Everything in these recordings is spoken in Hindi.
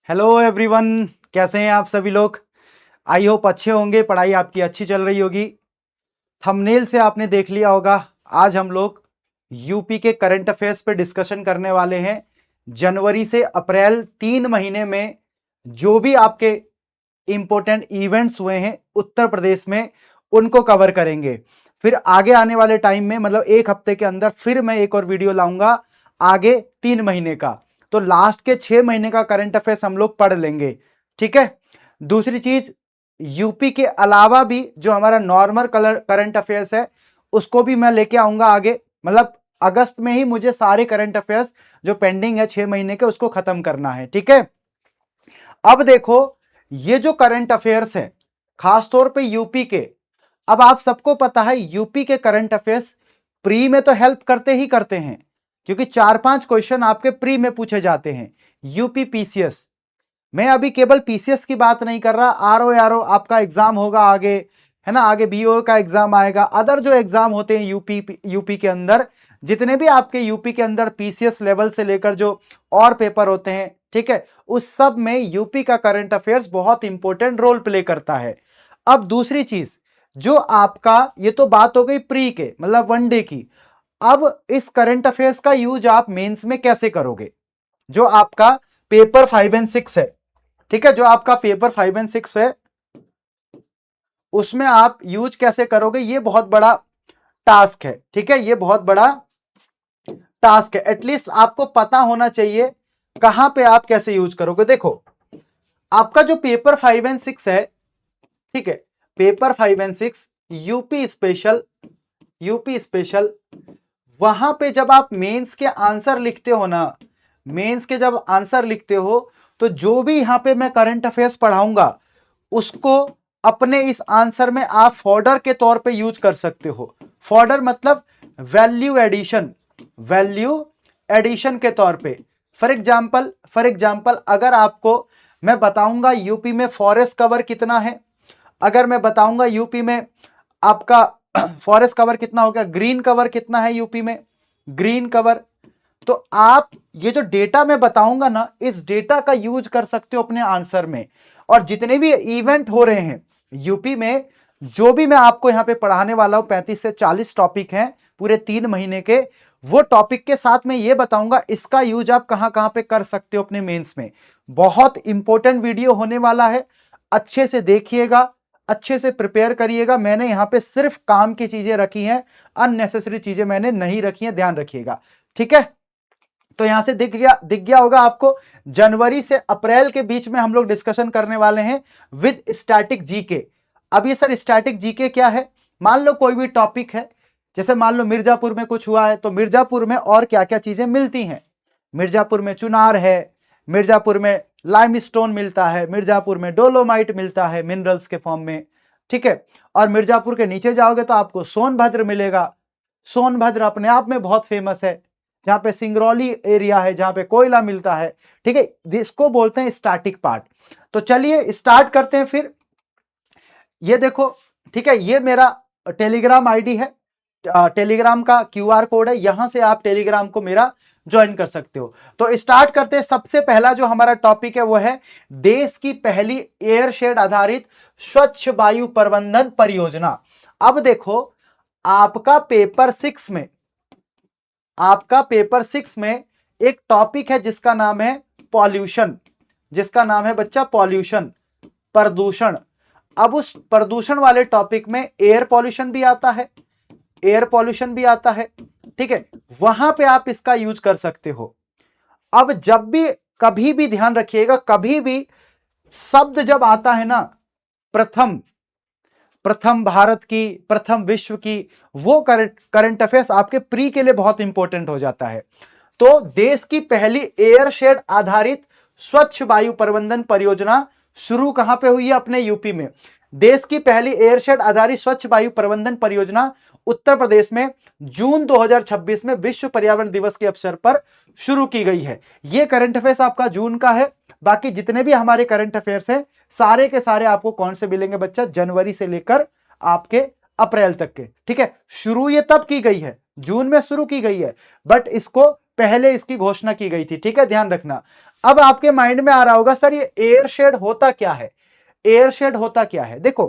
हेलो एवरीवन, कैसे हैं आप सभी लोग। आई होप अच्छे होंगे, पढ़ाई आपकी अच्छी चल रही होगी। थंबनेल से आपने देख लिया होगा, आज हम लोग यूपी के करंट अफेयर्स पे डिस्कशन करने वाले हैं। जनवरी से अप्रैल 3 महीने में जो भी आपके इंपॉर्टेंट इवेंट्स हुए हैं उत्तर प्रदेश में, उनको कवर करेंगे। फिर आगे आने वाले टाइम में, मतलब एक हफ्ते के अंदर, फिर मैं एक और वीडियो लाऊंगा आगे 3 महीने का। तो लास्ट के 6 महीने का करंट अफेयर्स हम लोग पढ़ लेंगे, ठीक है। दूसरी चीज, यूपी के अलावा भी जो हमारा नॉर्मल करंट अफेयर्स है उसको भी मैं लेके आऊंगा आगे। मतलब अगस्त में ही मुझे सारे करंट अफेयर्स जो पेंडिंग है 6 महीने के उसको खत्म करना है, ठीक है। अब देखो, ये जो करंट अफेयर्स है खासतौर पे यूपी के, अब आप सबको पता है यूपी के करंट अफेयर्स प्री में तो हेल्प करते ही करते हैं, क्योंकि 4-5 क्वेश्चन आपके प्री में पूछे जाते हैं। यूपी पीसीएस, मैं अभी केवल पीसीएस की बात नहीं कर रहा, आरओ आपका एग्जाम होगा आगे, है ना। आगे बीओ का एग्जाम आएगा, अदर जो एग्जाम होते हैं यूपी के अंदर, जितने भी आपके यूपी के अंदर पीसीएस लेवल से लेकर जो और पेपर होते हैं, ठीक है, उस सब में यूपी का करंट अफेयर्स बहुत इंपॉर्टेंट रोल प्ले करता है। अब दूसरी चीज, जो आपका, ये तो बात हो गई प्री के, मतलब वनडे की। अब इस करंट अफेयर्स का यूज आप मेंस में कैसे करोगे। जो आपका पेपर 5 और 6 है, ठीक है, जो आपका पेपर 5 और 6 है उसमें आप यूज कैसे करोगे, ये बहुत बड़ा टास्क है, ठीक है। ये बहुत बड़ा टास्क है, एटलीस्ट आपको पता होना चाहिए कहां पे आप कैसे यूज करोगे। देखो, आपका जो पेपर 5 और 6 है, ठीक है, पेपर 5 और 6 यूपी स्पेशल, वहां पे जब आप मेंस के आंसर लिखते हो ना, मेंस के जब आंसर लिखते हो, तो जो भी यहां पे मैं करंट अफेयर्स पढ़ाऊंगा उसको अपने इस आंसर में आप फॉर्डर के तौर पे यूज कर सकते हो। फॉर्डर मतलब वैल्यू एडिशन के तौर पे। फॉर एग्जांपल अगर आपको मैं बताऊंगा यूपी में फॉरेस्ट कवर कितना है, अगर मैं बताऊंगा यूपी में आपका फॉरेस्ट कवर कितना हो गया, ग्रीन कवर कितना है यूपी में, ग्रीन कवर, तो आप ये जो डेटा मैं बताऊंगा ना, इस डेटा का यूज कर सकते हो अपने आंसर में। और जितने भी इवेंट हो रहे हैं यूपी में, जो भी मैं आपको यहां पे पढ़ाने वाला हूं, 35 से 40 टॉपिक हैं पूरे 3 महीने के, वो टॉपिक के साथ मैं ये बताऊंगा इसका यूज आप कहां कहां पे कर सकते हो अपने मेंस में। बहुत इंपॉर्टेंट वीडियो होने वाला है, अच्छे से देखिएगा, अच्छे से प्रिपेयर करिएगा। मैंने यहां पे सिर्फ काम की चीजें रखी हैं, अननेसेसरी चीजें मैंने नहीं रखी हैं, ध्यान रखिएगा, ठीक है। तो यहां से दिख गया होगा आपको, जनवरी से अप्रैल के बीच में हम लोग डिस्कशन करने वाले हैं विद स्टैटिक जीके। अब ये सर स्टैटिक जीके क्या है, मान लो कोई भी टॉपिक है, जैसे मान लो मिर्जापुर में कुछ हुआ है, तो मिर्जापुर में और क्या क्या चीजें मिलती हैं। मिर्जापुर में चुनार है, मिर्जापुर में लाइमस्टोन मिलता है, मिर्जापुर में डोलोमाइट मिलता है मिनरल्स के फॉर्म में, ठीक है। और मिर्जापुर के नीचे जाओगे तो आपको सोनभद्र मिलेगा। सोनभद्र अपने आप में बहुत फेमस है, जहां पे सिंगरौली एरिया है, जहां पे कोयला मिलता है, ठीक है। इसको बोलते हैं स्टैटिक पार्ट। तो चलिए स्टार्ट करते हैं फिर। ये देखो, ठीक है, ये मेरा टेलीग्राम आईडी है, टेलीग्राम का क्यूआर कोड है, यहां से आप टेलीग्राम को मेरा ज्वाइन कर सकते हो। तो स्टार्ट करते हैं। सबसे पहला जो हमारा टॉपिक है वो है देश की पहली एयरशेड आधारित स्वच्छ वायु प्रबंधन परियोजना। अब देखो, आपका पेपर 6 में, आपका पेपर 6 में एक टॉपिक है जिसका नाम है पॉल्यूशन, जिसका नाम है बच्चा पॉल्यूशन, प्रदूषण। अब उस प्रदूषण वाले टॉपिक में एयर पॉल्यूशन भी आता है, एयर पॉल्यूशन भी आता है, ठीक है, वहां पे आप इसका यूज कर सकते हो। अब जब भी, कभी भी ध्यान रखिएगा, कभी भी शब्द जब आता है ना, प्रथम, प्रथम भारत की, प्रथम विश्व की, वो करंट अफेयर्स आपके प्री के लिए बहुत इंपॉर्टेंट हो जाता है। तो देश की पहली एयरशेड आधारित स्वच्छ वायु प्रबंधन परियोजना शुरू कहां पे हुई है, अपने यूपी में। देश की पहली एयरशेड आधारित स्वच्छ वायु प्रबंधन परियोजना उत्तर प्रदेश में जून 2026 में विश्व पर्यावरण दिवस के अवसर पर शुरू की गई है। यह करंट अफेयर्स आपका जून का है। बाकी जितने भी हमारे करंट अफेयर्स हैं सारे के सारे आपको कौन से मिलेंगे बच्चा, जनवरी से लेकर आपके अप्रैल तक के, ठीक है। शुरू ये तब की गई है, जून में शुरू की गई है, बट इसको पहले इसकी घोषणा की गई थी, ठीक है, ध्यान रखना। अब आपके माइंड में आ रहा होगा सर ये एयरशेड होता क्या है, एयरशेड होता क्या है। देखो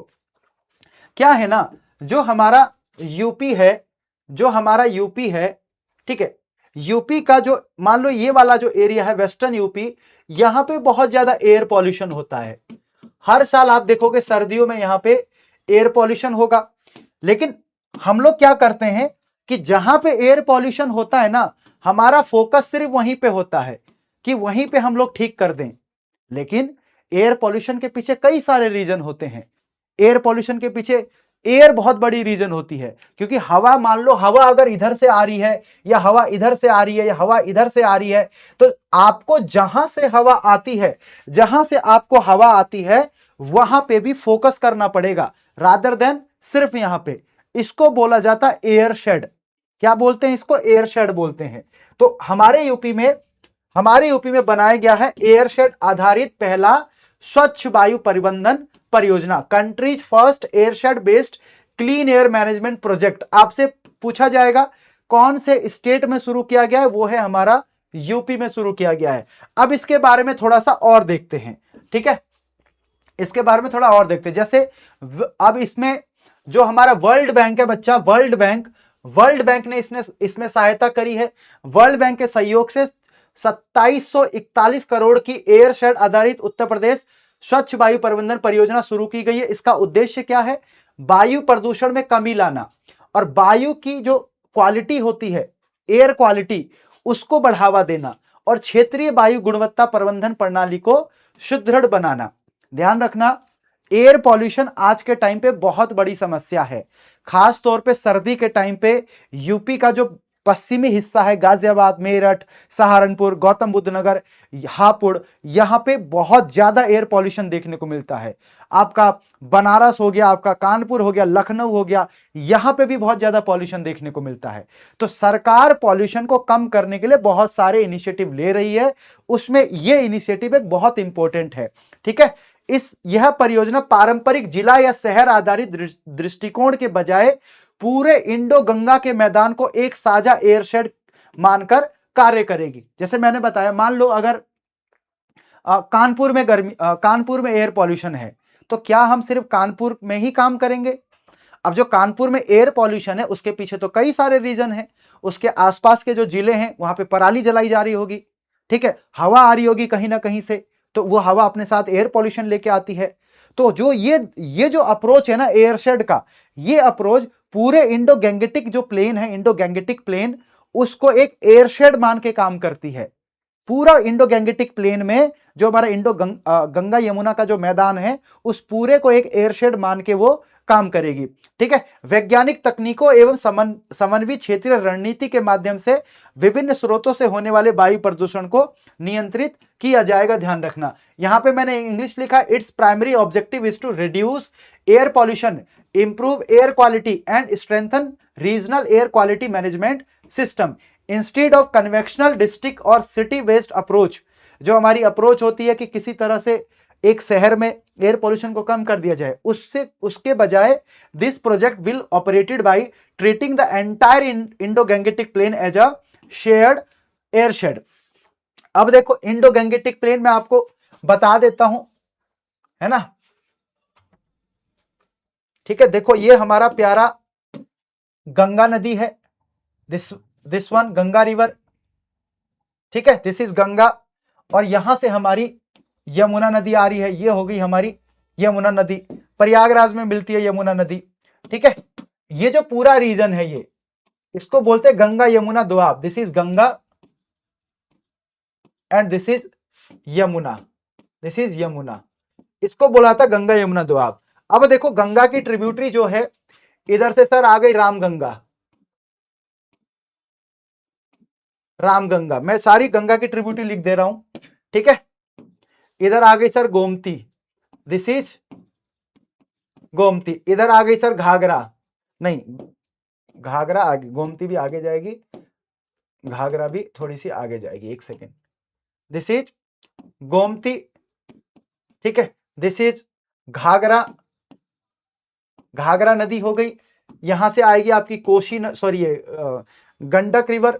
क्या है ना, जो हमारा यूपी है, जो हमारा यूपी है, ठीक है, यूपी का जो मान लो ये वाला जो एरिया है वेस्टर्न यूपी, यहां पे बहुत ज्यादा एयर पॉल्यूशन होता है। हर साल आप देखोगे सर्दियों में यहां पे एयर पॉल्यूशन होगा। लेकिन हम लोग क्या करते हैं कि जहां पे एयर पॉल्यूशन होता है ना, हमारा फोकस सिर्फ वहीं पे होता है कि वहीं पे हम लोग ठीक कर दें। लेकिन एयर पॉल्यूशन के पीछे कई सारे रीजन होते हैं। एयर पॉल्यूशन के पीछे एयर बहुत बड़ी रीजन होती है, क्योंकि हवा, मान लो हवा अगर इधर से आ रही है या हवा इधर से आ रही है या हवा इधर से आ रही है, तो आपको जहां से हवा आती है, जहां से आपको हवा आती है वहां पे भी फोकस करना पड़ेगा रादर देन सिर्फ यहां पे। इसको बोला जाता है एयर शेड। क्या बोलते हैं इसको, एयर शेड बोलते हैं। तो हमारे यूपी में बनाया गया है एयरशेड आधारित पहला स्वच्छ वायु परिबंधन परियोजना, country's first airshed based clean air management project. आपसे पूछा जाएगा कौन से स्टेट में शुरू किया गया है, वो है हमारा यूपी में शुरू किया गया है। अब इसके बारे में थोड़ा सा और देखते हैं, ठीक है, इसके बारे में थोड़ा और देखते हैं। जैसे अब इसमें जो हमारा वर्ल्ड बैंक है बच्चा, वर्ल्ड बैंक ने इसमें सहायता करी है। वर्ल्ड बैंक के सहयोग से 2741 करोड़ की एयरशेड आधारित उत्तर प्रदेश स्वच्छ वायु प्रबंधन परियोजना शुरू की गई है। इसका उद्देश्य क्या है, वायु प्रदूषण में कमी लाना और वायु की जो क्वालिटी होती है, एयर क्वालिटी, उसको बढ़ावा देना और क्षेत्रीय वायु गुणवत्ता प्रबंधन प्रणाली को सुदृढ़ बनाना। ध्यान रखना, एयर पॉल्यूशन आज के टाइम पे बहुत बड़ी समस्या है। खास तौर पे सर्दी के टाइम पे यूपी का जो पश्चिमी हिस्सा है, गाजियाबाद, मेरठ, सहारनपुर, गौतम बुद्ध नगर, हापुड़, यहां पे बहुत ज्यादा एयर पॉल्यूशन देखने को मिलता है। आपका बनारस हो गया, आपका कानपुर हो गया, लखनऊ हो गया, यहां पे भी बहुत ज्यादा पॉल्यूशन देखने को मिलता है। तो सरकार पॉल्यूशन को कम करने के लिए बहुत सारे इनिशिएटिव ले रही है, उसमें यह इनिशिएटिव एक बहुत इंपॉर्टेंट है, ठीक है। यह परियोजना पारंपरिक जिला या शहर आधारित दृष्टिकोण के बजाय पूरे इंडो गंगा के मैदान को एक साझा एयरशेड मानकर कार्य करेगी। जैसे मैंने बताया, मान लो अगर कानपुर में एयर पॉल्यूशन है, तो क्या हम सिर्फ कानपुर में ही काम करेंगे? अब जो कानपुर में एयर पॉल्यूशन है उसके पीछे तो कई सारे रीजन हैं। उसके आसपास के जो जिले हैं वहां पे पराली जलाई जा रही होगी, ठीक है, हवा आ रही होगी कहीं ना कहीं से, तो वो हवा अपने साथ एयर पॉल्यूशन लेके आती है। तो जो ये जो अप्रोच है ना एयरशेड का, ये अप्रोच पूरे इंडो गैंगेटिक जो प्लेन है, इंडो गैंगेटिक प्लेन, उसको एक एयरशेड मान के काम करती है। पूरा इंडो गैंगेटिक प्लेन में जो हमारा गंगा यमुना का जो मैदान है, उस पूरे को एक एयरशेड मान के वो काम करेगी, ठीक है। वैज्ञानिक तकनीकों एवं समन्वित क्षेत्रीय रणनीति के माध्यम से विभिन्न स्रोतों से होने वाले वायु प्रदूषण को नियंत्रित किया जाएगा। ध्यान रखना, यहां पे मैंने इंग्लिश लिखा, it's primary objective is to reduce air pollution, improve air quality and strengthen regional air quality management system instead of conventional district और सिटी बेस्ड अप्रोच। जो हमारी अप्रोच होती है कि किसी तरह से एक शहर में एयर पॉल्यूशन को कम कर दिया जाए, उसके बजाय this project will operated by treating the entire Indo Gangetic plain as a shared airshed. अब देखो इंडो गैंगेटिक प्लेन में आपको बता देता हूं, है ना, ठीक है। देखो ये हमारा प्यारा गंगा नदी है, दिस वन गंगा रिवर, ठीक है, दिस इज गंगा, और यहां से हमारी यमुना नदी आ रही है, ये हो गई हमारी यमुना नदी, प्रयागराज में मिलती है यमुना नदी, ठीक है। ये जो पूरा रीजन है ये, इसको बोलते हैं Ganga Yamuna Doab. This is Ganga and this is Yamuna, this is Yamuna, इसको बोला था गंगा यमुना दोआब। अब देखो गंगा की ट्रिब्यूटरी जो है, इधर से सर आ गई रामगंगा, रामगंगा, मैं सारी गंगा की ट्रिब्यूटरी लिख दे रहा हूं, ठीक है। इधर आ गई sir Gomti, this is Gomti. इधर आ गई सर घाघरा, नहीं घाघरा आगे, गोमती भी आगे जाएगी, घाघरा भी थोड़ी सी आगे जाएगी, एक सेकेंड, दिस इज गोमती, ठीक है, दिस इज घाघरा, घाघरा नदी हो गई। यहां से आएगी आपकी कोशी सॉरी गंडक रिवर,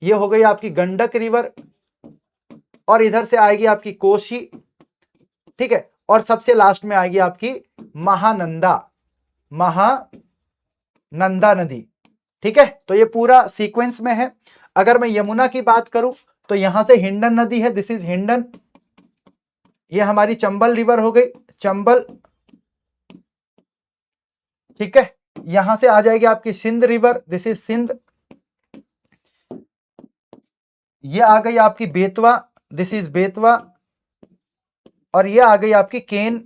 ये हो गई आपकी गंडक रिवर, और इधर से आएगी आपकी कोशी, ठीक है, और सबसे लास्ट में आएगी आपकी महानंदा, महानंदा नदी, ठीक है। तो ये पूरा सीक्वेंस में है। अगर मैं यमुना की बात करूं तो यहां से हिंडन नदी है, दिस इज हिंडन, ये हमारी चंबल रिवर हो गई, चंबल, ठीक है। यहां से आ जाएगी आपकी Sindh river, this is Sindh, ये आ गई आपकी बेतवा, दिस इज बेतवा, और ये आ गई आपकी केन,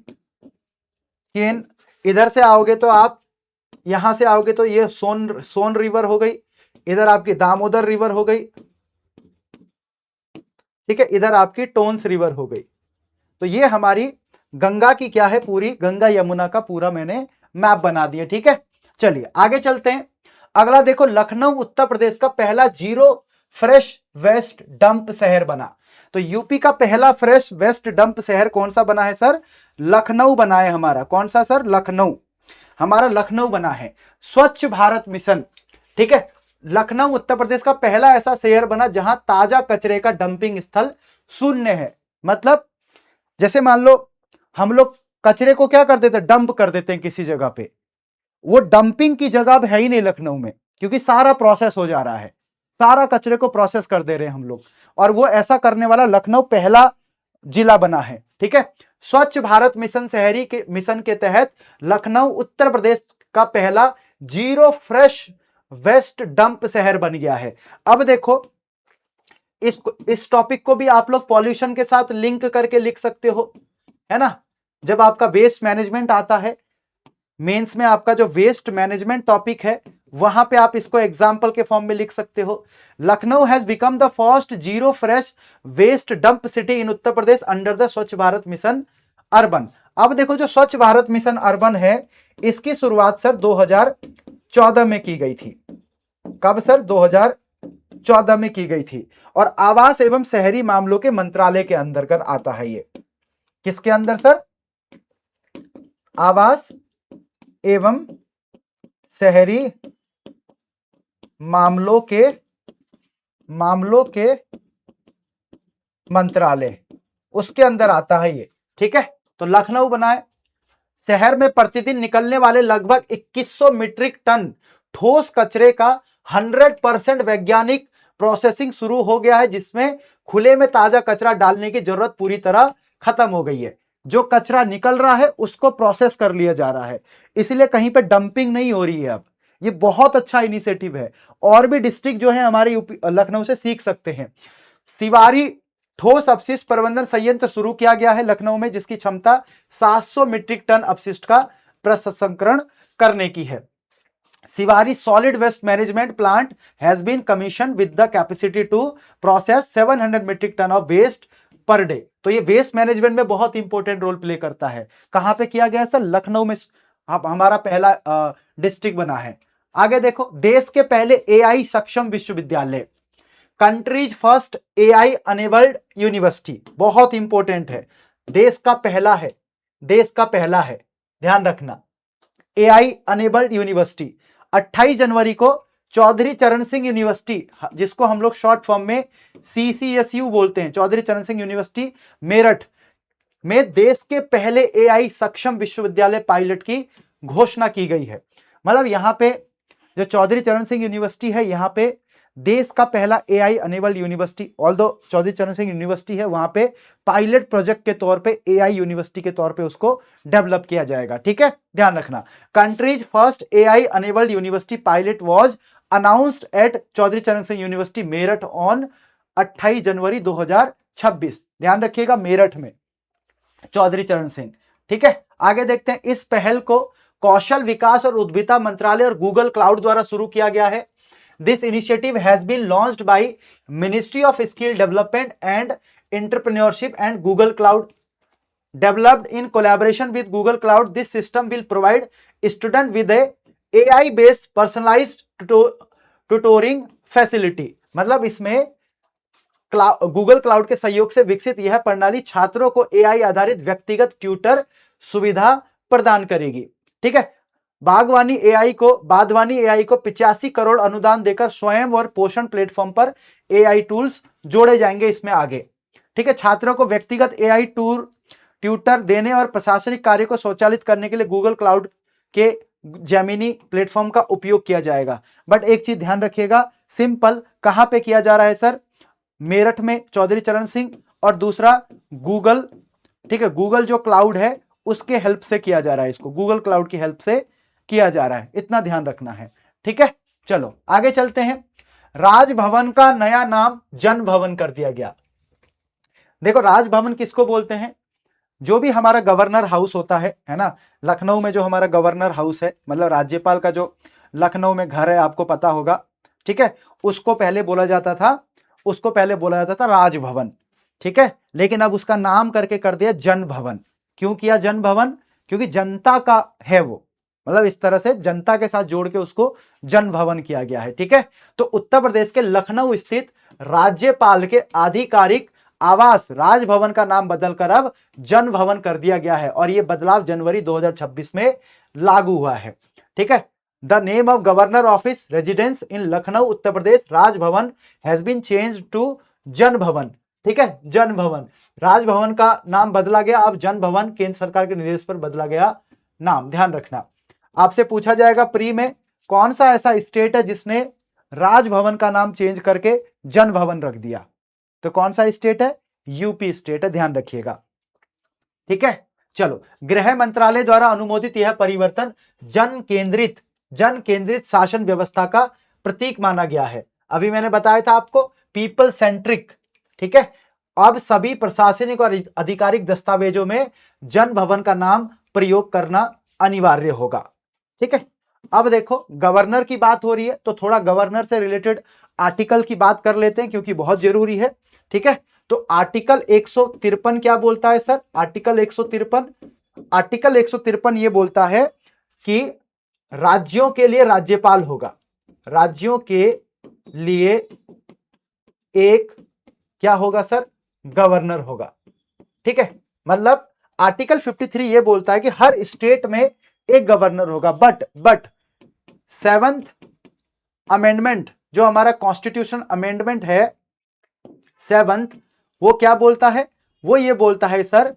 केन। इधर से आओगे तो आप, यहां से आओगे तो ये सोन रिवर हो गई, इधर आपकी दामोदर रिवर हो गई, ठीक है, इधर आपकी टोन्स रिवर हो गई। तो ये हमारी गंगा की क्या है, पूरी गंगा यमुना का पूरा मैंने मैप बना दिया, ठीक है। चलिए आगे चलते हैं। अगला देखो, लखनऊ उत्तर प्रदेश का पहला जीरो फ्रेश वेस्ट डंप शहर बना। तो यूपी का पहला फ्रेश वेस्ट डंप शहर कौन सा बना है सर? लखनऊ बना है हमारा। कौन सा सर? लखनऊ, हमारा लखनऊ बना है। स्वच्छ भारत मिशन, ठीक है, लखनऊ उत्तर प्रदेश का पहला ऐसा शहर बना जहां ताजा कचरे का डंपिंग स्थल शून्य है। मतलब जैसे मान लो हम लोग कचरे को क्या कर देते हैं, डंप कर देते हैं किसी जगह पे, वो डंपिंग की जगह अब है ही नहीं लखनऊ में, क्योंकि सारा प्रोसेस हो जा रहा है, सारा कचरे को प्रोसेस कर दे रहे हैं हम लोग, और वो ऐसा करने वाला लखनऊ पहला जिला बना है, ठीक है। स्वच्छ भारत मिशन शहरी के मिशन के तहत लखनऊ उत्तर प्रदेश का पहला जीरो फ्रेश वेस्ट डंप शहर बन गया है। अब देखो इस टॉपिक को भी आप लोग पॉल्यूशन के साथ लिंक करके लिख सकते हो, है ना। जब आपका वेस्ट मैनेजमेंट आता है मेंस में, आपका जो वेस्ट मैनेजमेंट टॉपिक है, वहां पे आप इसको एग्जांपल के फॉर्म में लिख सकते हो। Lucknow has become the first zero fresh waste dump city in Uttar Pradesh under the Swachh Bharat mission urban. अब देखो जो स्वच्छ भारत मिशन अर्बन है, इसकी शुरुआत सर 2014 में की गई थी। कब सर? 2014 में की गई थी, और आवास एवं शहरी मामलों के मंत्रालय के अंतर्गत आता है। ये किसके अंदर सर? आवास एवं शहरी मामलों के मंत्रालय, उसके अंदर आता है ये, ठीक है। तो लखनऊ बनाए, शहर में प्रतिदिन निकलने वाले लगभग 2100 मीट्रिक टन ठोस कचरे का 100% वैज्ञानिक प्रोसेसिंग शुरू हो गया है, जिसमें खुले में ताजा कचरा डालने की जरूरत पूरी तरह खत्म हो गई है। जो कचरा निकल रहा है उसको प्रोसेस कर लिया जा रहा है, इसलिए कहीं पे डंपिंग नहीं हो रही है अब। ये बहुत अच्छा इनिशिएटिव है, और भी डिस्ट्रिक्ट जो है हमारे यूपी लखनऊ से सीख सकते हैं। सिवारी ठोस अपशिष्ट प्रबंधन संयंत्र शुरू किया गया है लखनऊ में, जिसकी क्षमता 700 मीट्रिक टन अपशिष्ट का प्रसंस्करण करने की है। Shivri solid waste management plant has been commission with the capacity to process 700 metric tonne of waste per day. तो ये वेस्ट मैनेजमेंट में बहुत इंपॉर्टेंट रोल प्ले करता है। कहां पे किया गया है सर? लखनऊ में हमारा पहला डिस्ट्रिक्ट बना है। आगे देखो, देश के पहले एआई सक्षम विश्वविद्यालय, countries first AI enabled university, बहुत इंपॉर्टेंट है, देश का पहला है, देश का पहला है, ध्यान रखना। एआई अनेबल्ड यूनिवर्सिटी 28 जनवरी को चौधरी चरण सिंह यूनिवर्सिटी, जिसको हम लोग शॉर्ट फॉर्म में CCSU बोलते हैं, चौधरी चरण सिंह यूनिवर्सिटी मेरठ में देश के पहले एआई सक्षम विश्वविद्यालय पायलट की घोषणा की गई है। मतलब यहां पे जो चौधरी चरण सिंह यूनिवर्सिटी है, यहां पे देश का पहला AI enabled university, although Chaudhary Charan Singh university है, वहां पे पायलट प्रोजेक्ट के तौर पे एआई यूनिवर्सिटी के तौर पे उसको डेवलप किया जाएगा, ठीक है, ध्यान रखना। Countries first AI enabled university pilot was announced at Chaudhary Charan Singh university Meerut on 28 January 2026, ध्यान रखिएगा, मेरठ में चौधरी चरण सिंह, ठीक है। आगे देखते हैं, इस पहल को कौशल विकास और उद्यमिता मंत्रालय और गूगल क्लाउड द्वारा शुरू किया गया है। This initiative has been launched by Ministry of Skill Development and Entrepreneurship and Google Cloud. Developed in collaboration with Google Cloud, this system will provide student with a AI-based personalized tutoring facility. मतलब इसमें गूगल क्लाउड के सहयोग से विकसित यह प्रणाली छात्रों को एआई आधारित व्यक्तिगत ट्यूटर सुविधा प्रदान करेगी, ठीक है। बागवानी एआई को 85 करोड़ अनुदान देकर स्वयं और पोषण प्लेटफॉर्म पर एआई टूल्स जोड़े जाएंगे इसमें आगे, ठीक है। छात्रों को व्यक्तिगत एआई ट्यूटर देने और प्रशासनिक कार्य को स्वचालित करने के लिए गूगल क्लाउड के जेमिनी प्लेटफॉर्म का उपयोग किया जाएगा। बट एक चीज ध्यान रखिएगा, सिंपल कहां पे किया जा रहा है सर? मेरठ में चौधरी चरण सिंह, और दूसरा गूगल, ठीक है, गूगल जो क्लाउड है उसके हेल्प से किया जा रहा है, इसको गूगल क्लाउड की हेल्प से किया जा रहा है, इतना ध्यान रखना है। ठीक है, चलो आगे चलते हैं। राजभवन का नया नाम जन भवन कर दिया गया। देखो राजभवन किसको बोलते हैं? जो भी हमारा गवर्नर हाउस होता है ना, लखनऊ में जो हमारा गवर्नर हाउस है, मतलब राज्यपाल का जो लखनऊ में घर है, आपको पता होगा, ठीक है, उसको पहले बोला जाता था राजभवन, ठीक है, लेकिन अब उसका नाम करके कर दिया जन भवन। क्यों किया जन भवन? क्योंकि जनता का है वो, मतलब इस तरह से जनता के साथ जोड़ के उसको जन भवन किया गया है। ठीक है, तो उत्तर प्रदेश के लखनऊ स्थित राज्यपाल के आधिकारिक आवास राजभवन का नाम बदलकर अब जन भवन कर दिया गया है, और यह बदलाव जनवरी 2026 में लागू हुआ है। ठीक है, the name of governor office residence in Lucknow Uttar Pradesh Raj Bhavan has been change to Jan Bhavan. ठीक है, जन भवन, राजभवन का नाम बदला गया, अब जन भवन केंद्र सरकार के निर्देश पर बदला गया नाम, ध्यान रखना। आपसे पूछा जाएगा प्री में, कौन सा ऐसा स्टेट है जिसने राजभवन का नाम चेंज करके जन भवन रख दिया? तो कौन सा स्टेट है? यूपी स्टेट है, ध्यान रखिएगा। ठीक है, चलो, गृह मंत्रालय द्वारा अनुमोदित यह परिवर्तन जन केंद्रित शासन व्यवस्था का प्रतीक माना गया है। अभी मैंने बताया था आपको पीपल सेंट्रिक। ठीक है, अब सभी प्रशासनिक और आधिकारिक दस्तावेजों में जन भवन का नाम प्रयोग करना अनिवार्य होगा। ठीक है, अब देखो गवर्नर की बात हो रही है तो थोड़ा गवर्नर से रिलेटेड आर्टिकल की बात कर लेते हैं क्योंकि बहुत जरूरी है। ठीक है, तो आर्टिकल 153 क्या बोलता है सर? आर्टिकल 153 ये बोलता है कि राज्यों के लिए राज्यपाल होगा, राज्यों के लिए एक क्या होगा सर? गवर्नर होगा। ठीक है, मतलब आर्टिकल 53 ये बोलता है कि हर स्टेट में एक गवर्नर होगा, बट 7th अमेंडमेंट जो हमारा कॉन्स्टिट्यूशन अमेंडमेंट है 7th, वो क्या बोलता है? वो ये बोलता है सर,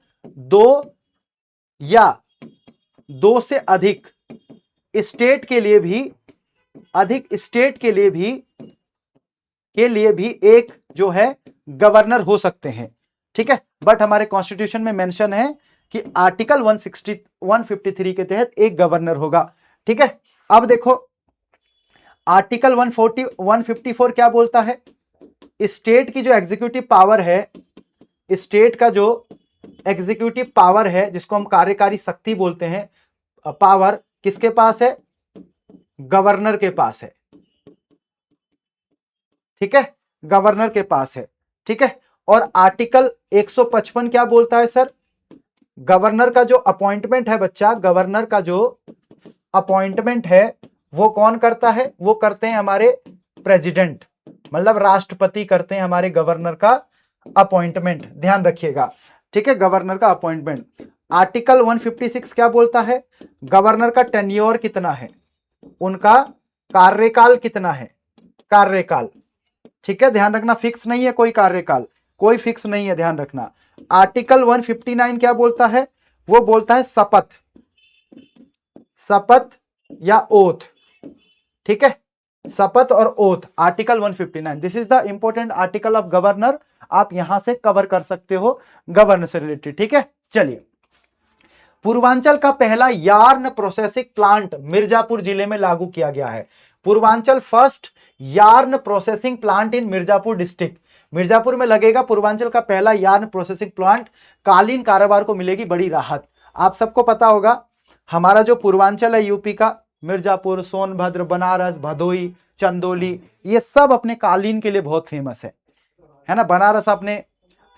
दो से अधिक स्टेट के लिए भी एक जो है गवर्नर हो सकते हैं। ठीक है, बट हमारे कॉन्स्टिट्यूशन में मेंशन है कि आर्टिकल 153 के तहत एक गवर्नर होगा। ठीक है, अब देखो आर्टिकल 154 क्या बोलता है? स्टेट की जो एग्जीक्यूटिव पावर है, स्टेट का जो एग्जीक्यूटिव पावर है जिसको हम कार्यकारी शक्ति बोलते हैं, पावर किसके पास है? गवर्नर के पास है। ठीक है, गवर्नर के पास है। ठीक है, और आर्टिकल 155 क्या बोलता है सर? गवर्नर का जो अपॉइंटमेंट है बच्चा, गवर्नर का जो अपॉइंटमेंट है वो कौन करता है? वो करते हैं हमारे प्रेसिडेंट, मतलब राष्ट्रपति करते हैं हमारे गवर्नर का अपॉइंटमेंट, ध्यान रखिएगा। ठीक है, गवर्नर का अपॉइंटमेंट। आर्टिकल 156 क्या बोलता है? गवर्नर का टेन्योर कितना है, उनका कार्यकाल कितना है, कार्यकाल। ठीक है, ध्यान रखना, फिक्स नहीं है कोई कार्यकाल, कोई फिक्स नहीं है, ध्यान रखना। आर्टिकल 159 क्या बोलता है? वो बोलता है शपथ या ओथ। ठीक है, शपथ और oath, article 159, this is the important article of governor, आप यहां से कवर कर सकते हो गवर्नर से रिलेटेड। ठीक है, चलिए, पूर्वांचल का पहला यार्न प्रोसेसिंग प्लांट मिर्जापुर जिले में लागू किया गया है। Purvanchal first yarn processing plant in Mirzapur district, Mirzapur में लगेगा पूर्वांचल का पहला यार्न प्रोसेसिंग प्लांट, कालीन कारोबार को मिलेगी बड़ी राहत। आप सबको पता होगा हमारा जो पूर्वांचल है यूपी का, मिर्जापुर, सोनभद्र, बनारस, भदोई, चंदौली, ये सब अपने कालीन के लिए बहुत फेमस है ना। बनारस अपने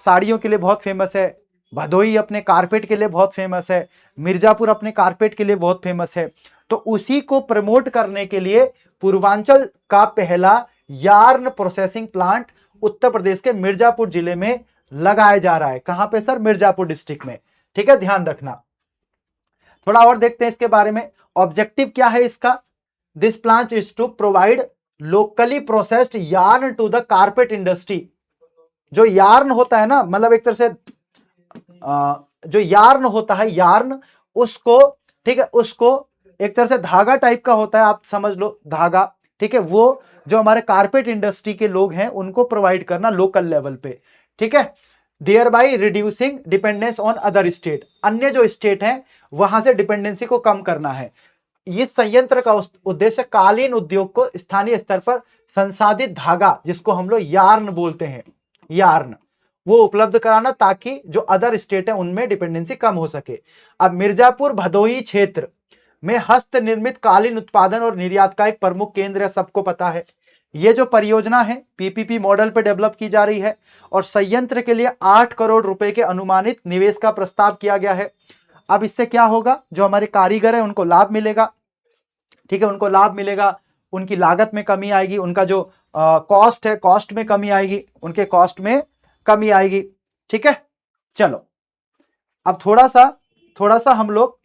साड़ियों के लिए बहुत फेमस है, भदोई अपने कारपेट के लिए बहुत फेमस है, मिर्जापुर अपने कारपेट के लिए बहुत फेमस है। तो उसी को प्रमोट करने के लिए पूर्वांचल का पहला yarn processing plant Uttar Pradesh के मिर्जापुर जिले में लगाया जा रहा है। कहां पे सर? मिर्जापुर डिस्ट्रिक्ट में। ठीक है, ध्यान रखना। थोड़ा और देखते हैं इसके बारे में, ऑब्जेक्टिव क्या है इसका? This plant is to provide locally processed yarn to the carpet industry. जो यार्न होता है ना, मतलब एक तरह से जो यार्न होता है, यार्न, उसको, ठीक है, उसको एक तरह से धागा टाइप का होता है, आप समझ लो धागा, ठीक है, वो जो हमारे कारपेट इंडस्ट्री के लोग हैं उनको प्रोवाइड करना लोकल लेवल पे, ठीक है, thereby reducing dependence on other state, अन्य जो स्टेट हैं वहां से डिपेंडेंसी को कम करना है। इस संयंत्र का उद्देश्य कालीन उद्योग को स्थानीय स्तर पर संसाधित धागा, जिसको हम लोग यार्न बोलते हैं, यार्न, वो उपलब्ध कराना, ताकि जो अदर स्टेट है उनमें डिपेंडेंसी कम हो सके। अब मिर्जापुर भदोही क्षेत्र में हस्त निर्मित कालीन उत्पादन और निर्यात का एक प्रमुख केंद्र है, सबको पता है। ये जो परियोजना है पीपीपी मॉडल पर डेवलप की जा रही है और संयंत्र के लिए 8 करोड़ रुपए के अनुमानित निवेश का प्रस्ताव किया गया है। अब इससे क्या होगा, जो हमारे कारीगर है उनको लाभ मिलेगा, ठीक है, उनको लाभ मिलेगा, उनकी लागत में कमी आएगी, उनका जो कॉस्ट है, कॉस्ट में कमी आएगी, उनके कॉस्ट में कमी आएगी, ठीक है। चलो अब थोड़ा सा हम लोग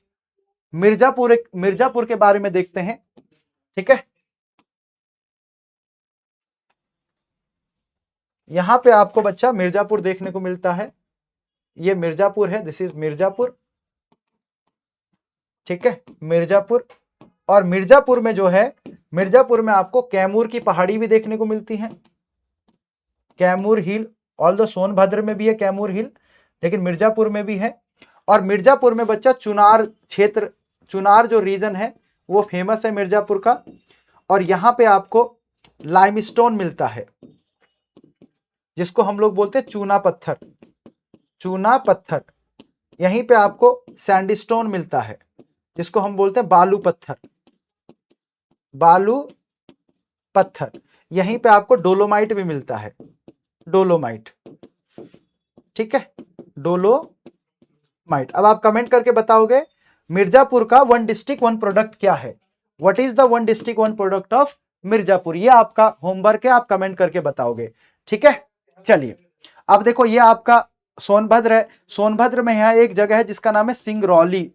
मिर्जापुर के बारे में देखते हैं, ठीक है। यहां पे आपको बच्चा मिर्जापुर देखने को मिलता है, ये मिर्जापुर है, दिस इज मिर्जापुर, ठीक है, मिर्जापुर। और मिर्जापुर में जो है, मिर्जापुर में आपको कैमूर की पहाड़ी भी देखने को मिलती है, कैमूर हिल, ऑल्दो सोनभद्र में भी है कैमूर हिल, लेकिन मिर्जापुर में भी है। और मिर्जापुर में बच्चा चुनार क्षेत्र, चुनार जो रीजन है वो फेमस है मिर्जापुर का, और यहां पे आपको लाइमस्टोन मिलता है, जिसको हम लोग बोलते हैं चूना पत्थर, चूना पत्थर। यहीं पे आपको सैंडस्टोन मिलता है, जिसको हम बोलते हैं बालू पत्थर, बालू पत्थर। यहीं पे आपको डोलोमाइट भी मिलता है, डोलोमाइट, ठीक है, डोलोमाइट। अब आप कमेंट करके बताओगे मिर्जापुर का वन डिस्ट्रिक्ट वन प्रोडक्ट क्या है, what is the one district one product of Mirzapur, ये आपका होमवर्क है, आप कमेंट करके बताओगे, ठीक है। चलिए अब देखो, ये आपका सोनभद्र है, सोनभद्र में यहां एक जगह है जिसका नाम है सिंगरौली,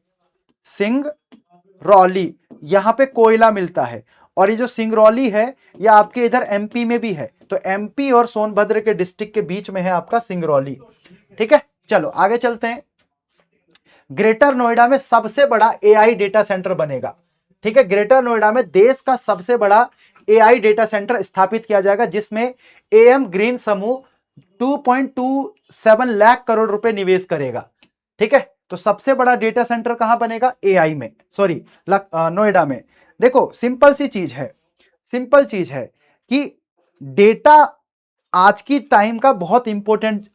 सिंगरौली, यहां पे कोयला मिलता है। और ये जो सिंगरौली है ये आपके इधर एमपी में भी है, तो एमपी और सोनभद्र के डिस्ट्रिक्ट के बीच में है आपका सिंगरौली, ठीक है। चलो आगे चलते हैं। ग्रेटर नोएडा में सबसे बड़ा एआई डेटा सेंटर बनेगा, ठीक है, ग्रेटर नोएडा में देश का सबसे बड़ा एआई डेटा सेंटर स्थापित किया जाएगा, जिसमें एएम ग्रीन समूह 2.27 लाख करोड़ रुपए निवेश करेगा, ठीक है। तो सबसे बड़ा डेटा सेंटर कहां बनेगा, एआई में, सॉरी नोएडा में। देखो सिंपल सी चीज है, सिंपल चीज है कि डेटा आज की टाइम का बहुत इंपॉर्टेंट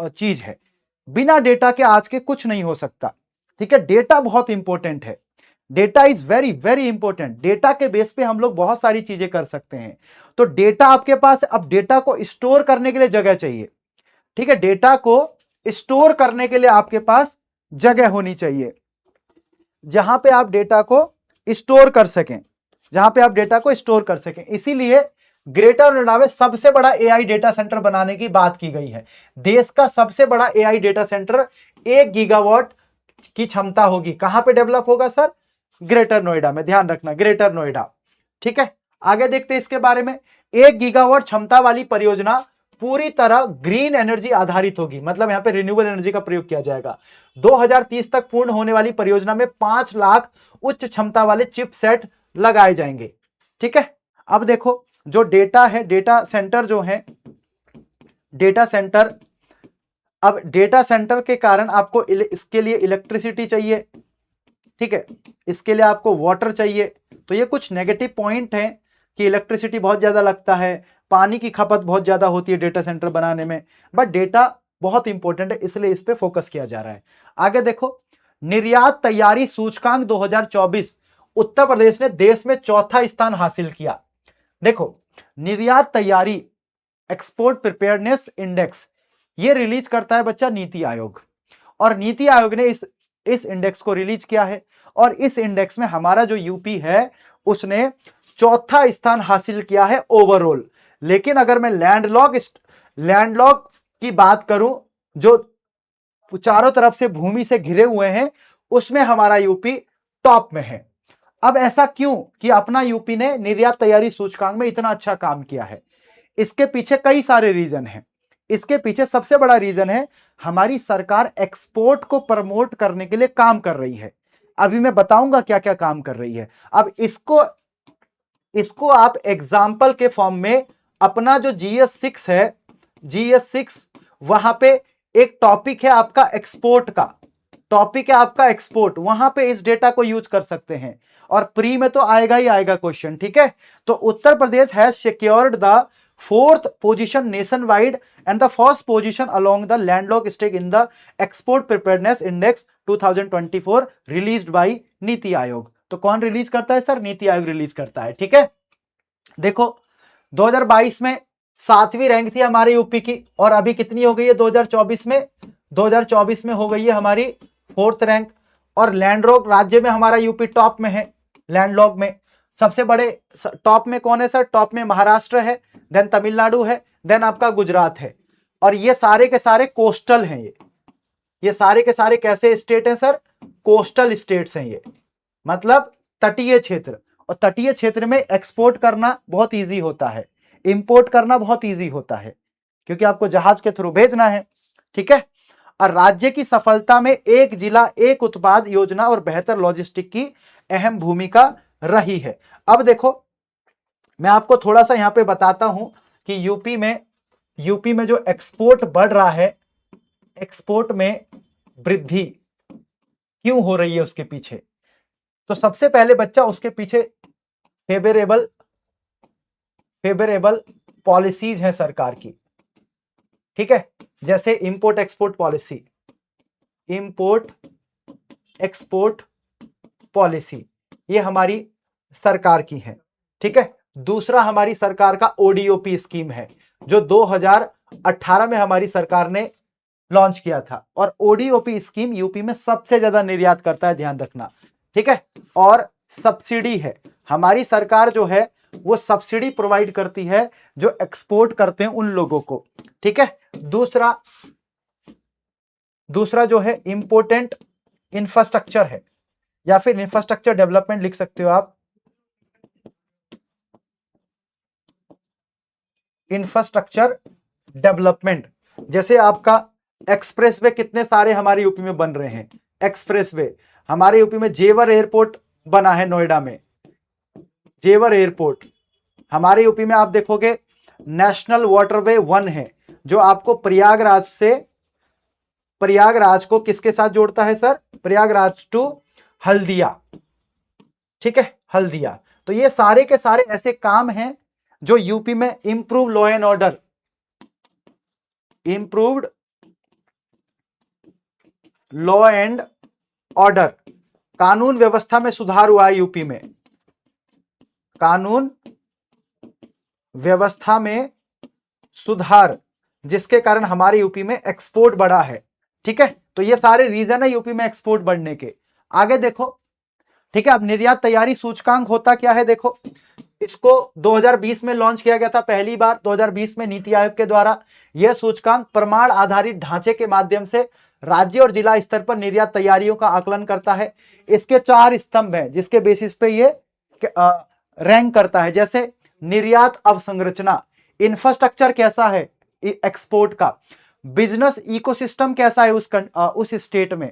चीज है, बिना डेटा के आज के कुछ नहीं हो सकता, ठीक है, डेटा बहुत इंपॉर्टेंट है, data is very very important, data के बेस पे हम लोग बहुत सारी चीजें कर सकते हैं। तो डेटा आपके पास, अब डेटा को स्टोर करने के लिए जगह चाहिए, ठीक है, डेटा को स्टोर करने के लिए आपके पास जगह होनी चाहिए, जहां पे आप डेटा को स्टोर कर सकें, जहां पे आप डेटा को स्टोर कर सकें। इसीलिए ग्रेटर नोएडा में सबसे बड़ा एआई डेटा सेंटर बनाने की बात की गई है। देश का सबसे बड़ा एआई डेटा सेंटर 1 गीगावाट की क्षमता होगी, कहां पे डेवलप होगा सर, ग्रेटर नोएडा में, ध्यान रखना ग्रेटर नोएडा, ठीक है। आगे देखते हैं इसके बारे में। 1 गीगावाट क्षमता वाली परियोजना पूरी तरह ग्रीन एनर्जी आधारित होगी, मतलब यहां पे रिन्यूएबल एनर्जी का प्रयोग किया जाएगा। 2030 तक पूर्ण होने वाली परियोजना में 5 लाख उच्च क्षमता वाले चिपसेट लगाए जाएंगे, ठीक है। अब देखो जो डेटा है, डेटा सेंटर जो है, डेटा सेंटर, अब डेटा सेंटर के कारण आपको इसके लिए इलेक्ट्रिसिटी चाहिए, ठीक है, इसके लिए आपको वाटर चाहिए। तो ये कुछ नेगेटिव पॉइंट हैं कि इलेक्ट्रिसिटी बहुत ज्यादा लगता है, पानी की खपत बहुत ज्यादा होती है डेटा सेंटर बनाने में, बट डेटा बहुत इंपॉर्टेंट है, इसलिए इस पे फोकस किया जा रहा है। आगे देखो, निर्यात तैयारी सूचकांक 2024, उत्तर प्रदेश ने देश में चौथा स्थान हासिल किया। देखो निर्यात तैयारी, एक्सपोर्ट प्रिपेयरनेस इंडेक्स, ये रिलीज करता है बच्चा नीति आयोग, और नीति आयोग ने इस इंडेक्स को रिलीज किया है, और इस इंडेक्स में हमारा जो यूपी है उसने चौथा स्थान हासिल किया है ओवरऑल। लेकिन अगर मैं लैंडलॉक की बात करूं, जो चारों तरफ से भूमि से घिरे हुए हैं, उसमें हमारा यूपी टॉप में है। अब ऐसा क्यों कि अपना यूपी ने निर्यात तैयारी सूचकांक में इतना अच्छा काम किया है, इसके पीछे कई सारे रीजन हैं। इसके पीछे सबसे बड़ा रीजन है हमारी सरकार एक्सपोर्ट को प्रमोट करने के लिए काम कर रही है। अभी मैं बताऊंगा क्या क्या काम कर रही है। अब इसको आप एग्जाम्पल के फॉर्म में अपना जो GS6 है, GS6 वहां पे एक टॉपिक है आपका एक्सपोर्ट का, टॉपिक है आपका एक्सपोर्ट, वहां पे इस डेटा को यूज कर सकते हैं और प्री में तो आएगा ही आएगा क्वेश्चन, ठीक है। तो Uttar Pradesh has secured the 4th position nationwide and the first position along the landlock state in the export preparedness index 2024 released by NITI Aayog. तो कौन रिलीज करता है सर? नीति आयोग रिलीज करता है, ठीक है। देखो 2022 में 7वीं रैंक थी हमारे यूपी की और अभी कितनी हो गई है 2024 में? 2024 में हो गई है हमारी 4th रैंक। और लैंडलॉक राज्य में हमारा यूपी टॉप में है। लैंडलॉक में सबसे बड़े टॉप में कौन है सर? टॉप में महाराष्ट्र है, देन तमिलनाडु है, देन आपका गुजरात है। और ये सारे के सारे कोस्टल हैं। ये सारे के सारे कैसे स्टेट हैं सर? कोस्टल स्टेट्स हैं ये, मतलब तटीय क्षेत्र। और तटीय क्षेत्र में एक्सपोर्ट करना बहुत इजी होता है, इंपोर्ट करना बहुत इजी होता है, क्योंकि आपको जहाज के थ्रू भेजना है, ठीक है। और राज्य की सफलता में एक जिला एक उत्पाद योजना और बेहतर लॉजिस्टिक की अहम भूमिका रही है। अब देखो मैं आपको थोड़ा सा यहां पे बताता हूं कि यूपी में जो एक्सपोर्ट बढ़ रहा है, एक्सपोर्ट में वृद्धि क्यों हो रही है उसके पीछे। तो सबसे पहले बच्चा उसके पीछे फेवरेबल पॉलिसीज है सरकार की, ठीक है। जैसे import export policy, import export policy ये हमारी सरकार की है, ठीक है। दूसरा हमारी सरकार का ओडीओपी स्कीम है जो 2018 में हमारी सरकार ने लॉन्च किया था। और ओडीओपी स्कीम यूपी में सबसे ज्यादा निर्यात करता है, ध्यान रखना, ठीक है। और सब्सिडी है, हमारी सरकार जो है वो सब्सिडी प्रोवाइड करती है जो एक्सपोर्ट करते हैं उन लोगों को, ठीक है। दूसरा जो है इंपोर्टेंट इंफ्रास्ट्रक्चर है, या फिर इंफ्रास्ट्रक्चर डेवलपमेंट लिख सकते हो आप। इंफ्रास्ट्रक्चर डेवलपमेंट, जैसे आपका एक्सप्रेसवे कितने सारे हमारे यूपी में बन रहे हैं। एक्सप्रेसवे हमारे यूपी में जेवर एयरपोर्ट बना है नोएडा में, जेवर एयरपोर्ट। हमारे यूपी में आप देखोगे नेशनल वाटरवे 1 है जो आपको प्रयागराज को किसके साथ जोड़ता है सर? प्रयागराज टू हल्दिया, ठीक है, हल्दिया। तो ये सारे के सारे ऐसे काम हैं जो यूपी में improve law and order, improved law and order, कानून व्यवस्था में सुधार हुआ है यूपी में, कानून व्यवस्था में सुधार, जिसके कारण हमारे यूपी में एक्सपोर्ट बढ़ा है, ठीक है। तो ये सारे रीजन है यूपी में एक्सपोर्ट बढ़ने के। आगे देखो, ठीक है। अब निर्यात तैयारी सूचकांक होता क्या है? देखो इसको 2020 में लॉन्च किया गया था पहली बार, 2020 में नीति आयोग के द्वारा। यह सूचकांक प्रमाण आधारित ढांचे के माध्यम से राज्य और जिला स्तर पर निर्यात तैयारियों का आकलन करता है। इसके 4 स्तंभ हैं जिसके बेसिस पे ये रैंक करता है। जैसे निर्यात अवसंरचना, इंफ्रास्ट्रक्चर कैसा है एक्सपोर्ट का, बिजनेस इकोसिस्टम कैसा है उस स्टेट में,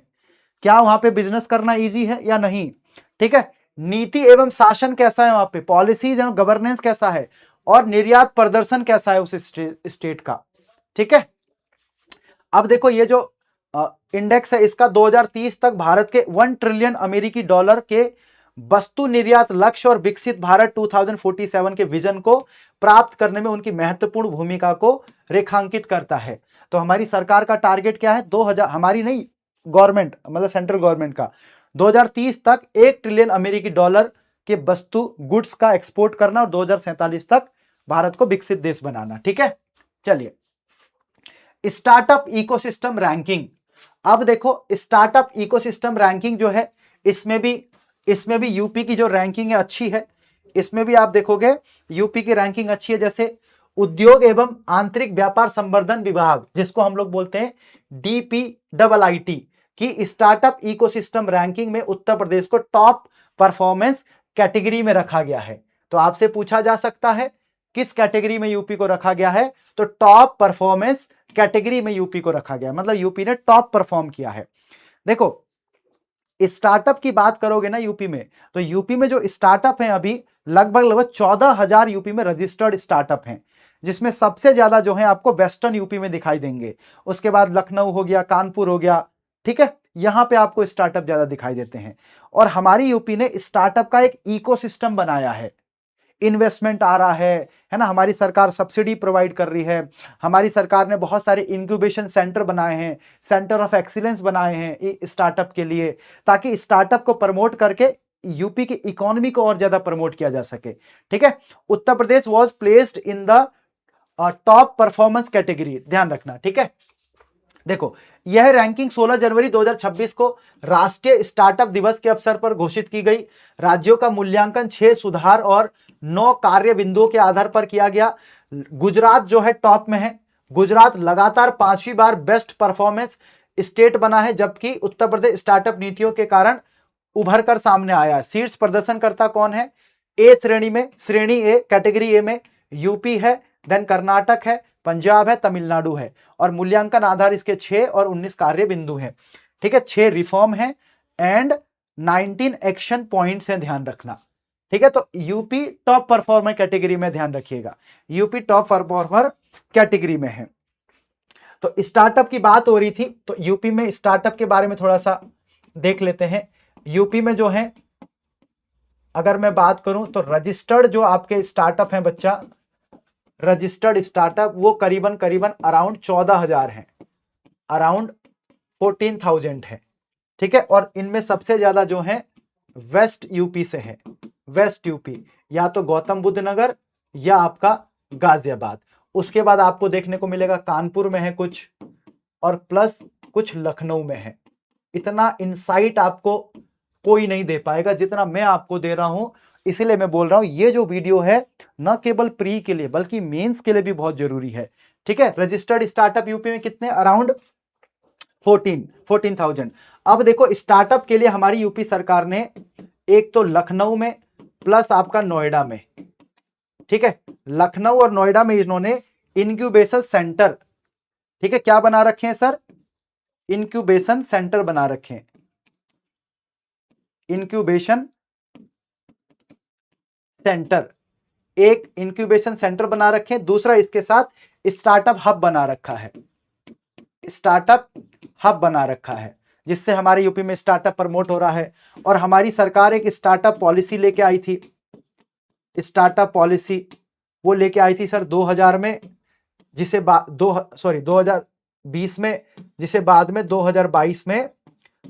क्या वहां पे बिजनेस करना इजी है या नहीं, ठीक है। नीति एवं शासन कैसा है वहां पे, पॉलिसीज एंड गवर्नेंस कैसा है, और निर्यात प्रदर्शन कैसा है उस स्टेट का, ठीक है। अब देखो ये जो इंडेक्स है इसका 2030 तक भारत के 1 ट्रिलियन अमेरिकी डॉलर के वस्तु निर्यात लक्ष्य और विकसित भारत 2047 के विजन को प्राप्त करने में उनकी महत्वपूर्ण भूमिका को रेखांकित करता है। तो हमारी सरकार का टारगेट क्या है? 2000, हमारी नहीं, गवर्नमेंट मतलब सेंट्रल गवर्नमेंट का, 2030 तक 1 ट्रिलियन अमेरिकी डॉलर के वस्तु गुड्स का एक्सपोर्ट करना और 2047 तक भारत को विकसित देश बनाना, ठीक है। चलिए स्टार्टअप इकोसिस्टम रैंकिंग। अब देखो स्टार्टअप इकोसिस्टम रैंकिंग जो है इसमें भी यूपी की जो रैंकिंग है अच्छी है। इसमें भी आप देखोगे यूपी की रैंकिंग अच्छी है। जैसे उद्योग एवं आंतरिक व्यापार संवर्धन विभाग, जिसको हम लोग बोलते हैं DPIIT की स्टार्टअप इकोसिस्टम रैंकिंग में उत्तर प्रदेश को टॉप परफॉर्मेंस कैटेगरी में रखा गया है। तो आपसे पूछा जा सकता है किस कैटेगरी में यूपी को रखा गया है? तो टॉप परफॉर्मेंस कैटेगरी में यूपी को रखा गया, मतलब यूपी ने टॉप परफॉर्म किया है। देखो स्टार्टअप की बात करोगे ना यूपी में, तो यूपी में जो स्टार्टअप हैं अभी लगभग 14,000 यूपी में रजिस्टर्ड स्टार्टअप हैं, जिसमें सबसे ज्यादा जो है आपको वेस्टर्न यूपी में दिखाई देंगे। उसके बाद लखनऊ हो गया, कानपुर हो गया, ठीक है, यहां पे आपको स्टार्टअप ज्यादा दिखाई देते हैं। और हमारी यूपी ने स्टार्टअप का एक इकोसिस्टम बनाया है, इन्वेस्टमेंट आ रहा है ना, हमारी सरकार सब्सिडी प्रोवाइड कर रही है, हमारी सरकार ने बहुत सारे इंक्यूबेशन सेंटर बनाए हैं, सेंटर ऑफ एक्सीलेंस बनाए हैं स्टार्टअप के लिए, ताकि स्टार्टअप को प्रमोट करके यूपी की इकोनॉमी को और ज्यादा प्रमोट किया जा सके। ठीक है, Uttar Pradesh was placed in the top performance category, ध्यान रखना। ठीक है, देखो यह रैंकिंग 16 जनवरी 2026 को राष्ट्रीय स्टार्टअप दिवस के अवसर पर घोषित की गई। राज्यों का मूल्यांकन 6 सुधार और 9 कार्य बिंदुओं के आधार पर किया गया। गुजरात जो है टॉप में है, गुजरात लगातार 5वीं बार बेस्ट परफॉर्मेंस स्टेट बना है, जबकि उत्तर प्रदेश स्टार्टअप नीतियों के कारण उभर कर सामने आया है। शीर्ष प्रदर्शनकर्ता कौन है? ए श्रेणी में, श्रेणी ए कैटेगरी ए में यूपी है, देन कर्नाटक है, पंजाब है, तमिलनाडु है, और मूल्यांकन आधार इसके 6 और 19 कार्य बिंदु हैं। ठीक है, 6 रिफॉर्म है एंड 19 एक्शन पॉइंट्स हैं, ध्यान रखना। ठीक है, तो यूपी टॉप परफॉर्मर कैटेगरी में, ध्यान रखिएगा, यूपी टॉप परफॉर्मर कैटेगरी में है। तो स्टार्टअप की बात हो रही थी, तो यूपी में स्टार्टअप के बारे में थोड़ा सा देख लेते हैं। यूपी में जो है अगर मैं बात करूं तो रजिस्टर्ड जो आपके स्टार्टअप हैं बच्चा, रजिस्टर्ड स्टार्टअप वो करीबन करीबन अराउंड 14,000 हैं, अराउंड 14,000 है। ठीक है, और इनमें सबसे ज्यादा जो है वेस्ट यूपी से है, वेस्ट यूपी, या तो गौतम बुद्ध नगर या आपका गाजियाबाद। उसके बाद आपको देखने को मिलेगा कानपुर में है कुछ, और प्लस कुछ लखनऊ में है। इतना इंसाइट आपको कोई नहीं दे पाएगा जितना मैं आपको दे रहा हूं, इसीलिए मैं बोल रहा हूं ये जो वीडियो है न केवल प्री के लिए बल्कि मेंस के लिए भी बहुत जरूरी है। ठीक है, रजिस्टर्ड स्टार्टअप यूपी में कितने? अराउंड 14,000। अब देखो स्टार्टअप के लिए हमारी यूपी सरकार ने एक तो लखनऊ में प्लस आपका नोएडा में, ठीक है, लखनऊ और नोएडा में इन्होंने इंक्यूबेशन सेंटर, ठीक है, क्या बना रखे हैं सर? इंक्यूबेशन सेंटर बना रखे हैं, इंक्यूबेशन सेंटर, एक इंक्यूबेशन सेंटर बना रखे हैं, दूसरा इसके साथ स्टार्टअप हब बना रखा है, स्टार्टअप हब बना रखा है, जिससे हमारे यूपी में स्टार्टअप प्रमोट हो रहा है। और हमारी सरकार एक स्टार्टअप पॉलिसी लेके आई थी, स्टार्टअप पॉलिसी वो लेके आई थी सर 2000 में, जिसे 2020 में, जिसे बाद में 2022 में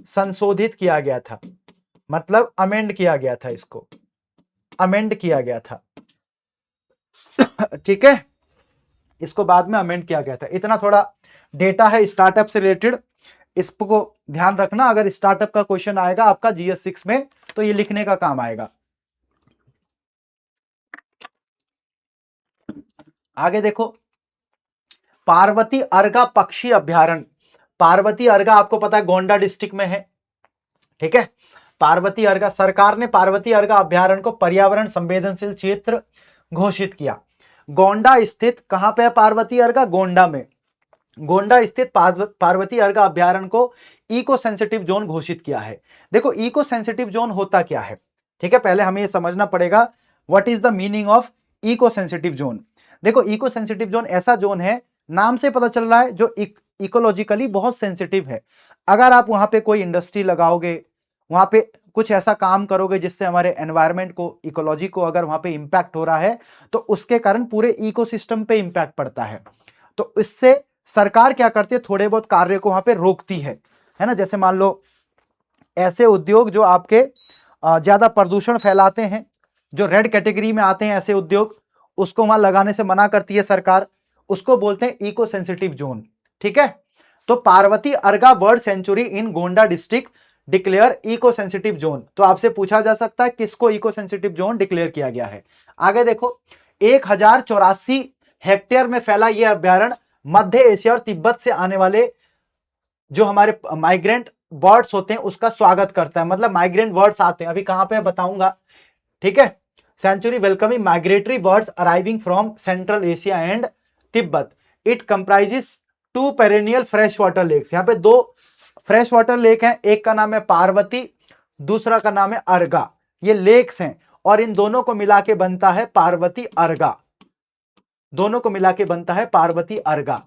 संशोधित किया गया था, मतलब अमेंड किया गया था, इसको अमेंड किया गया था। ठीक है, इसको बाद में अमेंड किया गया था। इतना थोड़ा डेटा है स्टार्टअप से रिलेटेड, इसको ध्यान रखना। अगर स्टार्टअप का क्वेश्चन आएगा आपका GS 6 में तो ये लिखने का काम आएगा। आगे देखो, पार्वती अर्गा पक्षी अभ्यारण्य, पार्वती अर्गा आपको पता है गोंडा डिस्ट्रिक्ट में है। ठीक है, पार्वती अर्गा, सरकार ने पार्वती अर्गा अभ्यारण्य को पर्यावरण संवेदनशील क्षेत्र घोषित किया। गोंडा स्थित, कहां पे है पार्वती अर्गा? गोंडा में, गोंडा स्थित पार्वती अर्गा अभ्यारण्य को इको सेंसिटिव जोन घोषित किया है। देखो इको सेंसिटिव जोन होता क्या है, ठीक है, पहले हमें यह समझना पड़ेगा what is the meaning of eco sensitive zone. देखो इको सेंसिटिव जोन ऐसा जोन है, नाम से पता चल रहा है, जो इकोलॉजिकली बहुत सेंसिटिव है। अगर आप वहां पे कोई इंडस्ट्री लगाओगे, वहां पे कुछ ऐसा काम करोगे जिससे हमारे एनवायरमेंट को, इकोलॉजी को अगर वहां पे इंपैक्ट हो रहा है, तो उसके कारण पूरे इकोसिस्टम पे इंपैक्ट पड़ता है। तो इससे सरकार क्या करती है, थोड़े बहुत कार्य को वहां पे रोकती है ना। जैसे मान लो ऐसे उद्योग जो आपके ज्यादा प्रदूषण फैलाते हैं, जो रेड कैटेगरी में आते हैं ऐसे उद्योग, उसको वहां लगाने से मना करती है सरकार, उसको बोलते हैं इको सेंसिटिव जोन। ठीक है, तो Parvati Arga bird sanctuary in Gonda district declare eco sensitive zone. तो आपसे पूछा जा सकता है किसको इको सेंसिटिव जोन डिक्लेयर किया गया है। आगे देखो, 1084 हेक्टेयर में फैला यह अभ्यारण्य मध्य एशिया और तिब्बत से आने वाले जो हमारे माइग्रेंट बर्ड्स होते हैं उसका स्वागत करता है, मतलब माइग्रेंट बर्ड्स आते हैं, अभी कहां पे बताऊंगा। ठीक है, sanctuary welcoming migratory birds arriving from central Asia and Tibet. It comprises 2 perennial fresh water lakes. यहाँ पे 2 फ्रेश वाटर लेक हैं, एक का नाम है पार्वती, दूसरा का नाम है अर्गा। ये लेक्स हैं और इन दोनों को मिला के बनता है पार्वती अर्गा, दोनों को मिला के बनता है पार्वती अर्गा।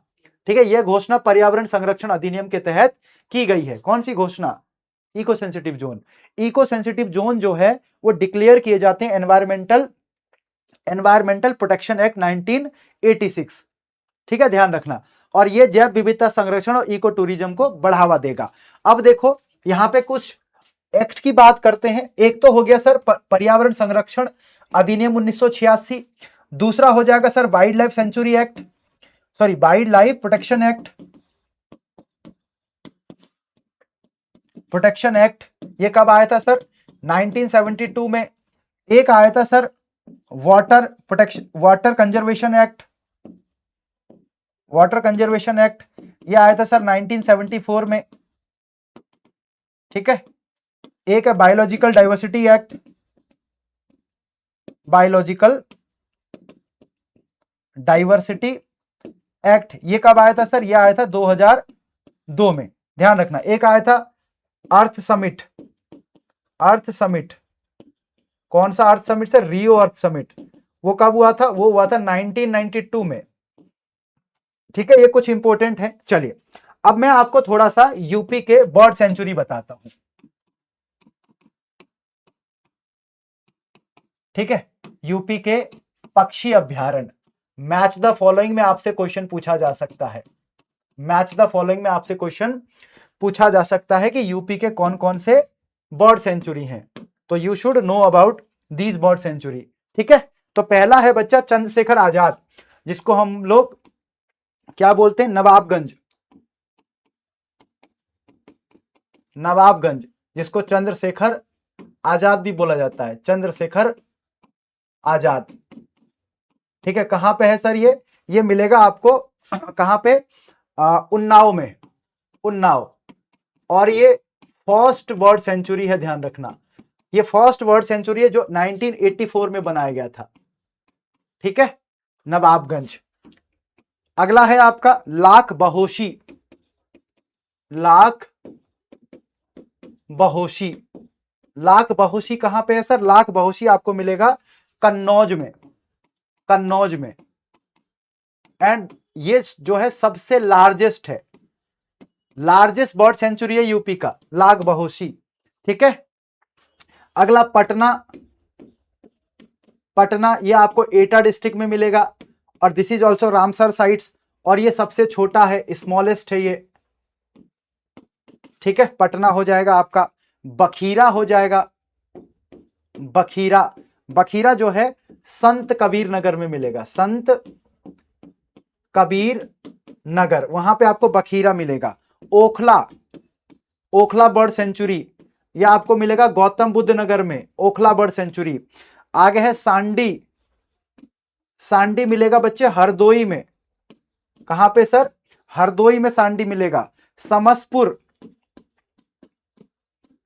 ठीक है, यह घोषणा पर्यावरण संरक्षण अधिनियम के तहत की गई है। कौन सी घोषणा? Eco sensitive zone. Eco sensitive zone जो है वो डिक्लेयर किए जाते हैं एनवायरमेंटल प्रोटेक्शन एक्ट 1986। ठीक है, ध्यान रखना। और ये जैव विविधता संरक्षण और इको टूरिज्म को बढ़ावा देगा। अब देखो यहां पे कुछ एक्ट की बात करते हैं। एक तो हो गया सर पर्यावरण संरक्षण अधिनियम 1986, दूसरा हो जाएगा sir wild life sanctuary act, sorry wild life protection act, protection act. ये कब आया था सर? 1972 में। एक आया था sir water conservation act, water conservation act, ये आया था सर 1974 में। ठीक है, एक है biological diversity act, biological diversity act, ये कब आया था सर? ये आया था 2002 में। ध्यान रखना। एक आया था अर्थ समिट, अर्थ समिट, कौन सा अर्थ समिट सर? रियो अर्थ समिट। वो कब हुआ था? वो हुआ था 1992 में। ठीक है, ये कुछ इंपॉर्टेंट है। चलिए अब मैं आपको थोड़ा सा यूपी के बर्ड सेंचुरी बताता हूं। ठीक है, यूपी के पक्षी अभ्यारण्य। मैच द फॉलोइंग में आपसे क्वेश्चन पूछा जा सकता है, मैच द फॉलोइंग में आपसे क्वेश्चन पूछा जा सकता है कि यूपी के कौन कौन से बर्ड सेंचुरी हैं, तो you should know about these bird sanctuary. ठीक है, तो पहला है बच्चा चंद्रशेखर आजाद, जिसको हम लोग क्या बोलते हैं? नवाबगंज, नवाबगंज, जिसको चंद्रशेखर आजाद भी बोला जाता है, चंद्रशेखर आजाद। ठीक है, कहां पे है सर? ये मिलेगा आपको कहां पे? उन्नाव में, उन्नाव। और ये फर्स्ट बर्ड सेंचुरी है, ध्यान रखना। ये फर्स्ट बर्ड सेंचुरी है जो 1984 में बनाया गया था। ठीक है, नवाबगंज। अगला है आपका लाख बहोशी, लाख बहोशी। लाख बहोशी कहां पे है सर? लाख बहोशी आपको मिलेगा कन्नौज में, कन्नौज में। एंड ये जो है सबसे लार्जेस्ट है, लार्जेस्ट बर्ड सेंचुरी है यूपी का, लाख बहोशी। ठीक है, अगला पटना, पटना ये आपको एटा डिस्ट्रिक्ट में मिलेगा और this is also Ramsar sites, और ये सबसे छोटा है, स्मॉलेस्ट है ये। ठीक है, पटना हो जाएगा आपका। बखीरा हो जाएगा, बखीरा, बखीरा जो है संत कबीर नगर में मिलेगा, संत कबीर नगर, वहां पे आपको बखीरा मिलेगा। ओखला, ओखला बर्ड सेंचुरी, यह आपको मिलेगा गौतम बुद्ध नगर में, ओखला बर्ड सेंचुरी। आगे है सांडी, सांडी मिलेगा बच्चे हरदोई में। कहां पे सर? हरदोई में सांडी मिलेगा। समसपुर,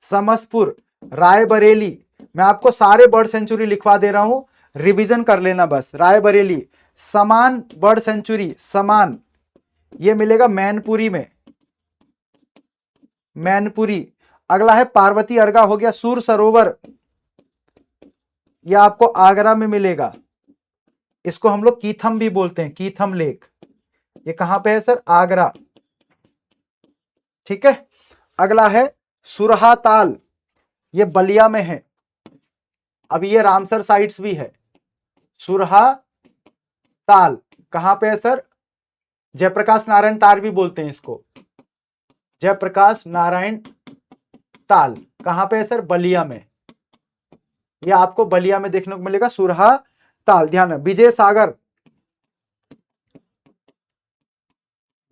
समसपुर, रायबरेली, मैं आपको सारे बर्ड सेंचुरी लिखवा दे रहा हूं, रिवीजन कर लेना बस। रायबरेली। समान बर्ड सेंचुरी, समान, ये मिलेगा मैनपुरी में, मैनपुरी। अगला है पार्वती अर्गा हो गया। सूर सरोवर, यह आपको आगरा में मिलेगा, इसको हम लोग कीथम भी बोलते हैं, कीथम लेक। ये कहां पे है सर? आगरा। ठीक है, अगला है सुरहा ताल, ये बलिया में है। अब ये रामसर साइट्स भी है। सुरहा ताल कहां पे है सर? जयप्रकाश नारायण ताल भी बोलते हैं इसको, जयप्रकाश नारायण ताल। कहां पे है सर? बलिया में। ये आपको बलिया में देखने को मिलेगा सुरहा ताल, ध्यान। विजय सागर,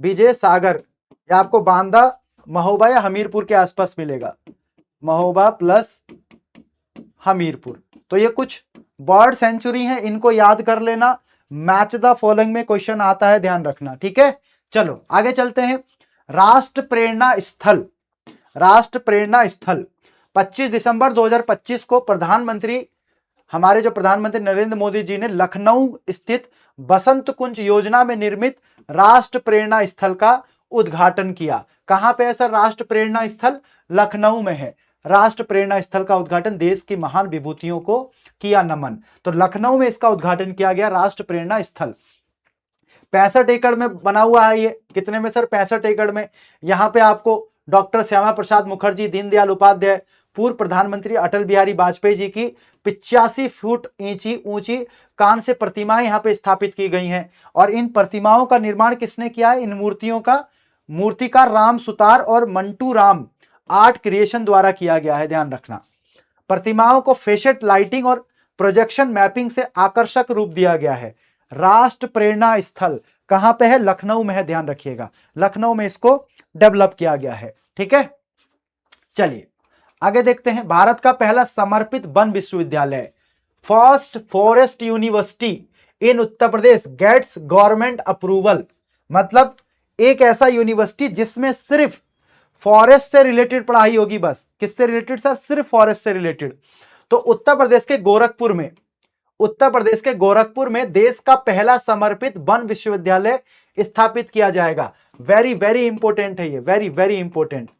विजय सागर, ये आपको बांदा, महोबा या हमीरपुर के आसपास मिलेगा, महोबा प्लस हमीरपुर। तो ये कुछ बर्ड सेंचुरी हैं, इनको याद कर लेना। मैच द फॉलोइंग में क्वेश्चन आता है, ध्यान रखना। ठीक है, चलो आगे चलते हैं। राष्ट्र प्रेरणा स्थल, राष्ट्र प्रेरणा स्थल 25 दिसंबर 2025 को प्रधानमंत्री, हमारे जो प्रधानमंत्री नरेंद्र मोदी जी ने लखनऊ स्थित बसंत कुंज योजना में निर्मित राष्ट्र प्रेरणा स्थल का उद्घाटन किया। कहां पे है सर राष्ट्र प्रेरणा स्थल? लखनऊ में है। राष्ट्र प्रेरणा स्थल का उद्घाटन, देश की महान विभूतियों को किया नमन। तो लखनऊ में इसका उद्घाटन किया गया, राष्ट्र प्रेरणा स्थल। 65 एकड़ में बना हुआ है ये। कितने में सर? 65 एकड़ में। यहां पे आपको डॉक्टर श्यामा प्रसाद मुखर्जी, दीनदयाल उपाध्याय, पूर्व प्रधानमंत्री अटल बिहारी वाजपेयी जी की 85 फुट ऊंची कांस्य प्रतिमाएं यहां पे स्थापित की गई हैं। और इन प्रतिमाओं का निर्माण किसने किया है? इन मूर्तियों का मूर्तिकार राम सुतार और मंटू राम आर्ट क्रिएशन द्वारा किया गया है, ध्यान रखना। प्रतिमाओं को फेशेट लाइटिंग और प्रोजेक्शन मैपिंग से आकर्षक रूप दिया गया है। राष्ट्र प्रेरणा स्थल कहां पे है? लखनऊ में है, ध्यान रखिएगा। लखनऊ में इसको डेवलप किया गया है। ठीक है, चलिए आगे देखते हैं। भारत का पहला समर्पित वन विश्वविद्यालय, फर्स्ट फॉरेस्ट यूनिवर्सिटी इन उत्तर प्रदेश गेट्स गवर्नमेंट अप्रूवल। मतलब एक ऐसा यूनिवर्सिटी जिसमें सिर्फ फॉरेस्ट से रिलेटेड पढ़ाई होगी। बस किससे रिलेटेड सर? सिर्फ फॉरेस्ट से रिलेटेड। तो उत्तर प्रदेश के गोरखपुर में देश का पहला समर्पित वन विश्वविद्यालय स्थापित किया जाएगा। वेरी वेरी इंपॉर्टेंट है ये, वेरी वेरी इंपॉर्टेंट।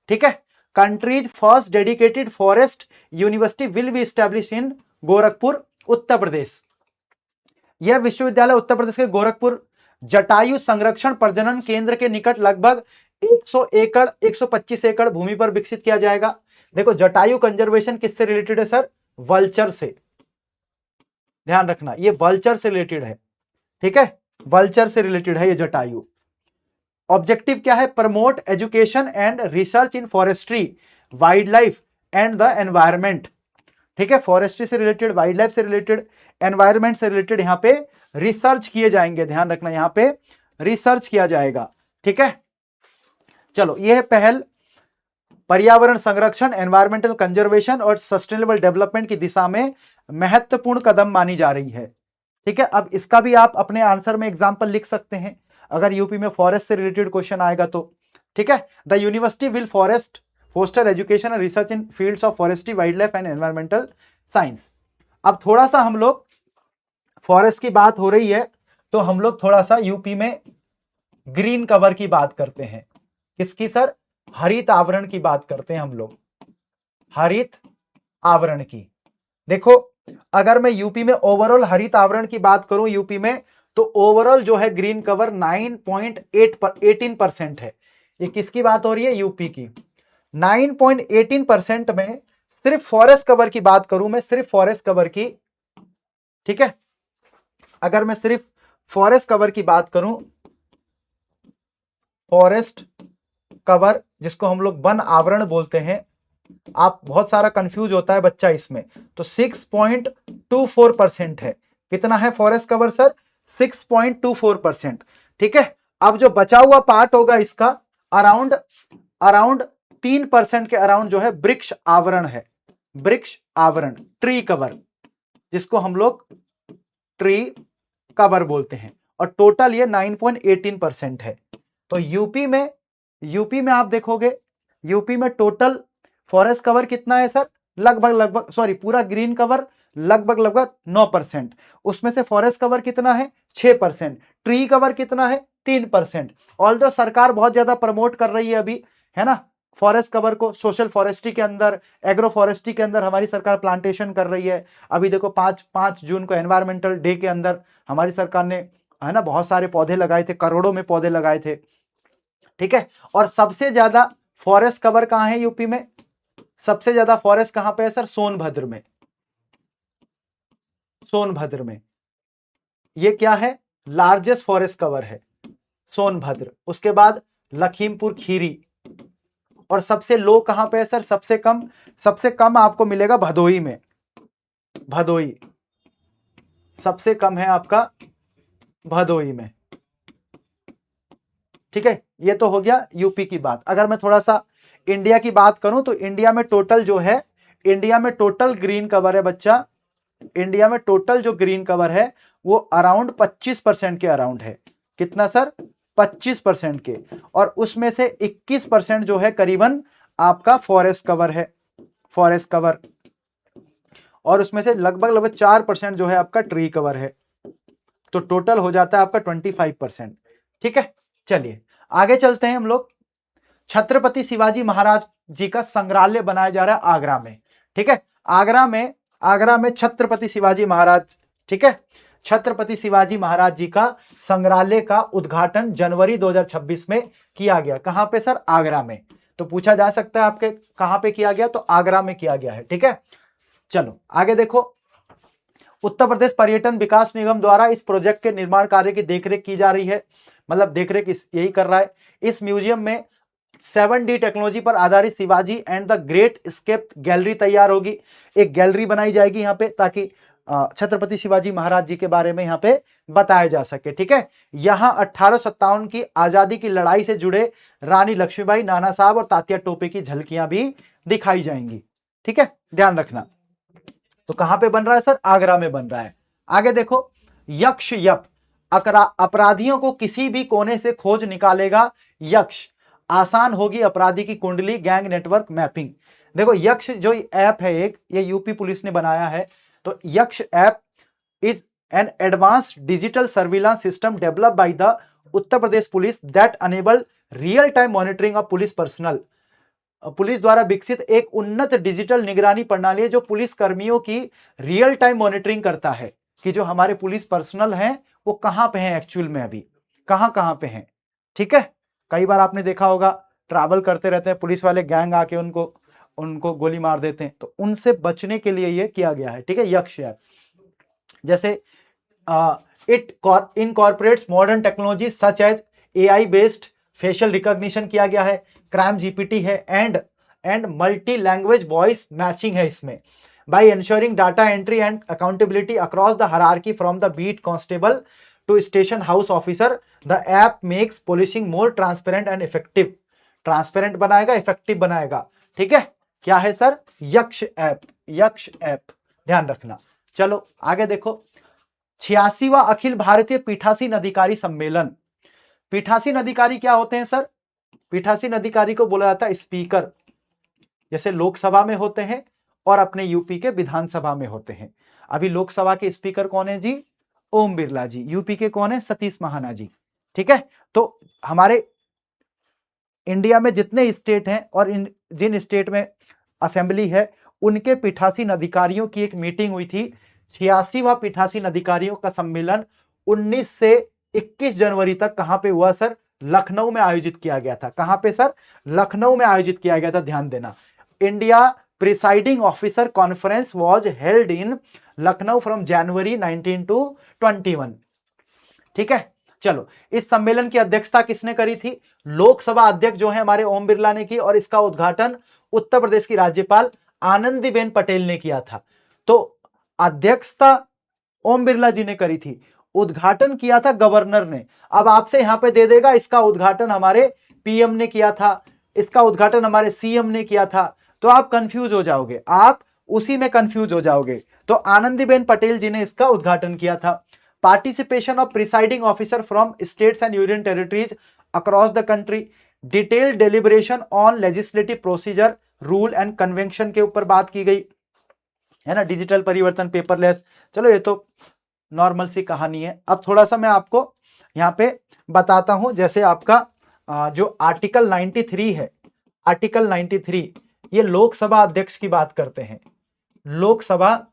ठीक है, country's first dedicated forest university will be establish in Gorakhpur, Uttar Pradesh. यह विश्वविद्यालय उत्तर प्रदेश के गोरखपुर जटायु संरक्षण प्रजनन केंद्र के निकट लगभग 125 एकड़ भूमि पर विकसित किया जाएगा। देखो जटायु कंजर्वेशन किससे रिलेटेड है सर? वल्चर से। ध्यान रखना, ये वल्चर से रिलेटेड है। ठीक है, वल्चर से रिलेटेड है ये जटायु। ऑब्जेक्टिव क्या है? Promote education and research in forestry, wildlife and the environment. ठीक है, फॉरेस्ट्री से रिलेटेड, वाइल्ड लाइफ से रिलेटेड, एनवायरमेंट से रिलेटेड यहां पे रिसर्च किए जाएंगे। ध्यान रखना, यहां पे रिसर्च किया जाएगा। ठीक है, चलो यह पहल पर्यावरण संरक्षण, एनवायरमेंटल कंजर्वेशन और सस्टेनेबल डेवलपमेंट की दिशा में महत्वपूर्ण कदम मानी जा रही है। ठीक है, अब इसका भी आप अपने आंसर में एग्जांपल लिख सकते हैं अगर यूपी में फॉरेस्ट से रिलेटेड क्वेश्चन आएगा तो। ठीक है, the university will foster education and research in fields of forestry, wildlife and environmental science. अब थोड़ा सा हम लोग, फॉरेस्ट की बात हो रही है तो हम लोग थोड़ा सा यूपी में ग्रीन कवर की बात करते हैं। किसकी सर? हरित आवरण की बात करते हैं हम लोग, हरित आवरण की। देखो अगर मैं यूपी में ओवरऑल हरित आवरण की बात करूं यूपी में, तो ओवरऑल जो है ग्रीन कवर 9.18% है। ये किसकी बात हो रही है? यूपी की। 9.18% में सिर्फ फॉरेस्ट कवर की बात करूं मैं, सिर्फ फॉरेस्ट कवर की। ठीक है, अगर मैं सिर्फ फॉरेस्ट कवर की बात करूं, फॉरेस्ट कवर जिसको हम लोग वन आवरण बोलते हैं, आप बहुत सारा कंफ्यूज होता है बच्चा इसमें, तो 6.24% है। कितना है फॉरेस्ट कवर सर? 6.24%। ठीक है, अब जो बचा हुआ पार्ट होगा इसका अराउंड 3% के अराउंड जो है वृक्ष आवरण है। वृक्ष आवरण, ट्री कवर, जिसको हम लोग ट्री कवर बोलते हैं। और टोटल ये 9.18% है। तो यूपी में आप देखोगे, यूपी में टोटल फॉरेस्ट कवर कितना है सर? लगभग सॉरी, पूरा ग्रीन कवर लगभग 9%। उसमें से फॉरेस्ट कवर कितना है? 6%। ट्री कवर कितना है? 3%। ऑल्दो सरकार बहुत ज्यादा प्रमोट कर रही है अभी, है ना, फॉरेस्ट कवर को। सोशल फॉरेस्ट्री के अंदर, एग्रो फॉरेस्ट्री के अंदर हमारी सरकार प्लांटेशन कर रही है। अभी देखो 5 जून को एनवायरमेंटल डे के अंदर हमारी सरकार ने, है ना, बहुत सारे पौधे लगाए थे, करोड़ों में पौधे लगाए थे। ठीक है, और सबसे ज्यादा फॉरेस्ट कवर कहां है यूपी में? सबसे ज्यादा फॉरेस्ट कहां पे है सर? सोनभद्र में। सोनभद्र में ये क्या है? लार्जेस्ट फॉरेस्ट कवर है सोनभद्र। उसके बाद लखीमपुर खीरी। और सबसे लो कहां पे है सर? सबसे कम आपको मिलेगा भदोही में। भदोही सबसे कम है आपका भदोही में। ठीक है, ये तो हो गया यूपी की बात। अगर मैं थोड़ा सा इंडिया की बात करूं तो इंडिया में टोटल जो है, इंडिया में टोटल ग्रीन कवर है बच्चा, इंडिया में टोटल जो ग्रीन कवर है वो अराउंड 25% के अराउंड है। कितना सर? 25% के। और उसमें से 21% जो है करीबन आपका फॉरेस्ट कवर है, फॉरेस्ट कवर। और उसमें से लगभग 4% जो है आपका ट्री कवर है। तो टोटल हो जाता है आपका 25%। ठीक है, चलिए आगे चलते हैं हम लोग। छत्रपति शिवाजी महाराज जी का संग्रहालय बनाया जा रहा है आगरा में। ठीक है, आगरा में छत्रपति शिवाजी महाराज, ठीक है, छत्रपति शिवाजी महाराज जी का संग्रहालय का उद्घाटन जनवरी 2026 में किया गया। कहां पे सर? आगरा में। तो पूछा जा सकता है आपके कहां पे किया गया, तो आगरा में किया गया है। ठीक है, चलो आगे देखो। उत्तर प्रदेश पर्यटन विकास निगम द्वारा इस प्रोजेक्ट के निर्माण कार्य की देखरेख की जा रही है, मतलब देखरेख यही कर रहा है। इस म्यूजियम में 7D टेक्नोलॉजी पर आधारित Shivaji and the great escape gallery तैयार होगी। एक गैलरी बनाई जाएगी यहाँ पे, ताकि छत्रपति शिवाजी महाराज जी के बारे में यहाँ पे बताया जा सके। ठीक है, यहाँ 1857 की आजादी की लड़ाई से जुड़े रानी लक्ष्मीबाई, नाना साहब और तात्या टोपे की झलकियां भी दिखाई जाएंगी। ठीक है, ध्यान रखना। तो कहां पे बन रहा है सर? आगरा में बन रहा है। आगे देखो, यक्ष यप, अपराधियों को किसी भी कोने से खोज निकालेगा यक्ष, आसान होगी अपराधी की कुंडली, गैंग नेटवर्क मैपिंग। देखो यक्ष जो ऐप है एक, ये यूपी पुलिस ने बनाया है। तो Yaksh app is an advanced digital surveillance system developed by the Uttar Pradesh police that enable real time monitoring of police personal. Police द्वारा विकसित एक उन्नत डिजिटल निगरानी प्रणाली है जो पुलिस कर्मियों की रियल टाइम मॉनिटरिंग करता है कि जो हमारे पुलिस पर्सनल हैं वो कहां पे हैं, एक्चुअल में अभी कहां पे हैं। ठीक है, कई बार आपने देखा होगा ट्रैवल करते रहते हैं पुलिस वाले, गैंग आके उनको गोली मार देते हैं, तो उनसे बचने के लिए ये किया गया है। ठीक है, यक्ष ऐप जैसे it incorporates modern technology such as AI based facial recognition किया गया है, क्राइम जीपीटी है, and multi language voice matching है इसमें। By ensuring data entry and accountability across the hierarchy from the beat constable to station house officer, the app makes policing more transparent and effective. Transparent बनाएगा, इफेक्टिव बनाएगा। ठीक है, क्या है सर? यक्ष ऐप, यक्ष ऐप, ध्यान रखना। चलो आगे देखो, 86वां अखिल भारतीय पीठासीन अधिकारी सम्मेलन। पीठासीन अधिकारी क्या होते हैं सर? पीठासीन अधिकारी को बोला जाता है स्पीकर, जैसे लोकसभा में होते हैं और अपने यूपी के विधानसभा में होते हैं। अभी लोकसभा के स्पीकर कौन है जी? ओम बिरला जी। यूपी के कौन है? सतीश महाना जी। ठीक है, तो हमारे इंडिया में जितने स्टेट हैं और जिन स्टेट में असेंबली है उनके पीठासीन अधिकारियों की एक मीटिंग हुई थी। 86वां पीठासीन अधिकारियों का सम्मेलन 19 से 21 जनवरी तक कहां पे हुआ सर? लखनऊ में आयोजित किया गया था। कहां पे सर? लखनऊ में आयोजित किया गया था, ध्यान देना। India presiding officer conference was held in Lucknow from January 19 to 21। ठीक है, चलो इस सम्मेलन की अध्यक्षता किसने करी थी? लोकसभा अध्यक्ष जो है हमारे ओम बिरला ने की, और इसका उद्घाटन उत्तर प्रदेश की राज्यपाल आनंदीबेन पटेल ने किया था। तो अध्यक्षता ओम बिरला जी ने करी थी, उद्घाटन किया था गवर्नर ने। अब आपसे यहां पे दे देगा इसका उद्घाटन हमारे पीएम ने किया था, इसका उद्घाटन हमारे सीएम ने किया था, तो आप कंफ्यूज हो जाओगे, आप उसी में कंफ्यूज हो जाओगे। तो आनंदीबेन पटेल जी ने इसका उद्घाटन किया था। Participation of presiding officer from states and union territories across the country, detailed deliberation on legislative procedure, rule and convention के ऊपर बात की गई है ना। डिजिटल परिवर्तन, पेपरलेस, चलो ये तो नॉर्मल सी कहानी है। अब थोड़ा सा मैं आपको यहाँ पे बताता हूं, जैसे आपका जो आर्टिकल 93 है, आर्टिकल 93 ये लोकसभा अध्यक्ष की बात करते हैं, लोकसभा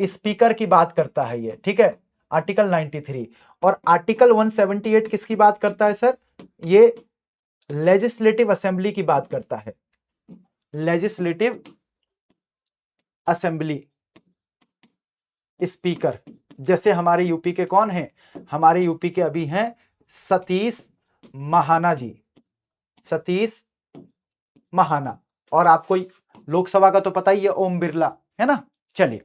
स्पीकर की बात करता है ये। ठीक है, आर्टिकल 93। और आर्टिकल 178 किसकी बात करता है सर? ये लेजिस्लेटिव असेंबली की बात करता है, लेजिस्लेटिव असेंबली स्पीकर। जैसे हमारे यूपी के कौन हैं? हमारे यूपी के अभी हैं सतीश महाना जी, सतीश महाना। और आपको लोकसभा का तो पता ही है, ओम बिरला, है ना। चलिए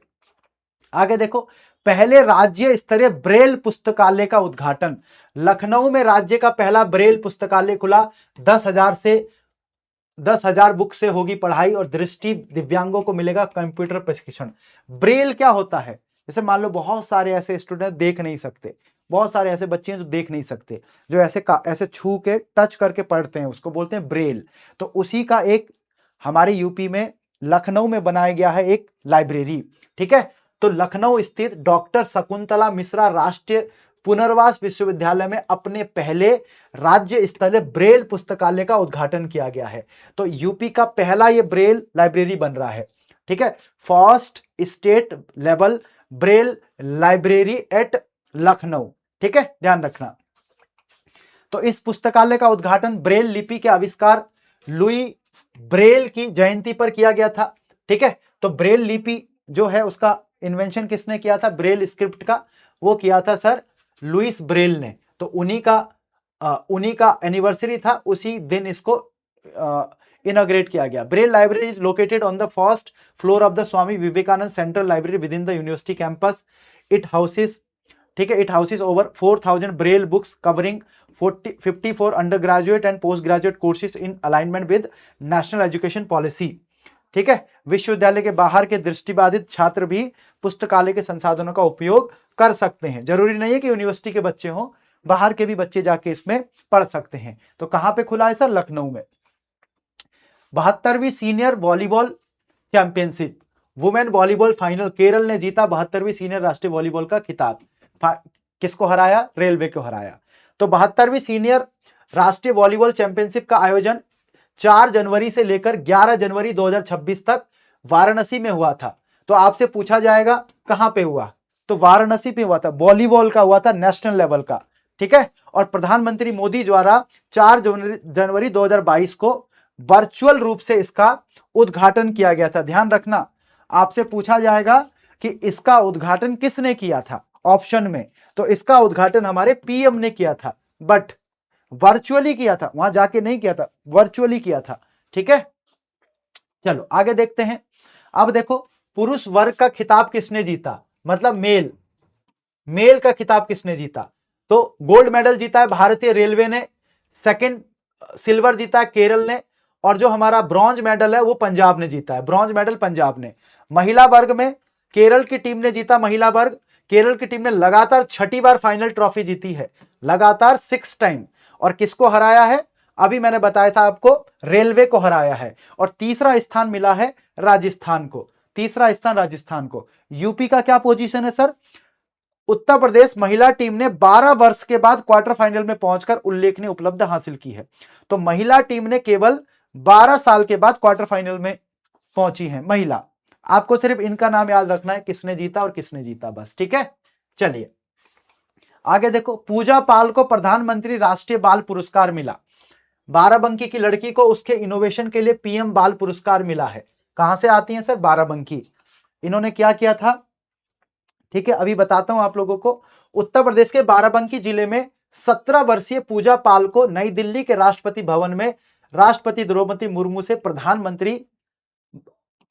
आगे देखो, पहले राज्य स्तरीय ब्रेल पुस्तकालय का उद्घाटन। लखनऊ में राज्य का पहला ब्रेल पुस्तकालय खुला। 10,000 बुक से होगी पढ़ाई और दृष्टि दिव्यांगों को मिलेगा कंप्यूटर प्रशिक्षण। ब्रेल क्या होता है? जैसे मान लो बहुत सारे ऐसे स्टूडेंट देख नहीं सकते, बहुत सारे ऐसे बच्चे हैं जो देख नहीं सकते, जो ऐसे छू के टच करके पढ़ते हैं, उसको बोलते हैं ब्रेल। तो उसी का एक हमारे यूपी में लखनऊ में बनाया गया है एक लाइब्रेरी। ठीक है, तो लखनऊ स्थित डॉक्टर शकुंतला मिश्रा राष्ट्रीय पुनर्वास विश्वविद्यालय में अपने पहले राज्य स्तरीय ब्रेल पुस्तकालय का उद्घाटन किया गया है। तो यूपी का पहला ये ब्रेल लाइब्रेरी बन रहा है, ठीक है, first state level Braille library at Lucknow, ठीक है, ध्यान रखना। तो इस पुस्तकालय का उद्घाटन ब्रेल लिपि के आविष्कार लुई ब्रेल की जयंती पर किया गया था, ठीक है। तो ब्रेल लिपि जो है उसका इन्वेंशन किसने किया था, ब्रेल स्क्रिप्ट का, वो किया था सर लुइस ब्रेल ने। तो उन्हीं का एनिवर्सरी था, उसी दिन इसको इनॉग्रेट किया गया। Braille library is located on the first floor of the Swami Vivekananda central library within the university campus. It houses, ठीक है, it houses over 4000 Braille books covering 54 undergraduate and postgraduate courses in alignment with national education policy, ठीक है। विश्वविद्यालय के बाहर के दृष्टिबाधित छात्र भी पुस्तकालय के संसाधनों का उपयोग कर सकते हैं। जरूरी नहीं है कि यूनिवर्सिटी के बच्चे हों, बाहर के भी बच्चे जाके इसमें पढ़ सकते हैं। तो कहां पे खुला है सर, लखनऊ में। 72वीं senior volleyball championship women volleyball final, Kerala ने जीता 72वीं सीनियर राष्ट्रीय वॉलीबॉल का खिताब। किसको हराया, रेलवे को हराया। तो 72वीं सीनियर राष्ट्रीय वॉलीबॉल चैंपियनशिप का आयोजन 4 जनवरी से लेकर 11 जनवरी 2026 तक वाराणसी में हुआ था। तो आपसे पूछा जाएगा कहां पे हुआ, तो वाराणसी पे हुआ था, वॉलीबॉल का हुआ था, नेशनल लेवल का, ठीक है। और प्रधानमंत्री मोदी द्वारा 4 जनवरी 2022 को वर्चुअल रूप से इसका उद्घाटन किया गया था। ध्यान रखना, आपसे पूछा जाएगा कि इसका उद्घाटन किसने किया था ऑप्शन में, तो इसका उद्घाटन हमारे पीएम ने किया था, बट वर्चुअली किया था, वहां जाके नहीं किया था, वर्चुअली किया था, ठीक है। चलो आगे देखते हैं। अब देखो पुरुष वर्ग का खिताब किसने जीता, मतलब मेल का खिताब किसने जीता। तो गोल्ड मेडल जीता है भारतीय रेलवे ने, सेकंड सिल्वर जीता है केरल ने, और जो हमारा ब्रॉन्ज मेडल है वो पंजाब ने जीता है, ब्रॉन्ज मेडल पंजाब ने। महिला वर्ग में केरल की टीम ने जीता, महिला वर्ग केरल की टीम ने लगातार 6ठी बार फाइनल ट्रॉफी जीती है, लगातार 6 टाइम। और किसको हराया है, अभी मैंने बताया था आपको, रेलवे को हराया है। और तीसरा स्थान मिला है राजस्थान को, तीसरा स्थान राजस्थान को। यूपी का क्या पोजीशन है सर, उत्तर प्रदेश महिला टीम ने 12 वर्ष के बाद क्वार्टर फाइनल में पहुंचकर उल्लेखनीय उपलब्धि हासिल की है। तो महिला टीम ने केवल 12 साल के बाद क्वार्टर फाइनल में पहुंची है महिला। आपको सिर्फ इनका नाम याद रखना है, किसने जीता और किसने जीता, बस, ठीक है। चलिए आगे देखो, पूजा पाल को प्रधानमंत्री राष्ट्रीय बाल पुरस्कार मिला। बाराबंकी की लड़की को उसके इनोवेशन के लिए पीएम बाल पुरस्कार मिला है। कहां से आती है सर, बाराबंकी। इन्होंने क्या किया था, ठीक है, अभी बताता हूं आप लोगों को। उत्तर प्रदेश के बाराबंकी जिले में 17 वर्षीय पूजा पाल को नई दिल्ली के राष्ट्रपति भवन में राष्ट्रपति द्रौपदी मुर्मू से प्रधानमंत्री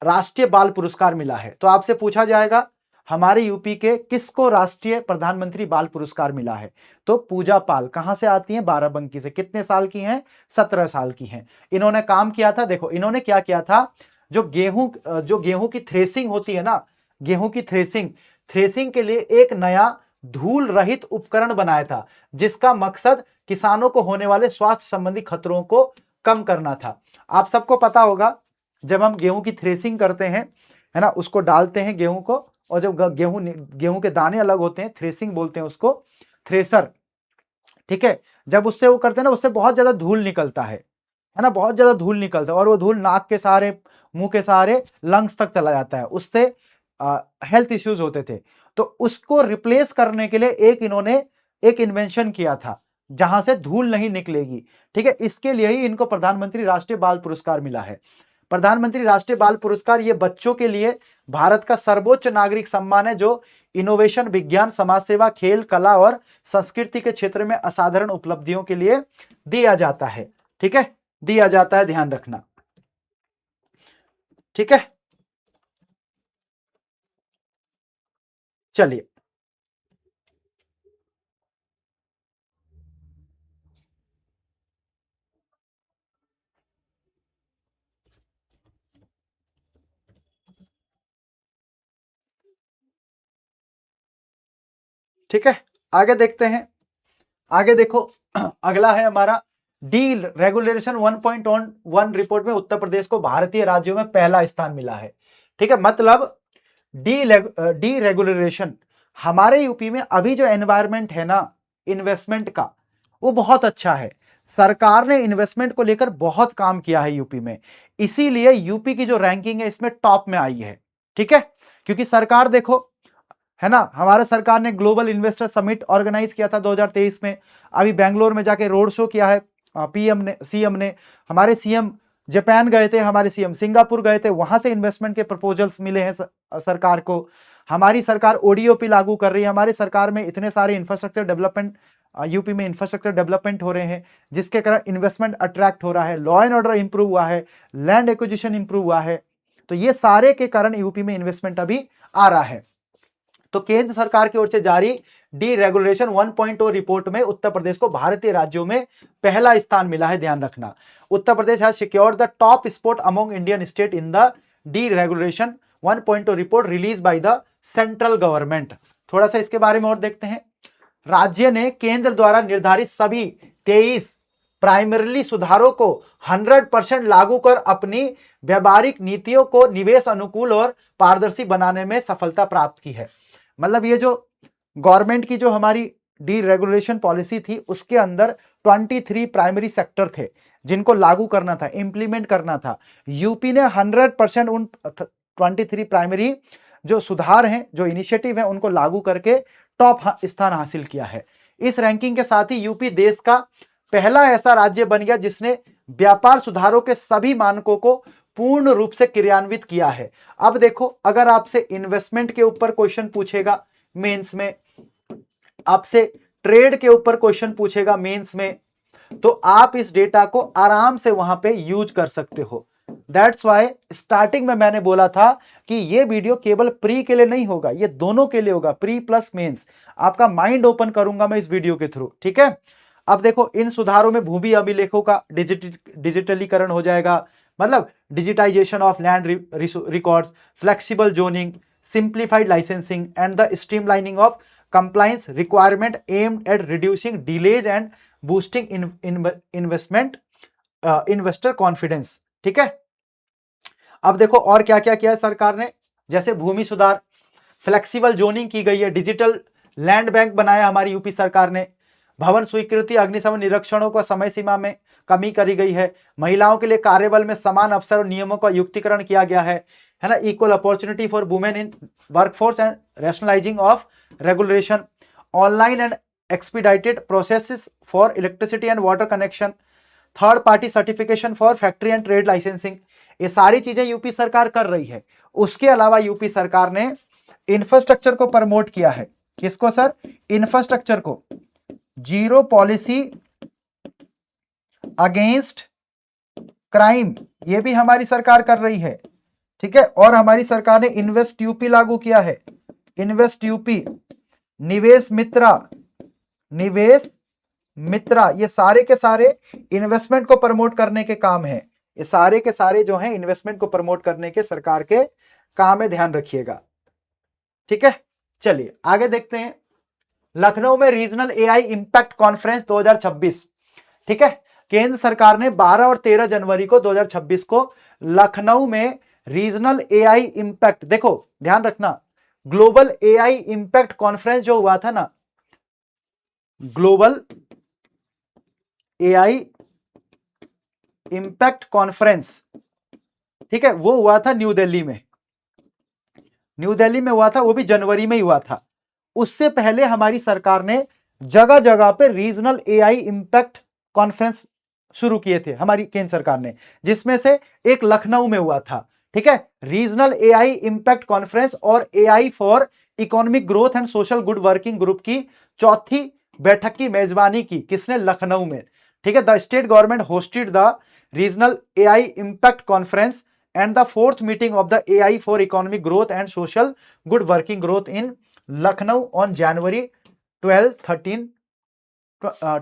राष्ट्रीय बाल पुरस्कार मिला है। तो आपसे पूछा जाएगा हमारे यूपी के किसको राष्ट्रीय प्रधानमंत्री बाल पुरस्कार मिला है, तो पूजा पाल। कहां से आती हैं, बाराबंकी से। कितने साल की हैं, 17 साल की हैं। इन्होंने काम किया था, देखो इन्होंने क्या किया था, जो गेहूं की थ्रेसिंग होती है ना, गेहूं की थ्रेसिंग के लिए एक नया धूल रहित उपकरण बनाया था, जिसका मकसद किसानों को होने वाले स्वास्थ्य संबंधी खतरों को कम करना था। आप सबको पता होगा, जब हम गेहूं की थ्रेसिंग करते हैं, है ना, उसको डालते हैं गेहूं को, और जब गेहूं के दाने अलग होते हैं, थ्रेसिंग बोलते हैं उसको, थ्रेसर, ठीक है। जब उससे वो करते हैं ना, उससे बहुत ज्यादा धूल निकलता है ना, बहुत ज्यादा धूल निकलता है, और वो धूल नाक के सहारे, मुंह के सहारे लंग्स तक चला जाता है, उससे हेल्थ इश्यूज होते थे। तो उसको रिप्लेस करने के लिए इन्होंने एक इन्वेंशन किया था, जहां से धूल नहीं निकलेगी, ठीक है। इसके लिए ही इनको प्रधानमंत्री राष्ट्रीय बाल पुरस्कार मिला है। प्रधानमंत्री राष्ट्रीय बाल पुरस्कार ये बच्चों के लिए भारत का सर्वोच्च नागरिक सम्मान है, जो इनोवेशन, विज्ञान, समाज सेवा, खेल, कला और संस्कृति के क्षेत्र में असाधारण उपलब्धियों के लिए दिया जाता है, ठीक है, दिया जाता है, ध्यान रखना, ठीक है। चलिए ठीक है, आगे देखते हैं। आगे देखो, अगला है हमारा डी रेगुलेशन 1.1 रिपोर्ट में उत्तर प्रदेश को भारतीय राज्यों में पहला स्थान मिला है, ठीक है। मतलब डी रेगुलेशन हमारे यूपी में अभी जो एनवायरमेंट है ना इन्वेस्टमेंट का, वो बहुत अच्छा है। सरकार ने इन्वेस्टमेंट को लेकर बहुत काम किया है यूपी में, इसीलिए यूपी की जो रैंकिंग है इसमें टॉप में आई है। ठीक है, क्योंकि सरकार देखो, है ना, हमारा सरकार ने ग्लोबल इन्वेस्टर समिट ऑर्गेनाइज किया था 2023 में। अभी बेंगलोर में जाके रोड शो किया है पीएम ने, सीएम ने। हमारे सीएम जापान गए थे, हमारे सीएम सिंगापुर गए थे, वहां से इन्वेस्टमेंट के प्रपोजल्स मिले हैं सरकार को। हमारी सरकार ओडीओपी लागू कर रही है। हमारी सरकार में इतने सारे इंफ्रास्ट्रक्चर डेवलपमेंट, यूपी में इंफ्रास्ट्रक्चर डेवलपमेंट हो रहे हैं, जिसके कारण इन्वेस्टमेंट अट्रैक्ट हो रहा है, लॉ एंड ऑर्डर इंप्रूव हुआ है, लैंड एक्विजिशन इंप्रूव हुआ है। तो ये सारे के कारण यूपी में इन्वेस्टमेंट अभी आ रहा है। तो केंद्र सरकार की ओर से जारी डीरेगुलेशन 1.0 रिपोर्ट में उत्तर प्रदेश को भारतीय राज्यों में पहला स्थान मिला है। ध्यान रखना, Uttar Pradesh has secured the top spot among Indian state in the deregulation 1.0 report release by the central government. थोड़ा सा इसके बारे में और देखते हैं। राज्य ने केंद्र द्वारा निर्धारित सभी 23 प्राइमरी सुधारों को 100% लागू कर अपनी व्यावहारिक नीतियों को निवेश अनुकूल और पारदर्शी बनाने में सफलता प्राप्त की है। मतलब ये जो गवर्नमेंट की जो हमारी डीरेगुलेशन पॉलिसी थी, उसके अंदर 23 प्राइमरी सेक्टर थे जिनको लागू करना था, इंप्लीमेंट करना था। यूपी ने 100% उन 23 प्राइमरी जो सुधार हैं, जो इनिशिएटिव हैं, उनको लागू करके टॉप स्थान हासिल किया है। इस रैंकिंग के साथ ही यूपी देश का पहला ऐसा राज्य बन गया जिसने व्यापार सुधारों के सभी मानकों को पूर्ण रूप से क्रियान्वित किया है। अब देखो, अगर आपसे इन्वेस्टमेंट के ऊपर क्वेश्चन पूछेगा मेंस में, आपसे ट्रेड के ऊपर क्वेश्चन पूछेगा मेंस में, तो आप इस डेटा को आराम से वहां पे यूज कर सकते हो। दैट्स वाई स्टार्टिंग में मैंने बोला था कि ये वीडियो केवल प्री के लिए नहीं होगा, ये दोनों के लिए होगा, प्री प्लस मेंस। आपका माइंड ओपन करूंगा मैं इस वीडियो के थ्रू। ठीक है, अब देखो, इन सुधारों में भूमि अभिलेखों का डिजिटलीकरण हो जाएगा, मतलब digitisation of land records, flexible zoning, simplified licensing and the streamlining of compliance requirement aimed at reducing delays and boosting investment investor confidence. ठीक है, अब देखो और क्या क्या किया है सरकार ने। जैसे भूमि सुधार, फ्लेक्सिबल जोनिंग की गई है, डिजिटल लैंड बैंक बनाया हमारी यूपी सरकार ने, भवन स्वीकृति अग्निशमन निरीक्षणों को समय सीमा में कमी करी गई है, महिलाओं के लिए कार्यबल में समान अवसर और नियमों का युक्तिकरण किया गया है ना, equal opportunity for women in workforce and rationalising of regulation, online and expedited processes for electricity and water connection, third party certification for factory and trade licensing. ये सारी चीजें यूपी सरकार कर रही है। उसके अलावा यूपी सरकार ने इंफ्रास्ट्रक्चर को प्रमोट किया है। किसको सर? इंफ्रास्ट्रक्चर को। जीरो पॉलिसी अगेंस्ट क्राइम, ये भी हमारी सरकार कर रही है। ठीक है, और हमारी सरकार ने इन्वेस्ट यूपी लागू किया है। इन्वेस्ट यूपी, निवेश मित्रा, निवेश मित्रा, ये सारे के सारे इन्वेस्टमेंट को प्रमोट करने के काम है। ये सारे के सारे जो हैं इन्वेस्टमेंट को प्रमोट करने के सरकार के काम है, ध्यान रखिएगा। ठीक है, चलिए आगे देखते हैं। लखनऊ में रीजनल एआई इंपैक्ट कॉन्फ्रेंस 2026। ठीक है, केंद्र सरकार ने 12 और 13 जनवरी को 2026 को लखनऊ में रीजनल एआई इंपैक्ट, देखो ध्यान रखना, ग्लोबल एआई इंपैक्ट कॉन्फ्रेंस जो हुआ था ना, ग्लोबल एआई इंपैक्ट कॉन्फ्रेंस, ठीक है, वो हुआ था न्यू दिल्ली में। न्यू दिल्ली में हुआ था, वो भी जनवरी में ही हुआ था। उससे पहले हमारी सरकार ने जगह जगह पे रीजनल एआई इंपैक्ट कॉन्फ्रेंस शुरू किए थे हमारी केंद्र सरकार ने, जिसमें से एक लखनऊ में हुआ था। ठीक है, रीजनल एआई इंपैक्ट कॉन्फ्रेंस और AI for economic growth and social good working group की चौथी बैठक की मेजबानी की किसने? लखनऊ में। ठीक है, the state government hosted the regional AI impact conference and the fourth meeting of the AI for economic growth and social good working growth in Lucknow on January 12-13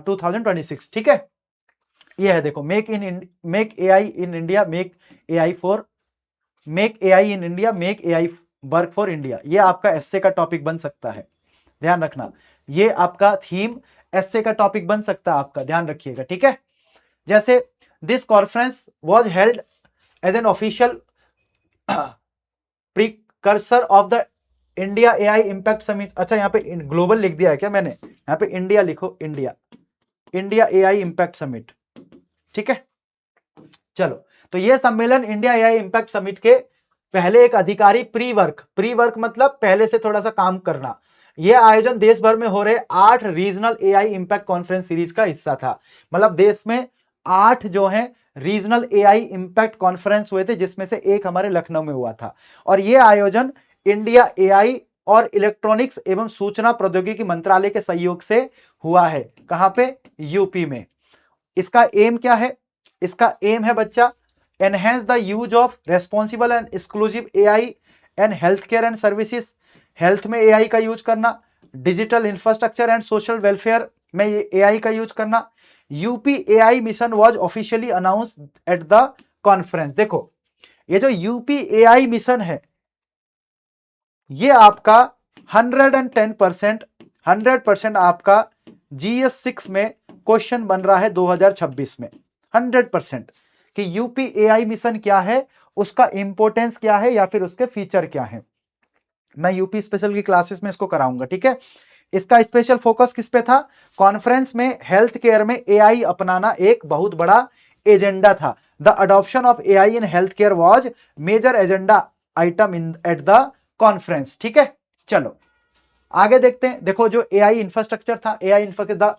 2026। ठीक है, ये है देखो, make AI in India, make AI in India, make AI work for India. ये आपका एसए का टॉपिक बन सकता है, ध्यान रखना। ये आपका थीम एसए का टॉपिक बन सकता है आपका, ध्यान रखिएगा। ठीक है, जैसे this conference was held as an official precursor of the India AI impact summit, अच्छा यहाँ पे ग्लोबल लिख दिया है क्या मैंने, यहाँ पे इंडिया लिखो, India, India AI impact summit, ठीक है। चलो, तो ये सम्मेलन इंडिया एआई इंपैक्ट समिट के पहले एक अधिकारी प्री वर्क मतलब पहले से थोड़ा सा काम करना, यह आयोजन देश भर में हो रहे 8 regional AI impact conference series का हिस्सा था। मतलब देश में 8 जो है रीजनल एआई इंपैक्ट कॉन्फ्रेंस हुए थे, जिसमें से एक हमारे लखनऊ में हुआ था। और यह आयोजन इंडिया एआई और इलेक्ट्रॉनिक्स एवं सूचना प्रौद्योगिकी मंत्रालय के सहयोग से हुआ है। कहां पे? यूपी में। इसका एम क्या है? इसका एम है बच्चा, enhance the use of responsible and exclusive AI and health care and services, health में एआई का यूज करना, digital infrastructure and social welfare में एआई का यूज करना। UP AI mission was officially announced eight the conference. देखो, ये जो यूपी एआई मिशन है, ये आपका 110% आपका GS6 में क्वेश्चन बन रहा है 2026 में, 100% कि यूपी एआई मिशन क्या है, उसका इंपॉर्टेंस क्या है, या फिर उसके फीचर क्या है। मैं यूपी स्पेशल की क्लासेस में इसको कराऊंगा, ठीक है। इसका स्पेशल फोकस किस पे था? कॉन्फ्रेंस में हेल्थ केयर में एआई अपनाना एक बहुत बड़ा एजेंडा था। The adoption of AI in health care was major agenda item in at the conference, ठीक है। चलो आगे देखते हैं। देखो, जो एआई इंफ्रास्ट्रक्चर था, AI infrastructure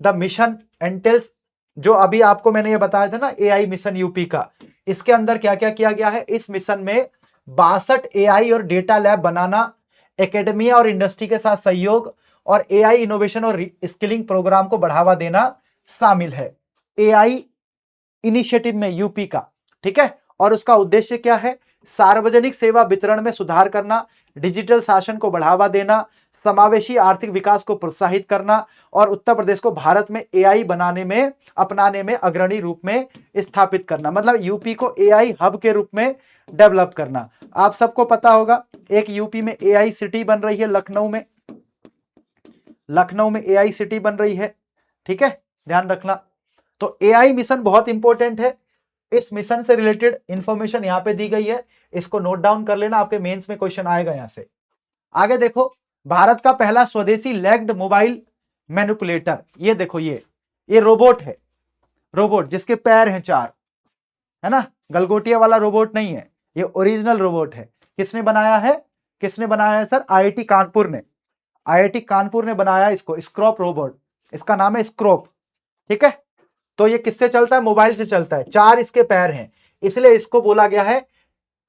the mission entails, जो अभी आपको मैंने ये बताया था ना एआई मिशन यूपी का, इसके अंदर क्या क्या किया गया है? इस मिशन में 62 एआई और डेटा लैब बनाना, एकेडमिया और इंडस्ट्री के साथ सहयोग और एआई इनोवेशन और स्किलिंग प्रोग्राम को बढ़ावा देना शामिल है एआई इनिशिएटिव में यूपी का, ठीक है। और उसका उद्देश्य क्या है? सार्वजनिक सेवा वितरण में सुधार करना, डिजिटल शासन को बढ़ावा देना, समावेशी आर्थिक विकास को प्रोत्साहित करना और उत्तर प्रदेश को भारत में एआई अपनाने में अग्रणी रूप में स्थापित करना। मतलब यूपी को एआई हब के रूप में डेवलप करना। आप सबको पता होगा, एक यूपी में एआई सिटी बन रही है, लखनऊ में एआई सिटी बन रही है, ठीक है, ध्यान रखना। तो एआई मिशन बहुत इंपॉर्टेंट है। इस मिशन से रिलेटेड इंफॉर्मेशन यहां पे दी गई है, इसको नोट डाउन कर लेना, आपके मेंस में क्वेश्चन आएगा यहां से। आगे देखो, भारत का पहला स्वदेशी लेग्ड मोबाइल मैनिपुलेटर, ये देखो, ये रोबोट है, रोबोट जिसके पैर हैं 4, है ना, गलगोटिया वाला रोबोट नहीं है, ये ओरिजिनल रोबोट है। किसने बनाया है? किसने बनाया है सर? आईआईटी कानपुर ने, आईआईटी कानपुर ने बनाया इसको, स्क्रॉप रोबोट, इसका नाम है स्क्रॉप, ठीक है। तो ये किससे चलता है? मोबाइल से चलता है, 4 इसके पैर हैं, इसलिए इसको बोला गया है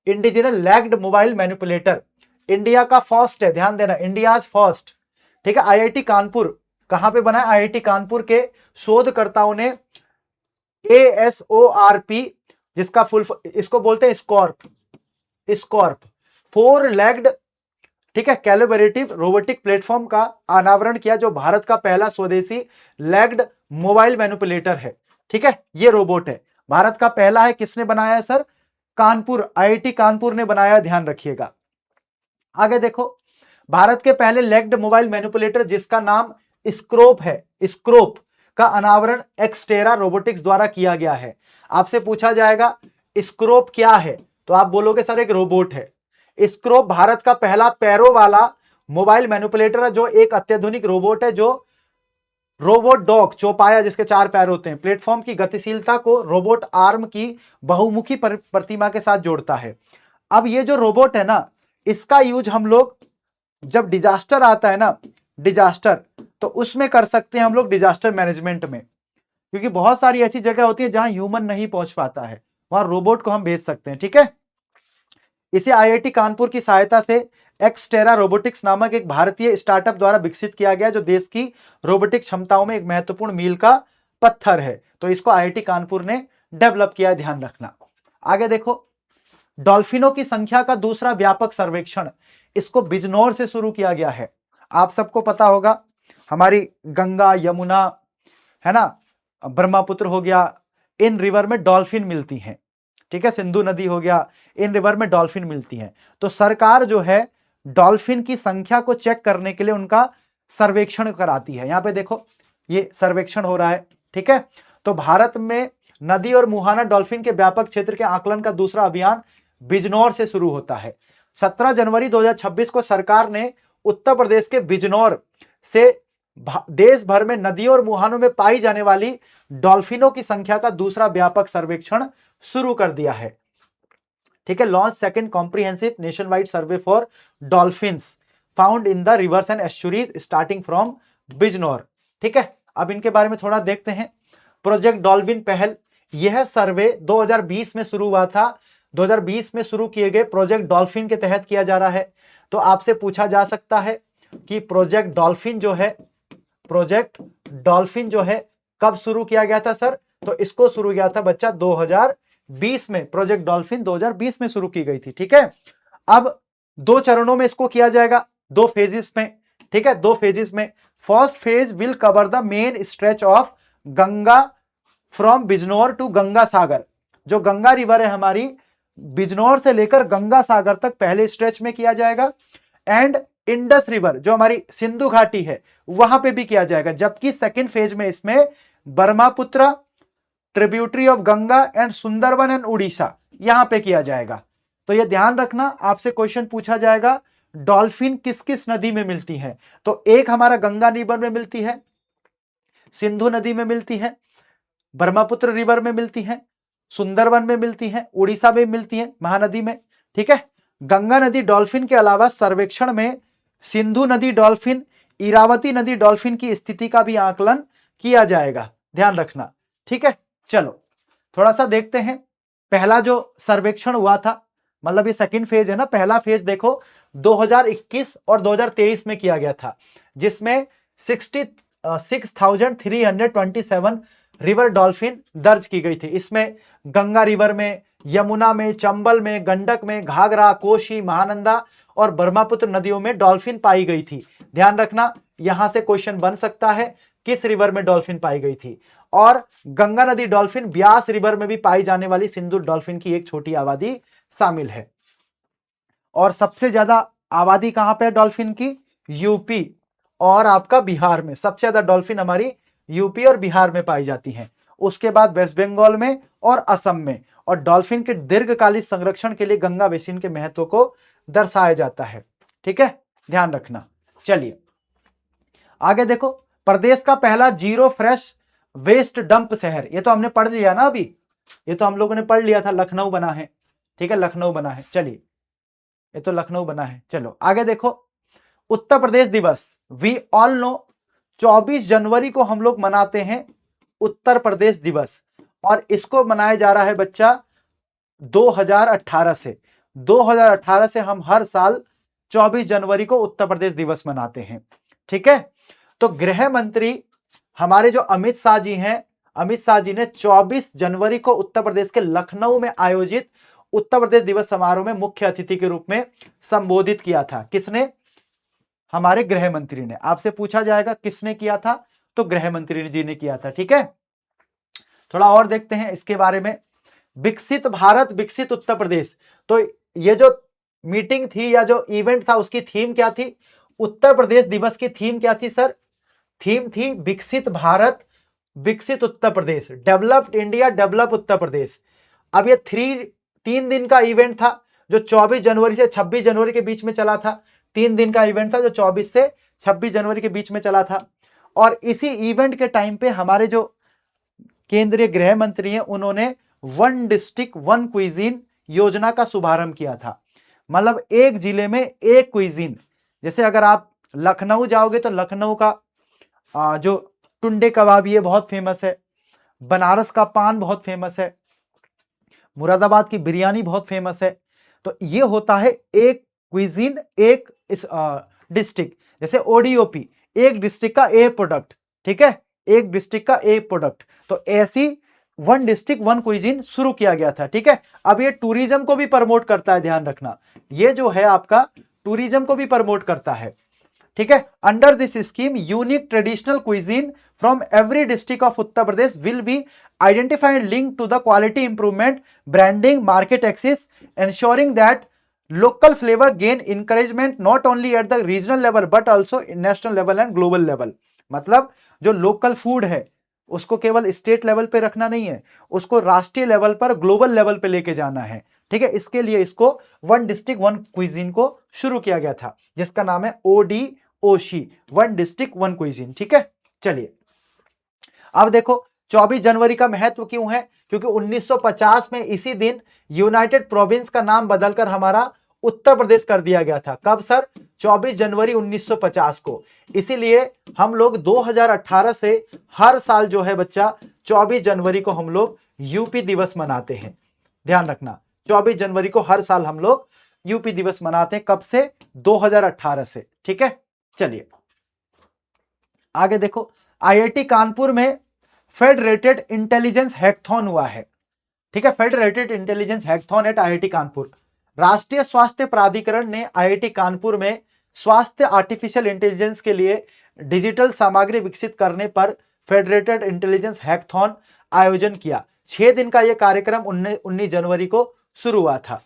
indigenous legged mobile manipulator. India का फर्स्ट है, ध्यान देना, इंडिया फर्स्ट, ठीक है। आईआईटी कानपुर, कहां पे बना है? आईआईटी कानपुर के शोधकर्ताओं ने ASORP, जिसका फुल, इसको बोलते हैं स्कॉर्प 4 लेग्ड, ठीक है, कैलिब्रेटिव रोबोटिक प्लेटफॉर्म का अनावरण किया, जो भारत का पहला स्वदेशी लेग्ड मोबाइल मैनिपुलेटर है, ठीक है। ये रोबोट है, भारत का पहला है। किसने बनाया है सर? कानपुर, आईआईटी कानपुर ने बनाया, ध्यान रखिएगा। आगे देखो, भारत के पहले लेग्ड मोबाइल मैनिपुलेटर जिसका नाम स्क्रोप है, स्क्रोप का अनावरण एक्सटेरा रोबोटिक्स द्वारा किया गया है। आपसे पूछा जाएगा स्क्रोप क्या है, तो आप बोलोगे सर एक रोबोट है। स्क्रोप भारत का पहला पैरों वाला मोबाइल मैनिपुलेटर है, जो एक अत्याधुनिक रोबोट है, जो रोबोट डॉग, चौपाया जिसके 4 पैर होते हैं, प्लेटफॉर्म की गतिशीलता को रोबोट आर्म की बहुमुखी प्रतिमा के साथ जोड़ता है। अब ये जो रोबोट है ना, इसका यूज हम लोग जब डिजास्टर आता है ना, डिजास्टर, तो उसमें कर सकते हैं हम लोग, डिजास्टर मैनेजमेंट में, क्योंकि बहुत सारी ऐसी जगह होती है जहां ह्यूमन नहीं पहुंच पाता है, वहां रोबोट को हम भेज सकते हैं, ठीक है। इसे आईआईटी कानपुर की सहायता से एक्सटेरा रोबोटिक्स नामक एक भारतीय स्टार्टअप द्वारा विकसित किया गया, जो देश की रोबोटिक क्षमताओं में एक महत्वपूर्ण मील का पत्थर है। तो इसको आईआईटी कानपुर ने डेवलप किया है, ध्यान रखना। आगे देखो, डॉल्फिनों की संख्या का दूसरा व्यापक सर्वेक्षण, इसको बिजनौर से शुरू किया गया है। आप सबको पता होगा, हमारी गंगा, यमुना, है ना, ब्रह्मपुत्र हो गया, इन रिवर में डॉल्फिन मिलती हैं, ठीक है, सिंधु नदी हो गया, इन रिवर में डॉल्फिन मिलती हैं। तो सरकार जो है डॉल्फिन की संख्या को चेक करने के लिए उनका सर्वेक्षण कराती है। यहां पे देखो, ये सर्वेक्षण हो रहा है, ठीक है। तो भारत में नदी और मुहाना डॉल्फिन के व्यापक क्षेत्र के आकलन का दूसरा अभियान बिजनौर से शुरू होता है। 17 जनवरी 2026 को सरकार ने उत्तर प्रदेश के बिजनौर से देश भर में नदियों और मुहानों में पाई जाने वाली डॉल्फिनों की संख्या का दूसरा व्यापक सर्वेक्षण शुरू कर दिया है। ठीक है, launch second comprehensive nation wide survey for dolphins found in the reverse and estuaries starting from Bijnor. ठीक है, अब इनके बारे में थोड़ा देखते हैं। प्रोजेक्ट डॉल्फिन पहल, यह सर्वे 2020 में शुरू हुआ था। 2020 में शुरू किए गए प्रोजेक्ट डॉल्फिन के तहत किया जा रहा है। तो आपसे पूछा जा सकता है कि प्रोजेक्ट डॉल्फिन जो है कब शुरू किया गया था सर? तो इसको शुरू किया था बच्चा 2020 में। प्रोजेक्ट डॉल्फिन 2020 में शुरू की गई थी। ठीक है, अब 2 चरणों में इसको किया जाएगा, 2 फेजेस में। ठीक है, 2 फेजेस में। First phase will cover the main stretch of Ganga from Bijnor to Ganga Sagar. जो गंगा रिवर है हमारी, बिजनौर से लेकर गंगा सागर तक पहले स्ट्रेच में किया जाएगा। एंड इंडस रिवर, जो हमारी सिंधु घाटी है, वहां पे भी किया जाएगा। जबकि सेकंड फेज में इसमें Brahmaputra, tributary of Ganga and Sundarban and Orissa, यहां पे किया जाएगा। तो ये ध्यान रखना, आपसे क्वेश्चन पूछा जाएगा डॉल्फिन किस किस नदी में मिलती है। तो एक हमारा गंगा रिवर में मिलती है, सिंधु नदी में मिलती है, ब्रह्मपुत्र रिवर में मिलती है, सुंदरबन में मिलती है, उड़ीसा में मिलती है, महानदी में। ठीक है, गंगा नदी डॉल्फिन के अलावा सर्वेक्षण में सिंधु नदी डॉल्फिन, इरावती नदी डॉल्फिन की स्थिति का भी आकलन किया जाएगा, ध्यान रखना। ठीक है, चलो थोड़ा सा देखते हैं। पहला जो सर्वेक्षण हुआ था, मतलब ये सेकंड फेज है ना, पहला फेज देखो 2021 और 2023 में किया गया था, जिसमें 66,327 रिवर डॉल्फिन दर्ज की गई थी। इसमें गंगा रिवर में, यमुना में, चंबल में, गंडक में, घाघरा, कोशी, महानंदा और ब्रह्मपुत्र नदियों में डॉल्फिन पाई गई थी। ध्यान रखना, यहां से क्वेश्चन बन सकता है किस रिवर में डॉल्फिन पाई गई थी। और गंगा नदी डॉल्फिन ब्यास रिवर में भी पाई जाने वाली सिंधु डॉल्फिन की एक छोटी आबादी शामिल है। और सबसे ज्यादा आबादी कहां पे है डॉल्फिन की? यूपी और आपका बिहार में। सबसे ज्यादा डॉल्फिन हमारी यूपी और बिहार में पाई जाती हैं। उसके बाद वेस्ट बंगाल में और असम में। और डॉल्फिन के दीर्घकालिक संरक्षण के लिए गंगा बेसिन के महत्व को दर्शाया जाता है। ठीक है, ध्यान रखना। चलिए आगे देखो, प्रदेश का पहला जीरो फ्रेश वेस्ट डंप शहर, ये तो हमने पढ़ लिया ना अभी, ये तो हम लोगों ने पढ़ लिया था, लखनऊ बना है। ठीक है, लखनऊ बना है। चलिए, ये तो लखनऊ बना है। चलो आगे देखो, उत्तर प्रदेश दिवस, वी ऑल नो 24 जनवरी को हम लोग मनाते हैं उत्तर प्रदेश दिवस। और इसको मनाया जा रहा है बच्चा 2018 से। 2018 से हम हर साल 24 जनवरी को उत्तर प्रदेश दिवस मनाते हैं। ठीक है, तो गृह मंत्री हमारे जो अमित शाह जी हैं, अमित शाह जी ने 24 जनवरी को उत्तर प्रदेश के लखनऊ में आयोजित उत्तर प्रदेश दिवस समारोह में मुख्य अतिथि के रूप में संबोधित किया था। किसने? हमारे गृह मंत्री ने। आपसे पूछा जाएगा किसने किया था, तो गृह मंत्री जी ने किया था। ठीक है, थोड़ा और देखते हैं इसके बारे में। विकसित भारत विकसित उत्तर प्रदेश, तो ये जो मीटिंग थी या जो इवेंट था उसकी थीम क्या थी? उत्तर प्रदेश दिवस की थीम क्या थी सर? थीम थी विकसित भारत विकसित Uttar Pradesh, developed India develop Uttar Pradesh. अब ये 3 दिन का इवेंट था जो 24 जनवरी से 26 जनवरी के बीच में चला था। 3 दिन का इवेंट था जो 24 से 26 जनवरी के बीच में चला था। और इसी इवेंट के टाइम पे हमारे जो केंद्रीय गृह मंत्री हैं, उन्होंने वन डिस्ट्रिक्ट वन क्विजीन योजना का शुभारंभ किया था। मतलब एक जिले में एक क्विजीन। जैसे अगर आप लखनऊ जाओगे तो लखनऊ का जो टुंडे कबाब ये बहुत फेमस है, बनारस का पान बहुत फेमस है, मुरादाबाद की बिरयानी बहुत फेमस है। तो ये होता है एक क्विजीन एक इस डिस्ट्रिक्ट। जैसे ओडीओपी, एक डिस्ट्रिक्ट का ए प्रोडक्ट। ठीक है, एक डिस्ट्रिक्ट का ए प्रोडक्ट। तो ऐसी वन डिस्ट्रिक्ट वन क्विजीन शुरू किया गया था। ठीक है, अब ये टूरिज्म को भी प्रमोट करता है, ध्यान रखना। ये जो है आपका टूरिज्म को भी प्रमोट करता है। ठीक है, under this scheme unique traditional cuisine from every district of Uttar Pradesh will be identified link to the quality improvement, branding, market access, ensuring that local flavor gain encouragement not only at the regional level but also national level and global level। मतलब जो लोकल फूड है उसको केवल स्टेट लेवल पे रखना नहीं है, उसको राष्ट्रीय लेवल पर, ग्लोबल लेवल पे लेके जाना है। ठीक है, इसके लिए इसको वन डिस्ट्रिक्ट वन क्विजीन को शुरू किया गया था, जिसका नाम है ODOC, one district one cuisine. ठीक है, चलिए अब देखो 24 जनवरी का महत्व क्यों है, क्योंकि 1950 में इसी दिन यूनाइटेड प्रोविंस का नाम बदलकर हमारा उत्तर प्रदेश कर दिया गया था। कब सर? 24 जनवरी 1950 को। इसीलिए हम लोग 2018 से हर साल जो है बच्चा 24 जनवरी को हम लोग यूपी दिवस मनाते हैं। ध्यान रखना, 24 जनवरी को हर साल हम लोग यूपी दिवस मनाते हैं। कब से? 2018 से। ठीक है, चलिए आगे देखो, IIT कानपुर में फेडरेटेड इंटेलिजेंस हैकथॉन हुआ है। ठीक है, federated intelligence hackathon at IIT Kanpur. राष्ट्रीय स्वास्थ्य प्राधिकरण ने IIT कानपुर में स्वास्थ्य आर्टिफिशियल इंटेलिजेंस के लिए डिजिटल सामग्री विकसित करने पर फेडरेटेड इंटेलिजेंस हैकथॉन आयोजन किया। 6 दिन का यह कार्यक्रम 19 जनवरी को शुरू हुआ था।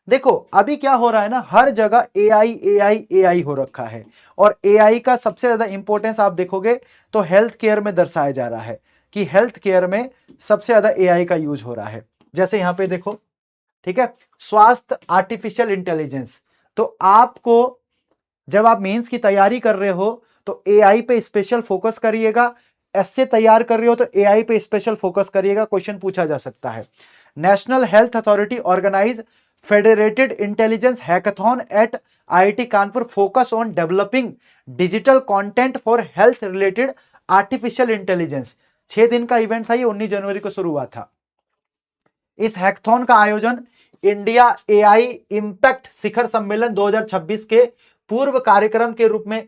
देखो अभी क्या हो रहा है ना, हर जगह AI हो रखा है, और AI का सबसे ज्यादा इंपॉर्टेंस आप देखोगे तो हेल्थ केयर में दर्शाया जा रहा है कि हेल्थ केयर में सबसे ज्यादा AI का यूज हो रहा है। जैसे यहां पे देखो, ठीक है, स्वास्थ्य आर्टिफिशियल इंटेलिजेंस। तो आपको जब आप मेंस की तैयारी कर रहे हो तो AI पे स्पेशल फोकस करिएगा, ऐसे तैयार कर रहे हो तो AI पे स्पेशल फोकस करिएगा, क्वेश्चन पूछा जा सकता है। National health authority organise federated intelligence hackathon at IIT Kanpur focus on developing digital content for health related artificial intelligence. 6 दिन का इवेंट था, ये 19 जनवरी को शुरू हुआ था। इस हैकाथॉन का आयोजन इंडिया AI इंपैक्ट शिखर सम्मेलन 2026 के पूर्व कार्यक्रम के रूप में,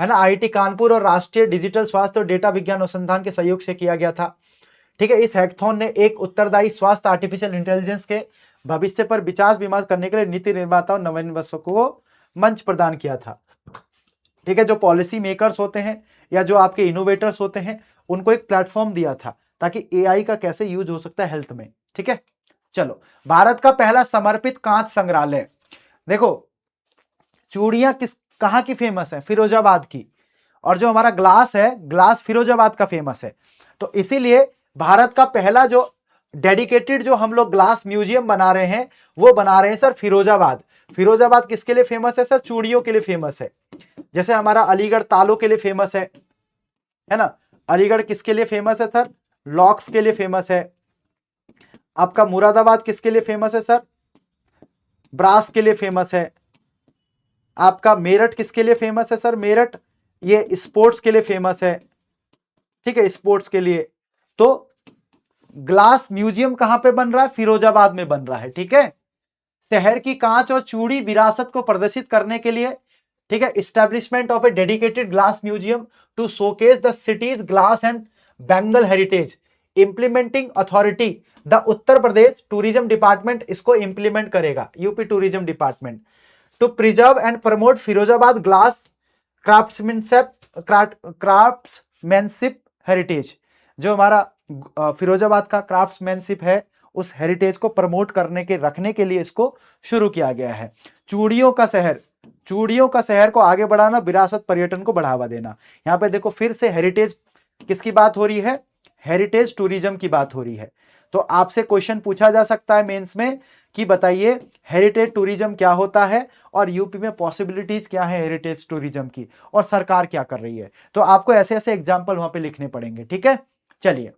है ना, IIT कानपुर और राष्ट्रीय डिजिटल स्वास्थ्य और डेटा विज्ञान अनुसंधान के सहयोग से किया गया था। ठीक है, इस हैकाथॉन ने एक उत्तरदायी स्वास्थ्य आर्टिफिशियल इंटेलिजेंस के भविष्य पर विचार विमर्श करने के लिए नीति निर्माता और नवोन्मेषकों को मंच प्रदान किया था। ठीक है, जो पॉलिसी मेकर्स होते हैं या जो आपके इनोवेटर्स होते हैं उनको एक प्लेटफॉर्म दिया था ताकि AI का कैसे यूज हो सकता है हेल्थ में। ठीक है, चलो भारत का पहला समर्पित कांच संग्रहालय। देखो चूड़ियां कहां की फेमस है? फिरोजाबाद की, और जो हमारा ग्लास है, ग्लास फिरोजाबाद का फेमस है। तो इसीलिए भारत का पहला जो डेडिकेटेड जो हम लोग ग्लास म्यूजियम बना रहे हैं वो बना रहे हैं सर फिरोजाबाद। फिरोजाबाद किसके लिए फेमस है सर? चूड़ियों के लिए फेमस है। जैसे हमारा अलीगढ़ तालों के लिए फेमस है ना। अलीगढ़ किसके लिए फेमस है सर? लॉक्स के लिए फेमस है। आपका मुरादाबाद किसके लिए फेमस है सर? ब्रास के लिए फेमस है। आपका मेरठ किसके लिए फेमस है सर? मेरठ ये स्पोर्ट्स के लिए फेमस है। ठीक है, स्पोर्ट्स के लिए। तो ग्लास म्यूजियम कहां पे बन रहा है? फिरोजाबाद में बन रहा है। ठीक है, शहर की कांच और चूड़ी विरासत को प्रदर्शित करने के लिए, ठीक है, establishment of a dedicated glass museum to showcase the city's glass and bangle heritage. Implementing authority the Uttar Pradesh tourism department इसको इंप्लीमेंट करेगा, UP tourism department, to preserve and promote Firozabad glass craftsmanship heritage. जो हमारा फिरोजाबाद का क्राफ्ट्समैनशिप है उस हेरिटेज को प्रमोट करने के रखने के लिए इसको शुरू किया गया है। चूड़ियों का शहर, चूड़ियों का शहर को आगे बढ़ाना, विरासत पर्यटन को बढ़ावा देना। यहां पे देखो फिर से हेरिटेज किसकी बात हो रही है? हेरिटेज टूरिज्म की बात हो रही है। तो आपसे क्वेश्चन पूछा जा सकता है मेंस में कि बताइए हेरिटेज टूरिज्म क्या होता है और यूपी में पॉसिबिलिटीज क्या है हेरिटेज टूरिज्म की, और सरकार क्या कर रही है। तो आपको ऐसे ऐसे एग्जाम्पल वहां पे लिखने पड़ेंगे। ठीक है, चलिए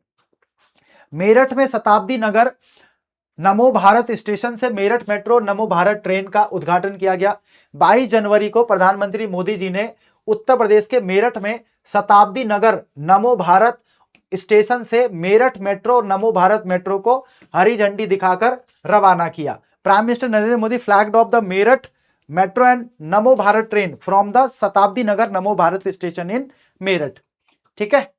मेरठ में शताब्दी नगर नमो भारत स्टेशन से मेरठ मेट्रो नमो भारत ट्रेन का उद्घाटन किया गया। 22 जनवरी को प्रधानमंत्री मोदी जी ने उत्तर प्रदेश के मेरठ में शताब्दी नगर नमो भारत स्टेशन से मेरठ मेट्रो नमो भारत मेट्रो को हरी झंडी दिखाकर रवाना किया। Prime minister Narendra Modi flagged of the Meerut metro and NaMo Bharat train from the शताब्दी नगर नमो भारत स्टेशन इन मेरठ। ठीक है,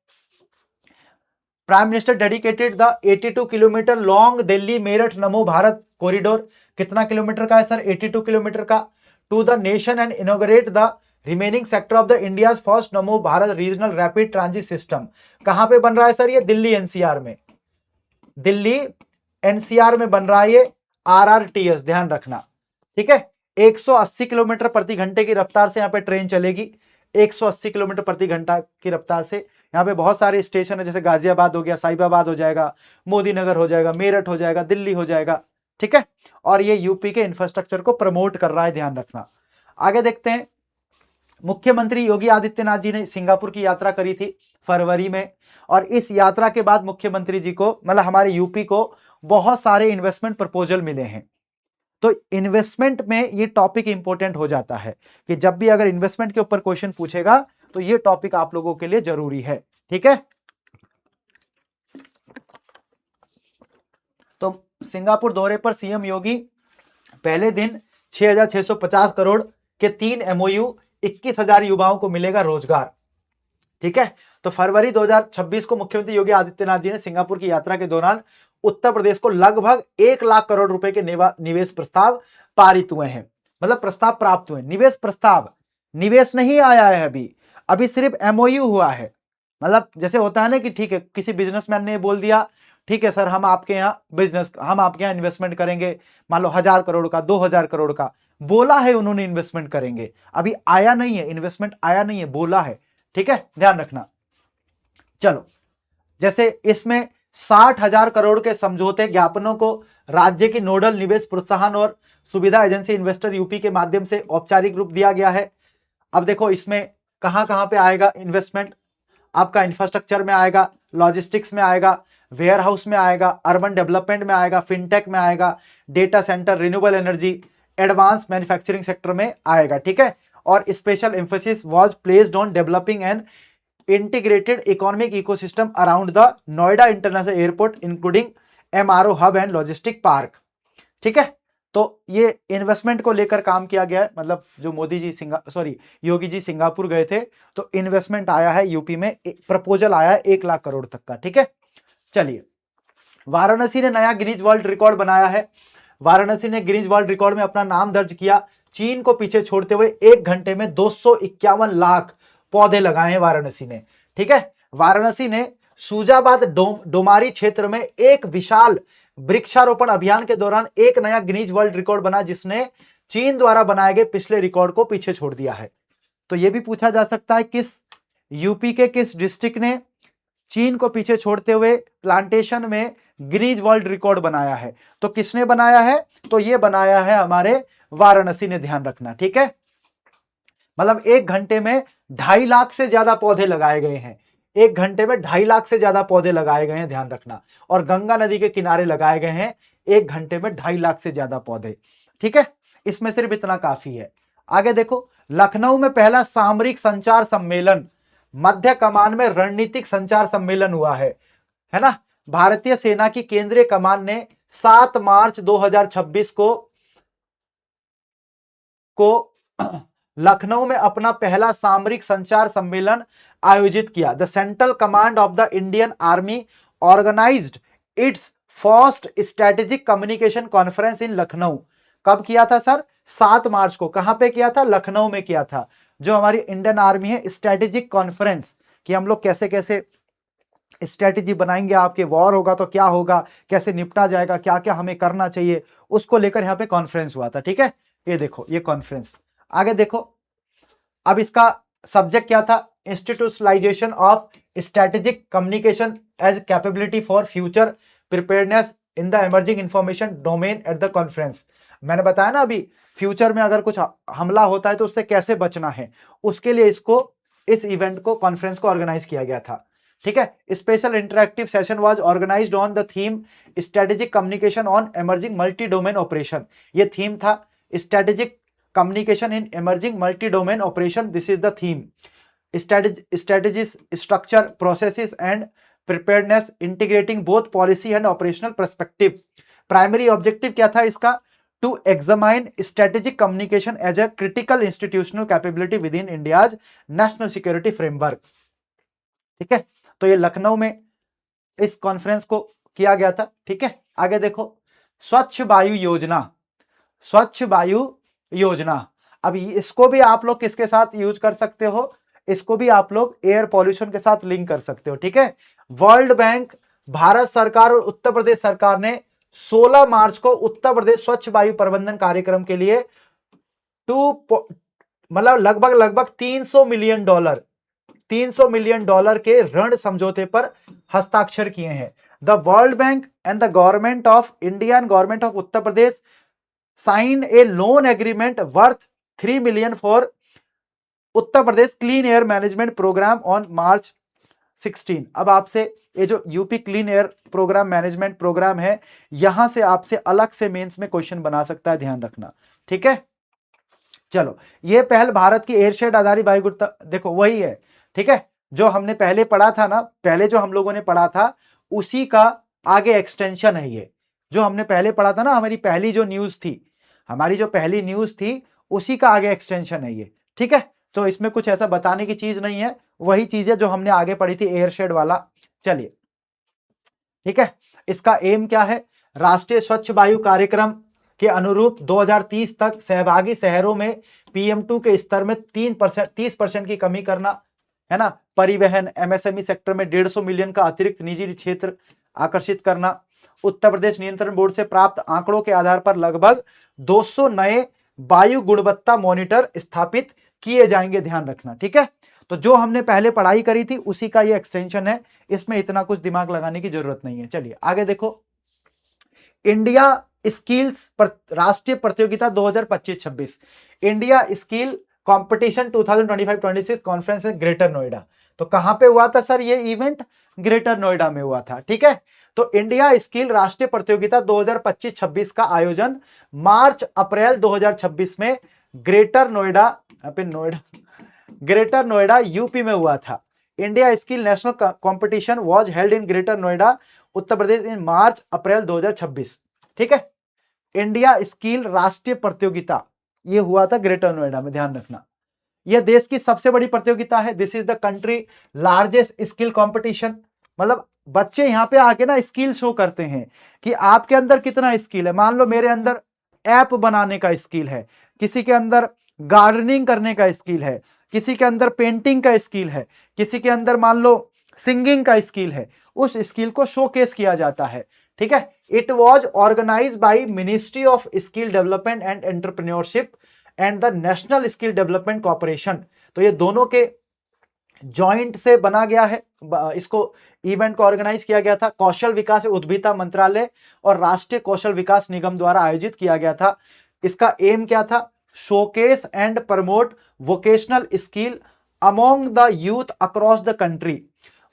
prime minister dedicated the 82 kilometre long Delhi Meerut Namo Bharat corridor. कितना किलोमीटर का है सर? 82 किलोमीटर का। To the nation and inaugurate the remaining sector of the India's first Namo Bharat regional rapid transit system. कहां पे बन रहा है सर? ये दिल्ली एनसीआर में, दिल्ली एनसीआर में बन रहा है ये RRTS, ध्यान रखना। ठीक है, 180 किलोमीटर प्रति घंटे की रफ्तार से यहाँ पे ट्रेन चलेगी। 180 किलोमीटर प्रति घंटा की रफ्तार से। यहाँ पे बहुत सारे स्टेशन है, जैसे गाजियाबाद हो गया, साहिबाबाद हो जाएगा, मोदी नगर हो जाएगा, मेरठ हो जाएगा, दिल्ली हो जाएगा। ठीक है, और ये यूपी के इंफ्रास्ट्रक्चर को प्रमोट कर रहा है, ध्यान रखना। आगे देखते हैं, मुख्यमंत्री योगी आदित्यनाथ जी ने सिंगापुर की यात्रा करी थी फरवरी में, और इस यात्रा के बाद मुख्यमंत्री जी को, मतलब हमारे यूपी को, बहुत सारे इन्वेस्टमेंट प्रपोजल मिले हैं। तो इन्वेस्टमेंट में ये टॉपिक इंपॉर्टेंट हो जाता है कि जब भी अगर इन्वेस्टमेंट के ऊपर क्वेश्चन पूछेगा तो ये टॉपिक आप लोगों के लिए जरूरी है, ठीक है। तो सिंगापुर दौरे पर सीएम योगी पहले दिन 6,650 करोड़ के 3 एमओयू, 21,000 युवाओं को मिलेगा रोजगार, ठीक है। तो फरवरी 2026 को मुख्यमंत्री योगी आदित्यनाथ जी ने सिंगापुर की यात्रा के दौरान उत्तर प्रदेश को लगभग 1 लाख करोड़ रुपए के निवेश प्रस्ताव पारित हुए हैं, मतलब प्रस्ताव प्राप्त हुए, निवेश प्रस्ताव, निवेश नहीं आया है अभी, अभी सिर्फ एमओयू हुआ है। मतलब जैसे होता है ना कि ठीक है, किसी बिजनेसमैन ने बोल दिया ठीक है सर, हम आपके यहाँ इन्वेस्टमेंट करेंगे, मान लो 1,000 करोड़ का, 2,000 करोड़ का, बोला है उन्होंने इन्वेस्टमेंट करेंगे, अभी आया नहीं है, इन्वेस्टमेंट आया नहीं है, बोला है, ठीक है, ध्यान रखना। चलो, जैसे इसमें 60,000 करोड़ के समझौते ज्ञापनों को राज्य की नोडल निवेश प्रोत्साहन और सुविधा एजेंसी इन्वेस्टर यूपी के माध्यम से औपचारिक रूप दिया गया है। अब देखो इसमें कहां कहां पे आएगा इन्वेस्टमेंट, आपका इंफ्रास्ट्रक्चर में आएगा, लॉजिस्टिक्स में आएगा, वेयर हाउस में आएगा, अर्बन डेवलपमेंट में आएगा, फिनटेक में आएगा, data centre, renewable energy, advance manufacturing sector में आएगा, ठीक है। और special emphasis was placed on developing an integrated economic ecosystem around the Noida international airport including MRO hub and logistic park, ठीक है। तो ये इन्वेस्टमेंट को लेकर काम किया गया है, मतलब जो मोदी जी योगी जी सिंगापुर गए थे तो इन्वेस्टमेंट आया है यूपी में, प्रपोजल आया है 1 लाख करोड़ तक का, ठीक है। चलिए, वाराणसी ने नया गिनीज वर्ल्ड रिकॉर्ड बनाया है, वाराणसी ने गिनीज वर्ल्ड रिकॉर्ड में अपना नाम दर्ज किया, चीन को पीछे छोड़ते हुए 1 घंटे में 251 लाख पौधे लगाए हैं वाराणसी ने, ठीक है। वाराणसी ने सूजाबाद डोमारी क्षेत्र में एक विशाल वृक्षारोपण अभियान के दौरान एक नया गिनीज वर्ल्ड रिकॉर्ड बना, जिसने चीन द्वारा बनाए गए पिछले रिकॉर्ड को पीछे छोड़ दिया है। तो यह भी पूछा जा सकता है किस यूपी के किस डिस्ट्रिक्ट ने चीन को पीछे छोड़ते हुए प्लांटेशन में गिनीज वर्ल्ड रिकॉर्ड बनाया है। तो किसने बनाया है, तो यह बनाया है हमारे वाराणसी ने, ध्यान रखना, ठीक है। मतलब 1 घंटे में 2.5 लाख से ज्यादा पौधे लगाए गए हैं, 1 घंटे में 2.5 लाख से ज्यादा पौधे लगाए गए हैं, ध्यान रखना। और गंगा नदी के किनारे लगाए गए हैं 1 घंटे में 2.5 लाख से ज्यादा पौधे, ठीक है। इसमें सिर्फ इतना काफी है। आगे देखो, लखनऊ में पहला सामरिक संचार सम्मेलन, मध्य कमान में रणनीतिक संचार सम्मेलन हुआ है ना। भारतीय सेना की केंद्रीय कमान ने 7 मार्च 2026 को लखनऊ में अपना पहला सामरिक संचार सम्मेलन आयोजित किया। The central command of the Indian army organised its first strategic communication conference in Lucknow. कब किया था सर? 7 मार्च को। कहां पे किया था? लखनऊ में किया था। जो हमारी इंडियन आर्मी है, स्ट्रेटेजिक कॉन्फ्रेंस, कि हम लोग कैसे कैसे स्ट्रेटेजी बनाएंगे, आपके वॉर होगा तो क्या होगा, कैसे निपटा जाएगा, क्या क्या हमें करना चाहिए, उसको लेकर यहां पे कॉन्फ्रेंस हुआ था, ठीक है। ये देखो, ये कॉन्फ्रेंस। आगे देखो, अब इसका सब्जेक्ट क्या था? Institutionalisation of strategic communication as capability for future preparedness in the emerging information domain at the conference. मैंने बताया ना अभी, फ्यूचर में अगर कुछ हमला होता है तो उससे कैसे बचना है, उसके लिए इस इवेंट को, कॉन्फ्रेंस को ऑर्गेनाइज किया गया था, ठीक है। Special interactive session was organised on the theme strategic communication on emerging multi domain operation. ये थीम था, strategic communication in emerging multi-domain operation. This is the theme. Strategies, structure, processes and preparedness, integrating both policy and operational perspective. Primary objective क्या था इसका? To examine strategic communication as a critical institutional capability within India's national security framework. ठीक है, तो ये लखनऊ में इस कॉन्फ्रेंस को किया गया था, ठीक है। आगे देखो, स्वच्छ वायु योजना, स्वच्छ वायु योजना। अब इसको भी आप लोग किसके साथ यूज कर सकते हो? इसको भी आप लोग एयर पॉल्यूशन के साथ लिंक कर सकते हो, ठीक है। वर्ल्ड बैंक, भारत सरकार और उत्तर प्रदेश सरकार ने 16 मार्च को उत्तर प्रदेश स्वच्छ वायु प्रबंधन कार्यक्रम के लिए लगभग 300 मिलियन डॉलर के ऋण समझौते पर हस्ताक्षर किए हैं। The World Bank and the government of India and government of Uttar Pradesh sign a loan agreement worth 3 million for Uttar Pradesh clean air management programme on March 16। अब आपसे ये जो UP clean air programme management programme है, यहां से आपसे अलग से मेंस में क्वेश्चन बना सकता है, ध्यान रखना, ठीक है। चलो, ये पहल भारत की एयरशेड आधारित वायु देखो वही है, ठीक है, जो हमने पहले पढ़ा था ना, पहले जो हम लोगों ने पढ़ा था उसी का आगे एक्सटेंशन है ये, जो हमने पहले पढ़ा था ना, हमारी पहली जो न्यूज थी, हमारी जो पहली न्यूज थी उसी का आगे एक्सटेंशन है ये, ठीक है। तो इसमें कुछ ऐसा बताने की चीज नहीं है, वही चीज है जो हमने आगे पढ़ी थी एयरशेड वाला। चलिए, ठीक है, इसका एम क्या है, राष्ट्रीय स्वच्छ वायु कार्यक्रम के अनुरूप 2030 तक सहभागी शहरों में PM2 के स्तर में 30% की कमी करना, है ना। परिवहन MSME सेक्टर में 150 मिलियन का अतिरिक्त निजी क्षेत्र आकर्षित करना। उत्तर प्रदेश नियंत्रण बोर्ड से प्राप्त आंकड़ों के आधार पर लगभग 200 नए वायु गुणवत्ता मॉनिटर स्थापित किए जाएंगे, ध्यान रखना, ठीक है। तो जो हमने पहले पढ़ाई करी थी उसी का ये एक्सटेंशन है, इसमें इतना कुछ दिमाग लगाने की जरूरत नहीं है। चलिए आगे देखो, इंडिया स्किल्स राष्ट्रीय प्रतियोगिता 2025-26, इंडिया स्किल कंपटीशन 2025-26 कॉन्फ्रेंस है ग्रेटर नोएडा। तो कहां पे हुआ था सर ये इवेंट, ग्रेटर नोएडा में हुआ था, ठीक है। तो इंडिया स्किल राष्ट्रीय प्रतियोगिता 2025-26 का आयोजन मार्च अप्रैल 2026 में Greater Noida, Greater Noida UP में हुआ था। India skill national competition was held in Greater Noida Uttar Pradesh in March April 2026, ठीक है। इंडिया स्किल राष्ट्रीय प्रतियोगिता ये हुआ था ग्रेटर नोएडा में, ध्यान रखना। यह देश की सबसे बड़ी प्रतियोगिता है, this is the country largest skill competition. मतलब बच्चे यहाँ पे आके ना स्किल शो करते हैं कि आपके अंदर कितना स्किल है। मान लो मेरे अंदर ऐप बनाने का स्किल है, किसी के अंदर गार्डनिंग करने का स्किल है, किसी के अंदर पेंटिंग का स्किल है, किसी के अंदर मान लो सिंगिंग का स्किल है, उस स्किल को शोकेस किया जाता है, ठीक है। It was organise by ministry of skill development and entrepreneurship and the national skill development corporation. तो ये दोनों के जॉइंट से बना गया है, इसको इवेंट को ऑर्गेनाइज किया गया था। कौशल विकास उद्यमिता मंत्रालय और राष्ट्रीय कौशल विकास निगम द्वारा आयोजित किया गया था। इसका एम क्या था, showcase and promote vocational skill among the youth across the country.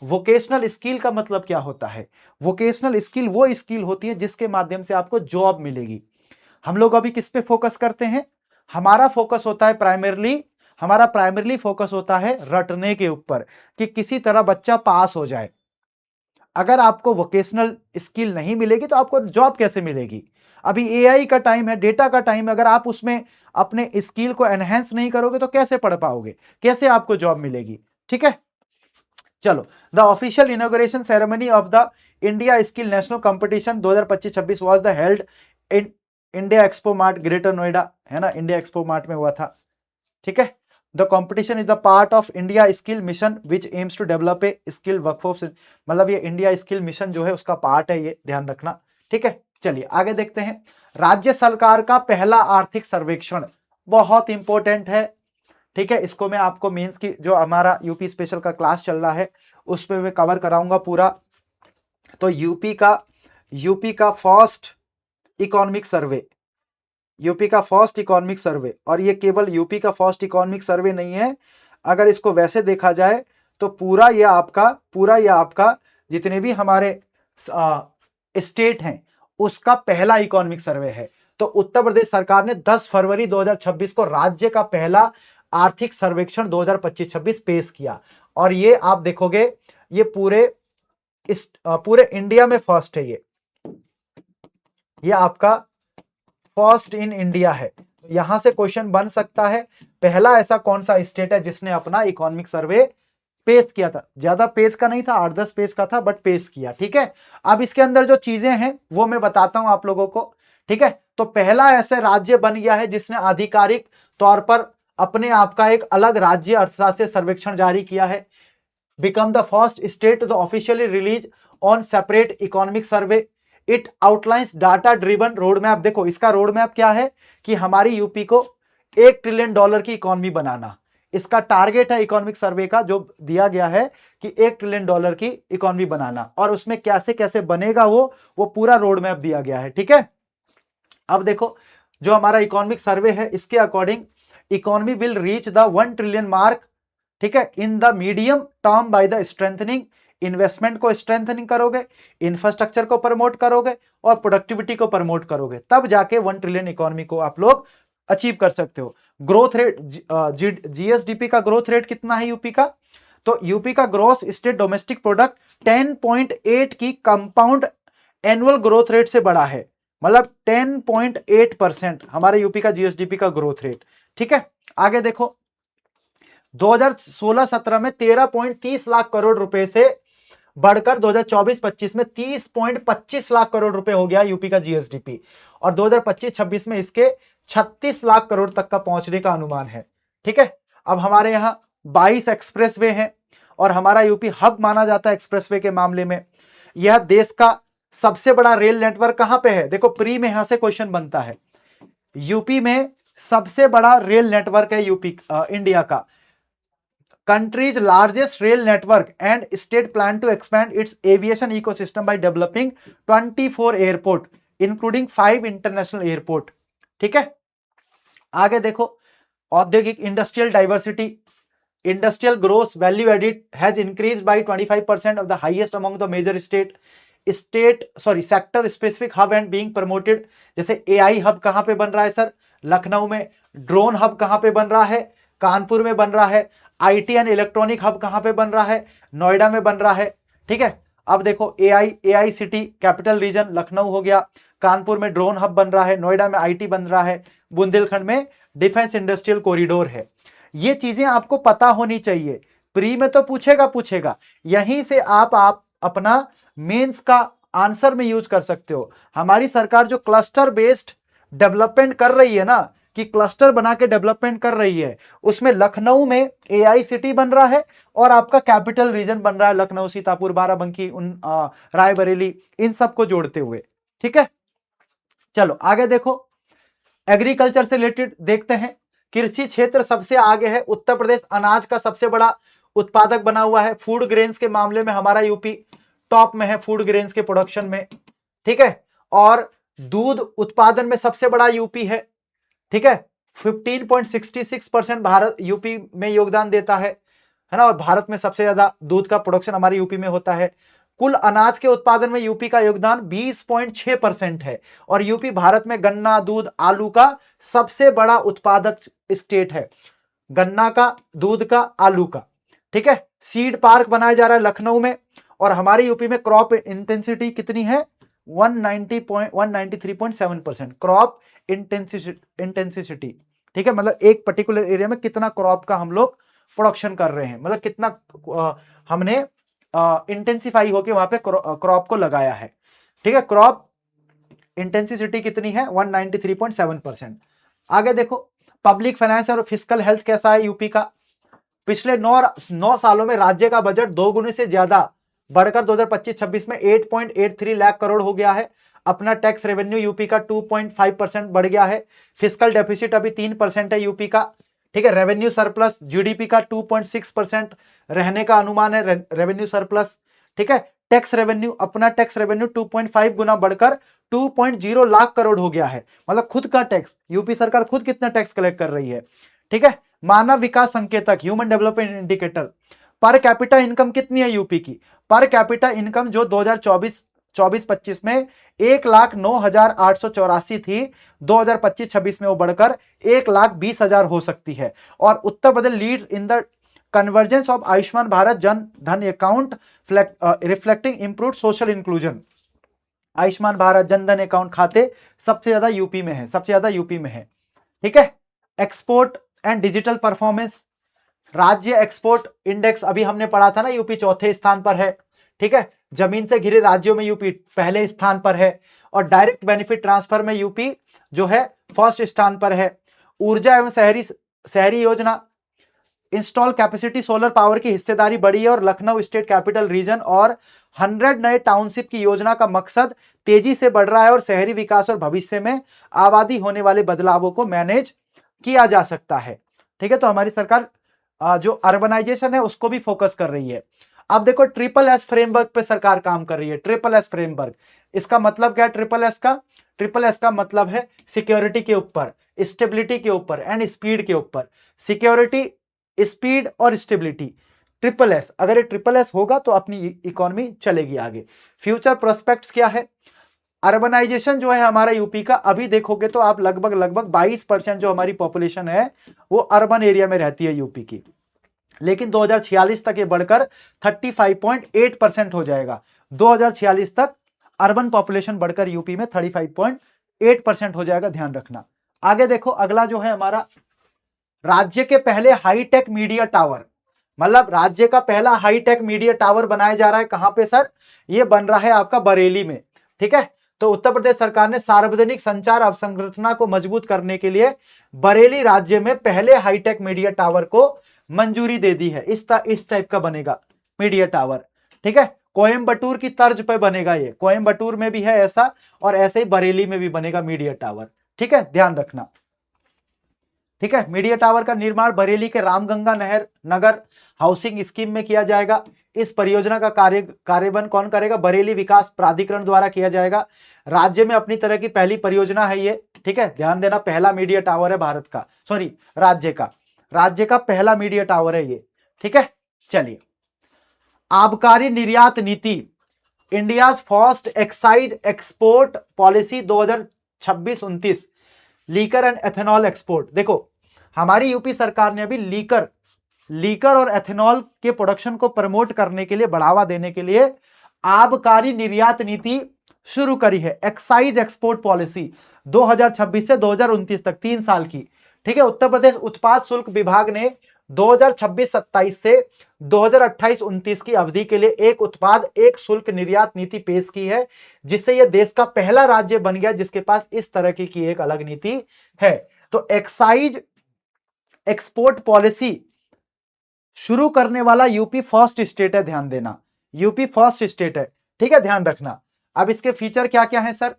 Vocational skill का मतलब क्या होता है, वोकेशनल स्किल वो स्किल होती है जिसके माध्यम से आपको जॉब मिलेगी। हम लोग अभी किस पे फोकस करते हैं, हमारा फोकस होता है प्राइमरली फोकस होता है रटने के ऊपर, कि किसी तरह बच्चा पास हो जाए। अगर आपको वोकेशनल स्किल नहीं मिलेगी तो आपको जॉब कैसे मिलेगी। अभी AI का टाइम है, डेटा का टाइम है, अगर आप उसमें अपने स्किल को एनहेंस नहीं करोगे तो कैसे पढ़ पाओगे, कैसे आपको जॉब मिलेगी, ठीक है। चलो, the official inauguration ceremony of the India skill national competition 2025-26 was the held in India expo mart greater Noida, है ना, इंडिया एक्सपो मार्ट में हुआ था, ठीक है। The competition is the part of India skill mission which aims to develop a skill workforce. मतलब ये इंडिया स्किल मिशन जो है उसका पार्ट है ये, ध्यान रखना, ठीक है। चलिए आगे देखते हैं, राज्य सरकार का पहला आर्थिक सर्वेक्षण बहुत इंपॉर्टेंट है, ठीक है। इसको मैं आपको मेंस की जो हमारा यूपी स्पेशल का क्लास चल रहा है उसमें मैं कवर कराऊंगा पूरा। तो यूपी का फर्स्ट इकोनॉमिक सर्वे, यूपी का फर्स्ट इकोनॉमिक सर्वे, और ये केवल यूपी का फर्स्ट इकोनॉमिक सर्वे नहीं है, अगर इसको वैसे देखा जाए तो पूरा ये आपका जितने भी हमारे स्टेट हैं उसका पहला इकोनॉमिक सर्वे है। तो उत्तर प्रदेश सरकार ने 10 फरवरी 2026 को राज्य का पहला आर्थिक सर्वेक्षण 2025-26 पेश किया, और ये आप देखोगे ये पूरे इंडिया में फर्स्ट है, ये आपका फर्स्ट इन इंडिया है। यहां से क्वेश्चन बन सकता है, पहला ऐसा कौन सा स्टेट है जिसने अपना इकोनॉमिक सर्वे पेश किया था। ज्यादा पेज का नहीं था, 8-10 पेज का था, बट पेश किया, ठीक है। अब इसके अंदर जो चीजें हैं वो मैं बताता हूं आप लोगों को, ठीक है। तो पहला ऐसा राज्य बन गया है जिसने आधिकारिक तौर पर अपने आप का एक अलग राज्य अर्थशास्त्र सर्वेक्षण जारी किया है। Become the first state to the officially release on separate economic survey. It outlines data driven road map. देखो इसका रोड मैप क्या है कि हमारी यूपी को $1 ट्रिलियन की इकोनॉमी बनाना, इसका टारगेट है इकोनॉमिक सर्वे का जो दिया गया है कि $1 ट्रिलियन की इकोनॉमी बनाना, और उसमें कैसे कैसे बनेगा वो पूरा रोड मैप दिया गया है। ठीक है, अब देखो जो हमारा इकोनॉमिक सर्वे है इसके according economy will reach the 1 trillion mark, ठीक है, in the medium term by the strengthening, investment को स्ट्रेंथनिंग करोगे, इंफ्रास्ट्रक्चर को प्रमोट करोगे और प्रोडक्टिविटी को प्रमोट करोगे, तब जाके 1 ट्रिलियन इकोनॉमी को आप लोग अचीव कर सकते हो। ग्रोथ रेट, जीएसडीपी का ग्रोथ रेट कितना है यूपी का? तो यूपी का ग्रोस स्टेट डोमेस्टिक प्रोडक्ट 10.8 की कंपाउंड एनुअल ग्रोथ रेट से बड़ा है, मतलब 10.8% हमारे यूपी का जीएसडीपी का ग्रोथ रेट। ठीक है, आगे देखो 2016-17 में 13.30 लाख करोड़ रुपए से बढ़कर 2024-25 में 30.25 लाख करोड़ रुपए हो गया यूपी का जीएसडीपी, और 2025-26 में इसके 36 लाख करोड़ तक का पहुंचने का अनुमान है। ठीक है, अब हमारे यहाँ 22 एक्सप्रेसवे हैं और हमारा यूपी हब माना जाता है एक्सप्रेसवे के मामले में। यह देश का सबसे बड़ा रेल नेटवर्क कहां पे है? देखो प्री में यहां से क्वेश्चन बनता है, यूपी में सबसे बड़ा रेल नेटवर्क है यूपी इंडिया का। country's largest rail network and state plan to expand its aviation ecosystem by developing 24 airport including 5 international airport। ठीक है, आगे देखो औद्योगिक industrial diversity, industrial growth value added has increase by 25% of the highest among the major sector specific hub and being promoted. जैसे एआई हब कहां पे बन रहा है सर? लखनऊ में। ड्रोन हब कहां पे बन रहा है? कानपुर में बन रहा है। आईटी एंड इलेक्ट्रॉनिक हब कहां पे बन रहा है? नोएडा में बन रहा है। ठीक है, अब देखो AI city capital region Lucknow हो गया, कानपुर में ड्रोन हब बन रहा है, नोएडा में आईटी बन रहा है, बुंदेलखंड में डिफेंस इंडस्ट्रियल कॉरिडोर है। ये चीजें आपको पता होनी चाहिए, प्री में तो पूछेगा, यहीं से आप अपना मेंस का आंसर में यूज कर सकते हो। हमारी सरकार जो क्लस्टर बेस्ड डेवलपमेंट कर रही है ना, कि क्लस्टर बना के डेवलपमेंट कर रही है, उसमें लखनऊ में एआई सिटी बन रहा है और आपका कैपिटल रीजन बन रहा है लखनऊ, सीतापुर, बाराबंकी, रायबरेली, इन सबको जोड़ते हुए। ठीक है, चलो आगे देखो एग्रीकल्चर से रिलेटेड देखते हैं। कृषि क्षेत्र सबसे आगे है, उत्तर प्रदेश अनाज का सबसे बड़ा उत्पादक बना हुआ है। फूड ग्रेन्स के मामले में हमारा यूपी टॉप में है फूड ग्रेन्स के प्रोडक्शन में। ठीक है, और दूध उत्पादन में सबसे बड़ा यूपी है। ठीक है, 15.66% भारत यूपी में योगदान देता है ना, और भारत में सबसे ज्यादा दूध का प्रोडक्शन हमारे यूपी में होता है। कुल अनाज के उत्पादन में यूपी का योगदान 20.6% है, और यूपी भारत में गन्ना, दूध, आलू का सबसे बड़ा उत्पादक स्टेट है, गन्ना का, दूध का, आलू का। ठीक है, सीड पार्क बनाया जा रहा है लखनऊ में, और हमारे यूपी में क्रॉप इंटेंसिटी कितनी है? 193.7% क्रॉप इंटेंसिटी। ठीक है, मतलब एक पर्टिकुलर एरिया में कितना क्रॉप का हम लोग प्रोडक्शन कर रहे हैं, मतलब कितना हमने इंटेंसिफाई होके वहां पे क्रॉप को लगाया है। ठीक है, क्रॉप इंटेंसिटी कितनी है? 193.7%। आगे देखो पब्लिक फाइनेंस और फिस्कल हेल्थ कैसा है यूपी का? पिछले 9 सालों में राज्य का बजट 2 गुने से ज्यादा बढ़कर 2025-26 में 8.83 लाख करोड़ हो गया है। अपना टैक्स रेवेन्यू यूपी का 2.5% बढ़ गया है। फिस्कल डेफिसिट अभी 3% है यूपी का। ठीक है, रेवेन्यू सरप्लस जीडीपी का 2.6% रहने का अनुमान है, रेवेन्यू सरप्लस। ठीक है, टैक्स रेवेन्यू, अपना टैक्स रेवेन्यू 2.5 गुना बढ़कर 2.0 लाख करोड़ हो गया है, मतलब खुद का टैक्स, यूपी सरकार खुद कितना टैक्स कलेक्ट कर रही है। ठीक है, मानव विकास संकेतक, human development indicator, per capita income कितनी है यूपी की? पर कैपिटा इनकम जो 2024-25 में 1,09,884 थी, 2025-26 में वो बढ़कर 1,20,000 हो सकती है। और Uttar Pradesh lead in the convergence of Ayushman Bharat Jan Dhan account reflecting improved social inclusion. Ayushman Bharat Jan Dhan account खाते सबसे ज्यादा यूपी में है, सबसे ज्यादा यूपी में है। ठीक है, एक्सपोर्ट एंड डिजिटल परफॉर्मेंस, राज्य एक्सपोर्ट इंडेक्स अभी हमने पढ़ा था ना, यूपी चौथे स्थान पर है। ठीक है, जमीन से घिरे राज्यों में यूपी पहले स्थान पर है, और डायरेक्ट बेनिफिट ट्रांसफर में यूपी जो है फर्स्ट स्थान पर है। ऊर्जा एवं शहरी योजना, इंस्टॉल कैपेसिटी सोलर पावर की हिस्सेदारी बढ़ी है, और लखनऊ स्टेट कैपिटल रीजन और 100 नए टाउनशिप की योजना का मकसद तेजी से बढ़ रहा है, और शहरी विकास और भविष्य में आबादी होने वाले बदलावों को मैनेज किया जा सकता है। ठीक है, तो हमारी सरकार जो अर्बनाइजेशन है उसको भी फोकस कर रही है। अब देखो ट्रिपल एस फ्रेमवर्क पे सरकार काम कर रही है। ट्रिपल एस फ्रेमवर्क, इसका मतलब क्या है ट्रिपल एस का? ट्रिपल एस का मतलब है सिक्योरिटी के ऊपर, स्टेबिलिटी के ऊपर एंड स्पीड के ऊपर। सिक्योरिटी, स्पीड और स्टेबिलिटी, ट्रिपल एस। अगर ये ट्रिपल एस होगा तो अपनी इकोनॉमी चलेगी आगे। फ्यूचर प्रोस्पेक्ट्स क्या है? अर्बनाइजेशन जो है हमारा यूपी का, अभी देखोगे तो आप लगभग 22% जो हमारी पॉपुलेशन है वो अर्बन एरिया में रहती है यूपी की, लेकिन 2046 तक ये बढ़कर 35.8% हो जाएगा। 2046 तक अर्बन पॉपुलेशन बढ़कर यूपी में 35.8% हो जाएगा, ध्यान रखना। आगे देखो अगला जो है हमारा, राज्य के पहले हाईटेक मीडिया टावर, मतलब राज्य का पहला हाईटेक मीडिया टावर बनाया जा रहा है। कहां पे सर? ये बन रहा है आपका बरेली में, ठीक है। तो उत्तर प्रदेश सरकार ने सार्वजनिक संचार अवसंरचना को मजबूत करने के लिए बरेली राज्य में पहले हाईटेक मीडिया टावर को मंजूरी दे दी है। इस टाइप का बनेगा मीडिया टावर, ठीक है। कोयम्बटूर की तर्ज पे बनेगा ये, कोयम्बटूर में भी है ऐसा और ऐसे ही बरेली में भी बनेगा मीडिया टावर, ठीक है, ध्यान रखना, ठीक है। मीडिया टावर का निर्माण बरेली के रामगंगा नगर हाउसिंग स्कीम में किया जाएगा। इस परियोजना का कार्यान्वयन कौन करेगा? बरेली विकास प्राधिकरण द्वारा किया जाएगा। राज्य में अपनी तरह की पहली परियोजना है ये, ठीक है, ध्यान देना। पहला मीडिया टावर है भारत का, सॉरी राज्य का पहला मीडिया टावर है ये, ठीक है। चलिए, आबकारी निर्यात नीति, India's first excise export policy 2026-29, liquor and ethanol export. देखो हमारी यूपी सरकार ने अभी लीकर और एथेनॉल के प्रोडक्शन को प्रमोट करने के लिए, बढ़ावा देने के लिए आबकारी निर्यात नीति शुरू करी है। एक्साइज एक्सपोर्ट पॉलिसी 2026 से 2029 तक, 3 साल की, ठीक है। उत्तर प्रदेश उत्पाद शुल्क विभाग ने 2026-27 से 2028-29 की अवधि के लिए एक उत्पाद एक शुल्क निर्यात नीति पेश की है, जिससे यह देश का पहला राज्य बन गया जिसके पास इस तरह की एक अलग नीति है। तो एक्साइज एक्सपोर्ट पॉलिसी शुरू करने वाला यूपी फर्स्ट स्टेट है, ध्यान देना, यूपी फर्स्ट स्टेट है, ठीक है, ध्यान रखना। अब इसके फीचर क्या क्या है सर?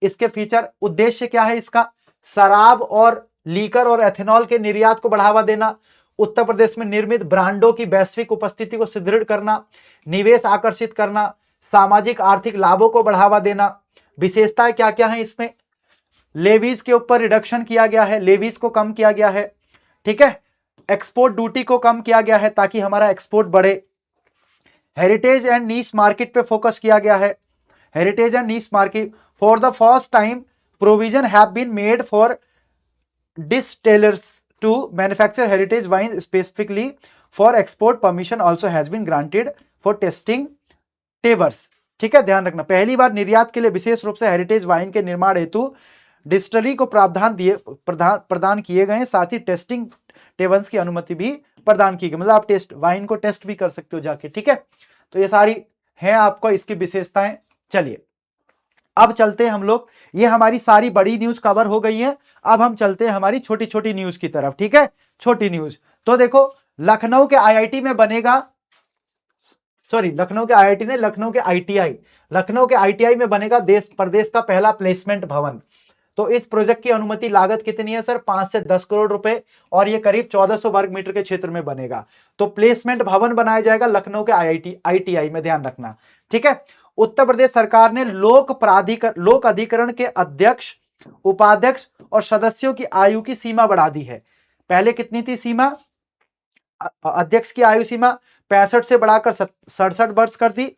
इसके फीचर, उद्देश्य क्या है इसका? शराब और लीकर और एथेनॉल के निर्यात को बढ़ावा देना, उत्तर प्रदेश में निर्मित ब्रांडों की वैश्विक उपस्थिति को सुदृढ़ करना, निवेश आकर्षित करना, सामाजिक आर्थिक लाभों को बढ़ावा देना। विशेषताएं क्या क्या है इसमें? लेवीज के ऊपर रिडक्शन किया गया है, लेवीज को कम किया गया है, ठीक है। एक्सपोर्ट ड्यूटी को कम किया गया है ताकि हमारा एक्सपोर्ट बढ़े। हेरिटेज एंड नीश मार्केट पे फोकस किया गया है। Heritage and niche market, for the first time provision have been made for distillers to manufacture heritage wine specifically for export. Permission also has been granted for testing taverns, ठीक है, ध्यान रखना। पहली बार निर्यात के लिए विशेष रूप से हेरिटेज वाइन के निर्माण हेतु डिस्टिलरी को प्रदान किए गए, साथ ही टेस्टिंग टेबल्स की अनुमति भी प्रदान की गई, मतलब आप वाइन को टेस्ट भी कर सकते हो जाके, ठीक है। तो ये सारी हैं आपको इसकी विशेषताएं। चलिए अब चलते हैं हम लोग, ये हमारी सारी बड़ी न्यूज कवर हो गई है, अब हम चलते हैं हमारी छोटी छोटी न्यूज की तरफ, ठीक है। छोटी न्यूज तो देखो, लखनऊ के आईआईटी में बनेगा, सॉरी लखनऊ के आईआईटी ने, लखनऊ के आईटीआई में बनेगा देश प्रदेश का पहला प्लेसमेंट भवन। तो इस प्रोजेक्ट की अनुमति लागत कितनी है सर? 5 से 10 करोड़ रुपए, और ये करीब 1400 वर्ग मीटर के क्षेत्र में बनेगा। तो प्लेसमेंट भवन बनाया जाएगा लखनऊ के आईटीआई में, ध्यान रखना, ठीक है। उत्तर प्रदेश सरकार ने लोक अधिकरण के अध्यक्ष, उपाध्यक्ष और सदस्यों की आयु की सीमा बढ़ा दी है। पहले कितनी थी सीमा? अध्यक्ष की आयु सीमा 65 से बढ़ाकर 67 वर्ष कर दी,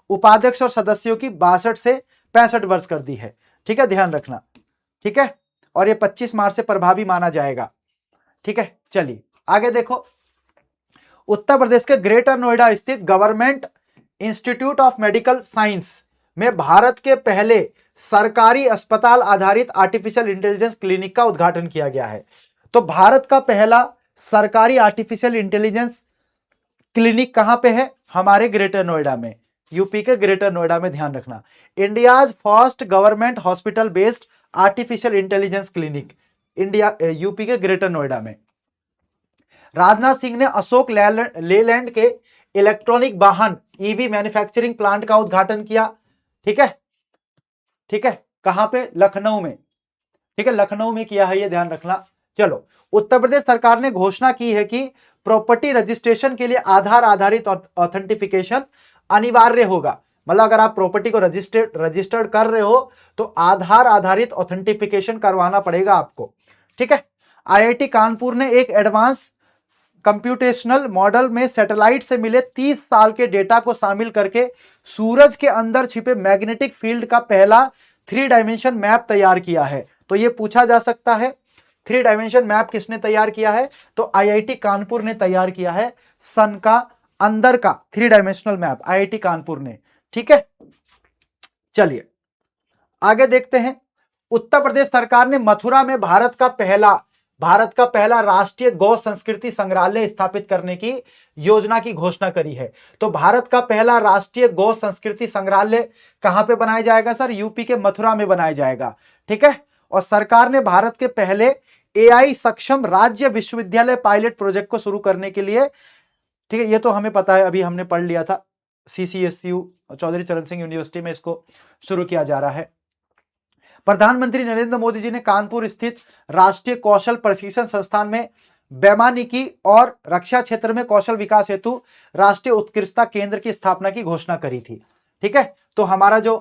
उपाध्यक्ष और सदस्यों की 62 से 65 वर्ष कर दी है, ठीक है, ध्यान रखना, ठीक है। और ये 25 मार्च से प्रभावी माना जाएगा, ठीक है। चलिए आगे देखो, उत्तर प्रदेश के ग्रेटर नोएडा स्थित government institute of medical science में भारत के पहले सरकारी अस्पताल आधारित आर्टिफिशियल इंटेलिजेंस क्लिनिक का उद्घाटन किया गया है। तो भारत का पहला सरकारी आर्टिफिशियल इंटेलिजेंस क्लिनिक कहां पे है? हमारे ग्रेटर नोएडा में, यूपी के ग्रेटर नोएडा में, ध्यान रखना। India's first government hospital based artificial intelligence clinic, India UP के ग्रेटर नोएडा में। राजनाथ सिंह ने अशोक लेलैंड के इलेक्ट्रॉनिक वाहन ईवी मैन्युफैक्चरिंग प्लांट का उद्घाटन किया, ठीक है, ठीक है, कहां पे? लखनऊ में, ठीक है, लखनऊ में किया है ये, ध्यान रखना। चलो, उत्तर प्रदेश सरकार ने घोषणा की है कि प्रॉपर्टी रजिस्ट्रेशन के लिए आधार आधारित ऑथेंटिफिकेशन अनिवार्य होगा। मतलब अगर आप प्रॉपर्टी को रजिस्टर्ड कर रहे हो तो आधार आधारित ऑथेंटिफिकेशन करवाना पड़ेगा आपको, ठीक है। आईआईटी कानपुर ने एक एडवांस कंप्यूटेशनल मॉडल में सैटेलाइट से मिले 30 साल के डेटा को शामिल करके सूरज के अंदर छिपे मैग्नेटिक फील्ड का पहला 3 डायमेंशन मैप तैयार किया है। तो यह पूछा जा सकता है 3 डायमेंशन मैप किसने तैयार किया है, तो आईआईटी कानपुर ने तैयार किया है। सन का अंदर का 3 डायमेंशनल मैप आईआईटी कानपुर ने, ठीक है। चलिए आगे देखते हैं। उत्तर प्रदेश सरकार ने मथुरा में भारत का पहला राष्ट्रीय गौ संस्कृति संग्रहालय स्थापित करने की योजना की घोषणा करी है। तो भारत का पहला राष्ट्रीय गौ संस्कृति संग्रहालय कहां पे बनाया जाएगा सर, यूपी के मथुरा में बनाया जाएगा, ठीक है। और सरकार ने भारत के पहले एआई सक्षम राज्य विश्वविद्यालय पायलट प्रोजेक्ट को शुरू करने के लिए, ठीक है, ये तो हमें पता है, अभी हमने पढ़ लिया था, CCSU चौधरी चरण सिंह यूनिवर्सिटी में इसको शुरू किया जा रहा है। प्रधानमंत्री नरेंद्र मोदी जी ने कानपुर स्थित राष्ट्रीय कौशल प्रशिक्षण संस्थान में वैमानिकी और रक्षा क्षेत्र में कौशल विकास हेतु राष्ट्रीय उत्कृष्टता केंद्र की स्थापना की घोषणा करी थी, ठीक है। तो हमारा जो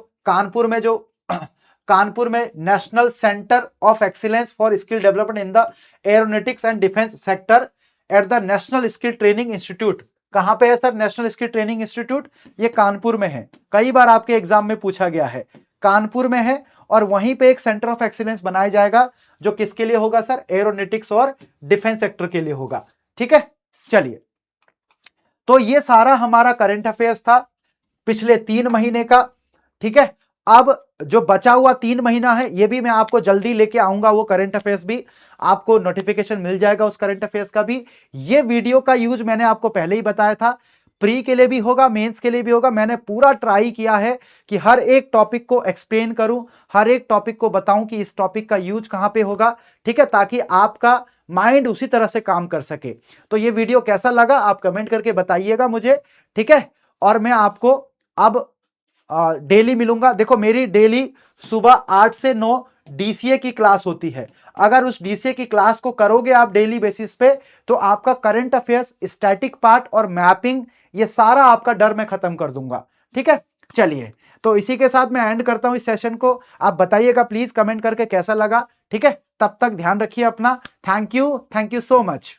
कानपुर में national centre of excellence for skill development in the aeronautics and defence sector at the national skill training institute, कहां पे है sir national skill training institute, ये कानपुर में है। कई बार आपके एग्जाम में पूछा गया है, कानपुर में है। और वहीं पे एक सेंटर ऑफ एक्सीलेंस बनाया जाएगा जो किसके लिए होगा सर, एरोनॉटिक्स और डिफेंस सेक्टर के लिए होगा, ठीक है। चलिए तो ये सारा हमारा करंट अफेयर्स था पिछले 3 महीने का, ठीक है। अब जो बचा हुआ 3 महीना है ये भी मैं आपको जल्दी लेके आऊंगा, वो करंट अफेयर्स भी आपको नोटिफिकेशन मिल जाएगा उस करंट अफेयर्स का भी। ये वीडियो का यूज मैंने आपको पहले ही बताया था, प्री के लिए भी होगा, मेंस के लिए भी होगा। मैंने पूरा ट्राई किया है कि हर एक टॉपिक को एक्सप्लेन करूं, हर एक टॉपिक को बताऊं कि इस टॉपिक का यूज कहां पे होगा, ठीक है, ताकि आपका माइंड उसी तरह से काम कर सके। तो ये वीडियो कैसा लगा आप कमेंट करके बताइएगा मुझे, ठीक है। और मैं आपको अब डेली मिलूंगा। देखो मेरी डेली सुबह 8 से 9 डीसीए की क्लास होती है। अगर उस डीसीए की क्लास को करोगे आप डेली बेसिस पे तो आपका करंट अफेयर्स, स्टैटिक पार्ट और मैपिंग, ये सारा आपका डर मैं खत्म कर दूंगा, ठीक है। चलिए तो इसी के साथ मैं एंड करता हूं इस सेशन को। आप बताइएगा प्लीज कमेंट करके कैसा लगा, ठीक है। तब तक ध्यान रखिए अपना। Thank you so much.